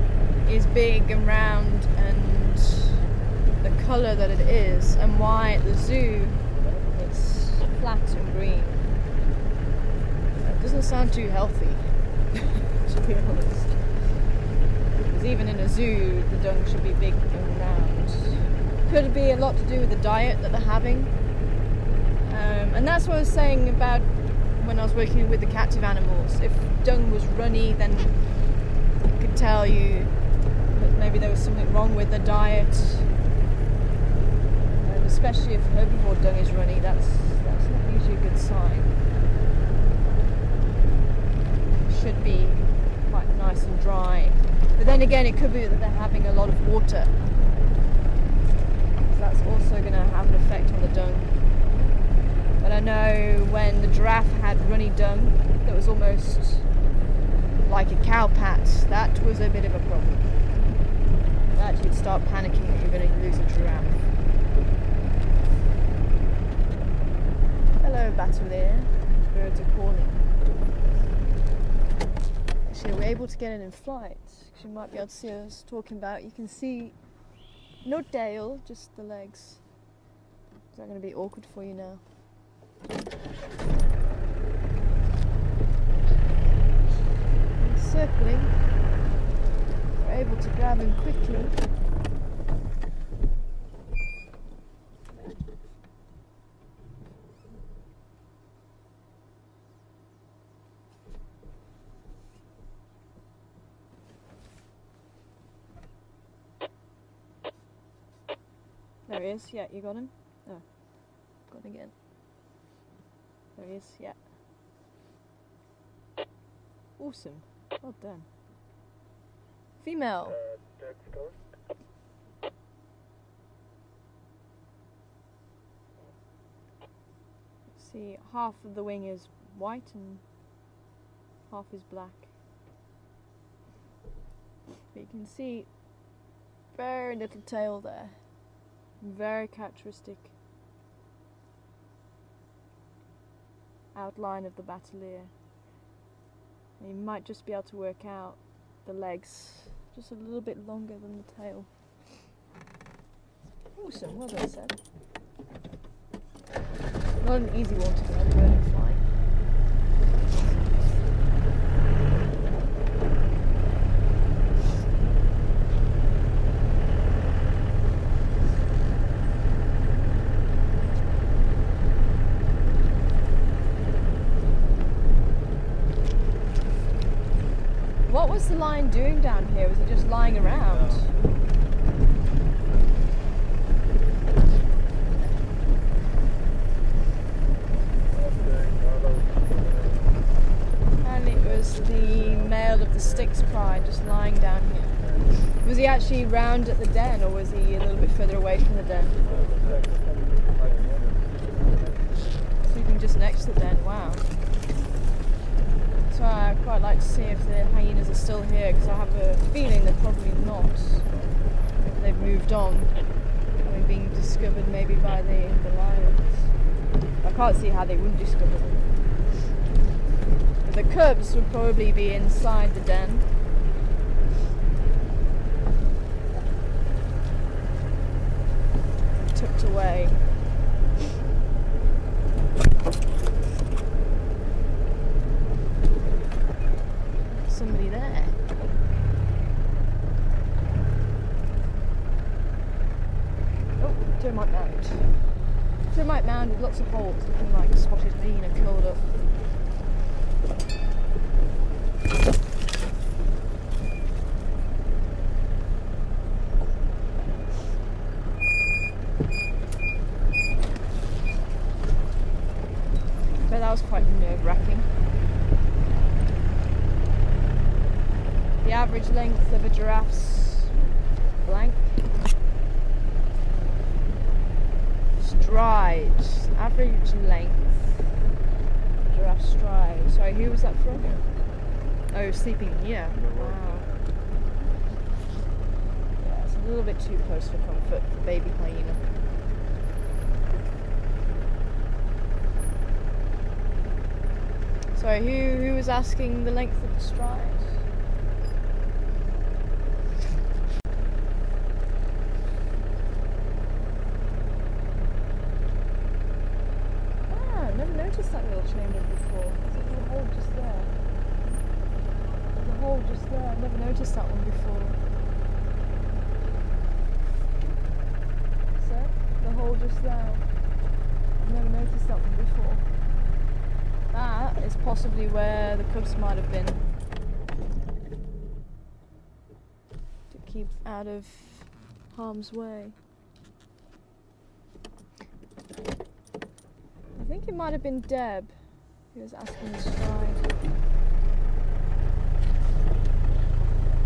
is big and round and the colour that it is, and why at the zoo it's flat and green. It doesn't sound too healthy, to be honest. Because even in a zoo, the dung should be big and round. Could it be a lot to do with the diet that they're having? And that's what I was saying about when I was working with the captive animals. If dung was runny, then it could tell you that maybe there was something wrong with the diet. And especially if herbivore dung is runny, that's not usually a good sign. Should be quite nice and dry, but then again it could be that they're having a lot of water, so that's also going to have an effect on the dung. But I know when the giraffe had runny dung that was almost like a cow pat, that was a bit of a problem. That you'd start panicking that you're going to lose a giraffe. Hello Batelier, birds are calling. Actually, we're able to get it in flight. You might be able to see us talking about. You can see no tail, just the legs. Is that going to be awkward for you now? He's circling. We're able to grab him quickly. There he is, yeah, you got him? Oh, got him again. There he is, yeah. Awesome, well done. Female. See, half of the wing is white and half is black. But you can see very little tail there. Very characteristic outline of the batelier. You might just be able to work out the legs just a little bit longer than the tail. Awesome, well done, Seb. Not an easy one to do, I'm learning flying. What was the lion doing down here? Was he just lying around? Apparently it was the male of the Styx pride just lying down here. Was he actually round at the den, or was he a little bit further away from the den? Sleeping just next to the den, wow. So I'd quite like to see if the hyenas are still here, because I have a feeling they're probably not. Maybe they've moved on, having been discovered maybe by the lions. I can't see how they wouldn't discover them. But the cubs would probably be inside the den. Tucked away. Somebody there. termite mound. Termite mound with lots of holes, looking like a spotted hyena curled up. But that was quite nerve-wracking. The average length of a giraffe's blank. Stride. Average length. Giraffe stride. Sorry, who was that from? Oh, sleeping here. Wow. Yeah, it's a little bit too close for comfort for baby hyena. Sorry, who was asking the length of the stride? Noticed that little chamber before. There's a hole just there. There's a hole just there. I've never noticed that one before. So, the hole just there. I've never noticed that one before. That is possibly where the cubs might have been. To keep out of harm's way. I think it might have been Deb who was asking the stride.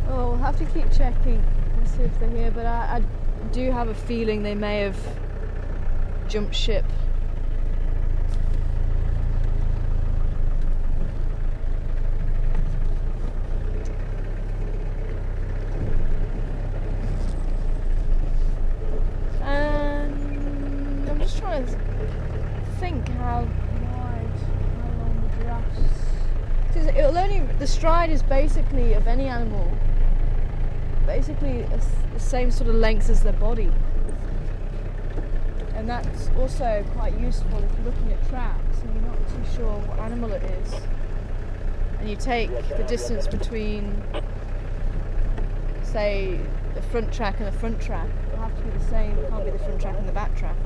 Oh, we'll have to keep checking and see if they're here, but I do have a feeling they may have jumped ship. And I'm just trying to think how wide, how long the giraffes. Because it'll only, the stride is basically of any animal, basically the same sort of length as their body, and that's also quite useful if you're looking at tracks and you're not too sure what animal it is, and you take the distance between, say, the front track and the front track. It'll have to be the same. It can't be the front track and the back track.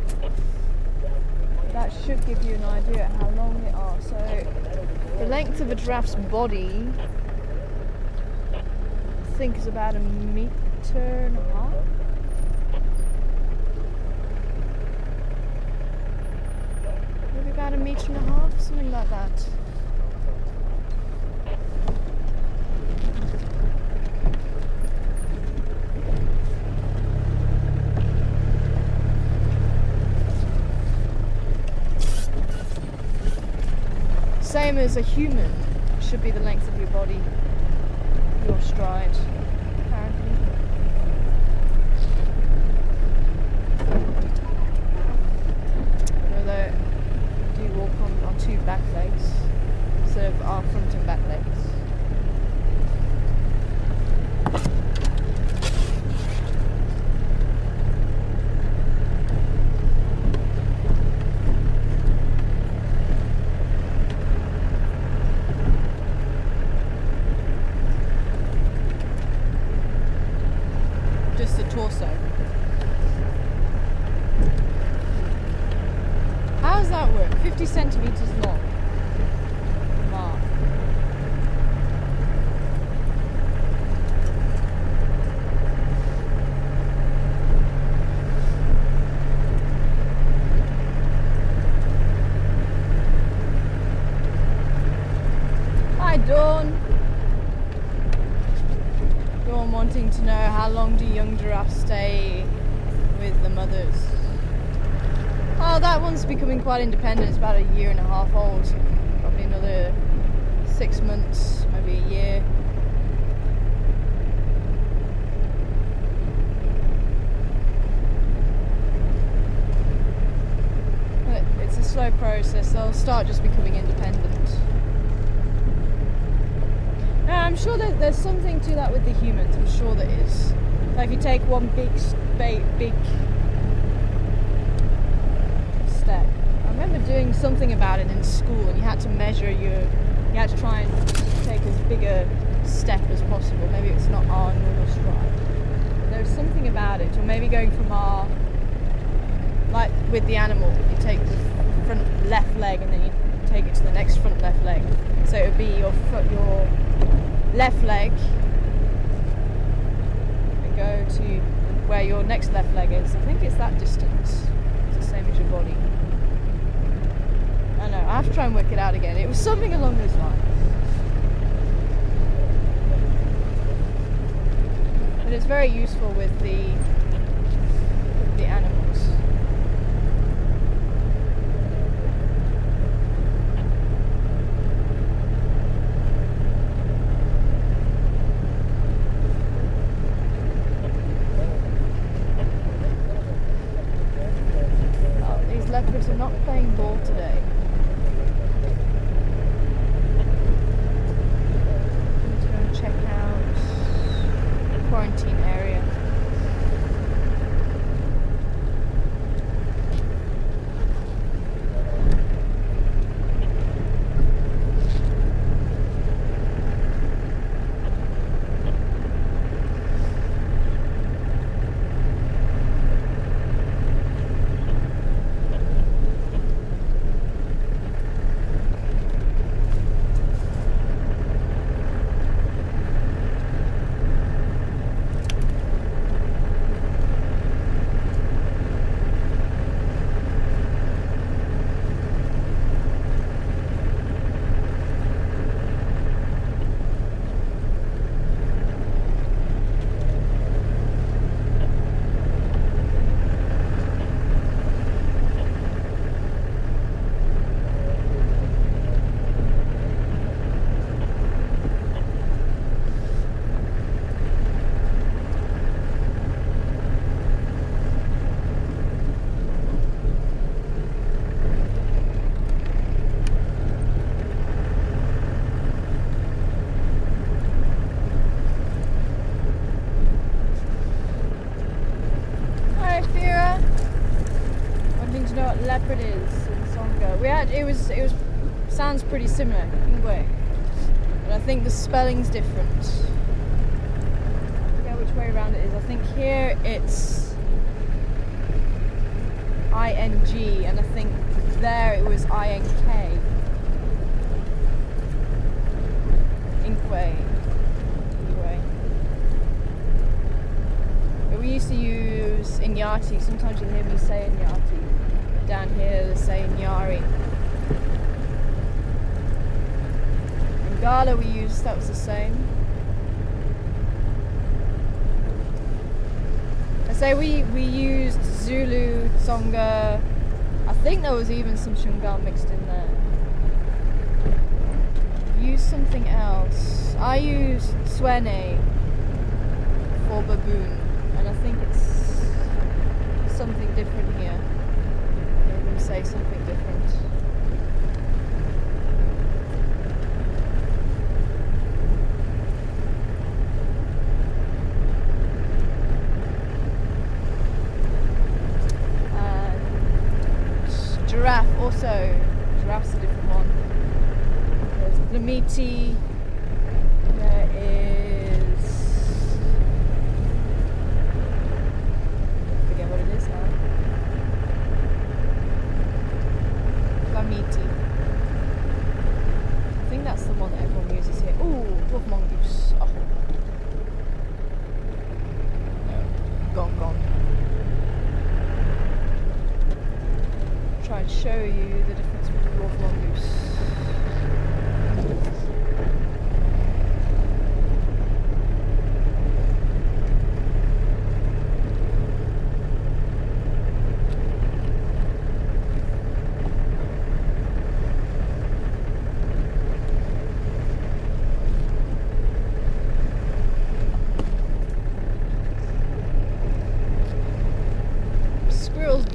That should give you an idea of how long they are. So the length of a giraffe's body, I think, is about 1.5 meters. Maybe about 1.5 meters, something like that. Same as a human, should be the length of your body, your stride, apparently. Although we do walk on our two back legs instead of our front and back legs. Just the torso. How does that work? 50 centimeters long. Mark. Hi, Dawn. Wanting to know how long do young giraffes stay with the mothers. Oh, that one's becoming quite independent. It's about 1.5 years old. Probably another 6 months, maybe a year. But it's a slow process. They'll start just becoming independent. I'm sure that there's something to that with the humans. I'm sure there is. Like if you take one big step. I remember doing something about it in school, and you had to measure you had to try and take as big a step as possible. Maybe it's not our normal stride. But there's something about it, or maybe going from our like with the animal, you take the front left leg and then you take it to the next front left leg. So it would be your left leg and go to where your next left leg is. I think it's that distance. It's the same as your body. I don't know, I have to try and work it out again. It was something along those lines. But it's very useful with the animals. Oh, these leopards are not playing ball today. Let's go and check out the quarantine area. Leopard is in Songa. It was sounds pretty similar in a way, but I think the spelling's different. I forget which way around it is. I think here it's ING, and I think there it was INK. Inkwe. Anyway. But we used to use Inyati. Sometimes you'll hear me say Inyati. Down here they say Nyari. In Gala we used, that was the same. I say we used Zulu, Tsonga. I think there was even some Shungar mixed in there. Used something else. I used Swene for baboon, and I think it's something different here. Say something different. And giraffe also. Giraffe's a different one. There's Glamiti. There is. I forget what it is now. I think that's the one that everyone uses here. Ooh, dwarf mongoose. Oh. No, gone. Try and show you the difference between dwarf mongoose.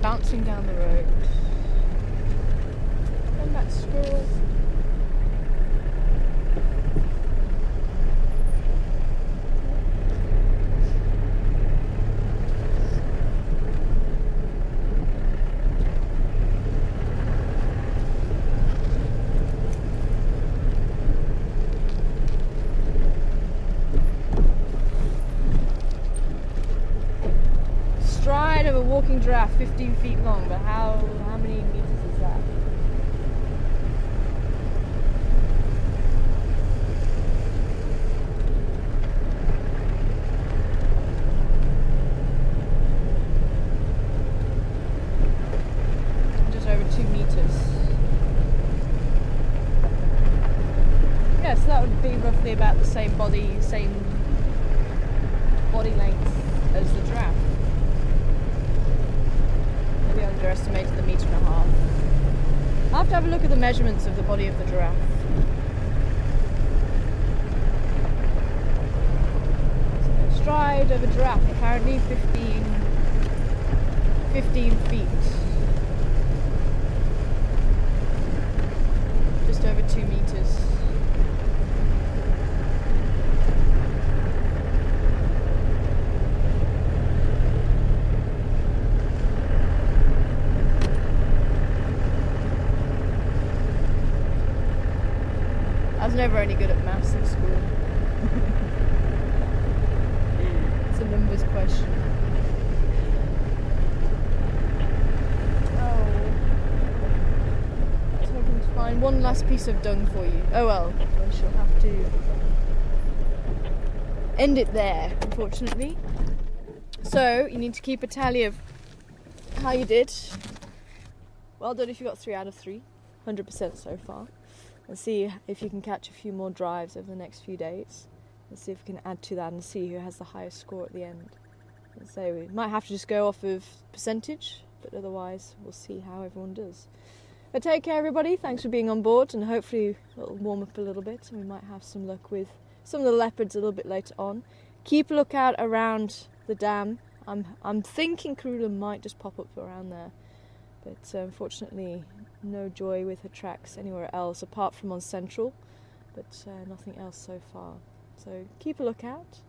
Bouncing down the road. walking giraffe, 15 feet long, but how many meters is that? Just over 2 meters. Yeah, so that would be roughly about the same body length as the giraffe. Maybe I underestimated the 1.5 meters. I'll have to have a look at the measurements of the body of the giraffe. So the stride of a giraffe, apparently 15 feet. Just over 2 meters. I was never any good at maths in school. It's a numbers question. Oh. I was hoping to find one last piece of dung for you. Oh well, I shall have to end it there, unfortunately. So, you need to keep a tally of how you did. Well done if you got 3 out of 3. 100% so far. And see if you can catch a few more drives over the next few days. And see if we can add to that and see who has the highest score at the end. And so we might have to just go off of percentage, but otherwise we'll see how everyone does. But take care everybody, thanks for being on board, and hopefully it'll warm up a little bit and we might have some luck with some of the leopards a little bit later on. Keep a lookout around the dam. I'm thinking Karula might just pop up around there. But unfortunately, no joy with her tracks anywhere else apart from on Central, but nothing else so far. So keep a lookout,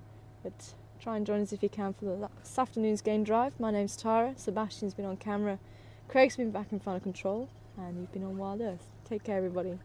but try and join us if you can for this afternoon's game drive. My name's Tara, Sebastian's been on camera, Craig's been back in final control, and you've been on Wild Earth. Take care everybody.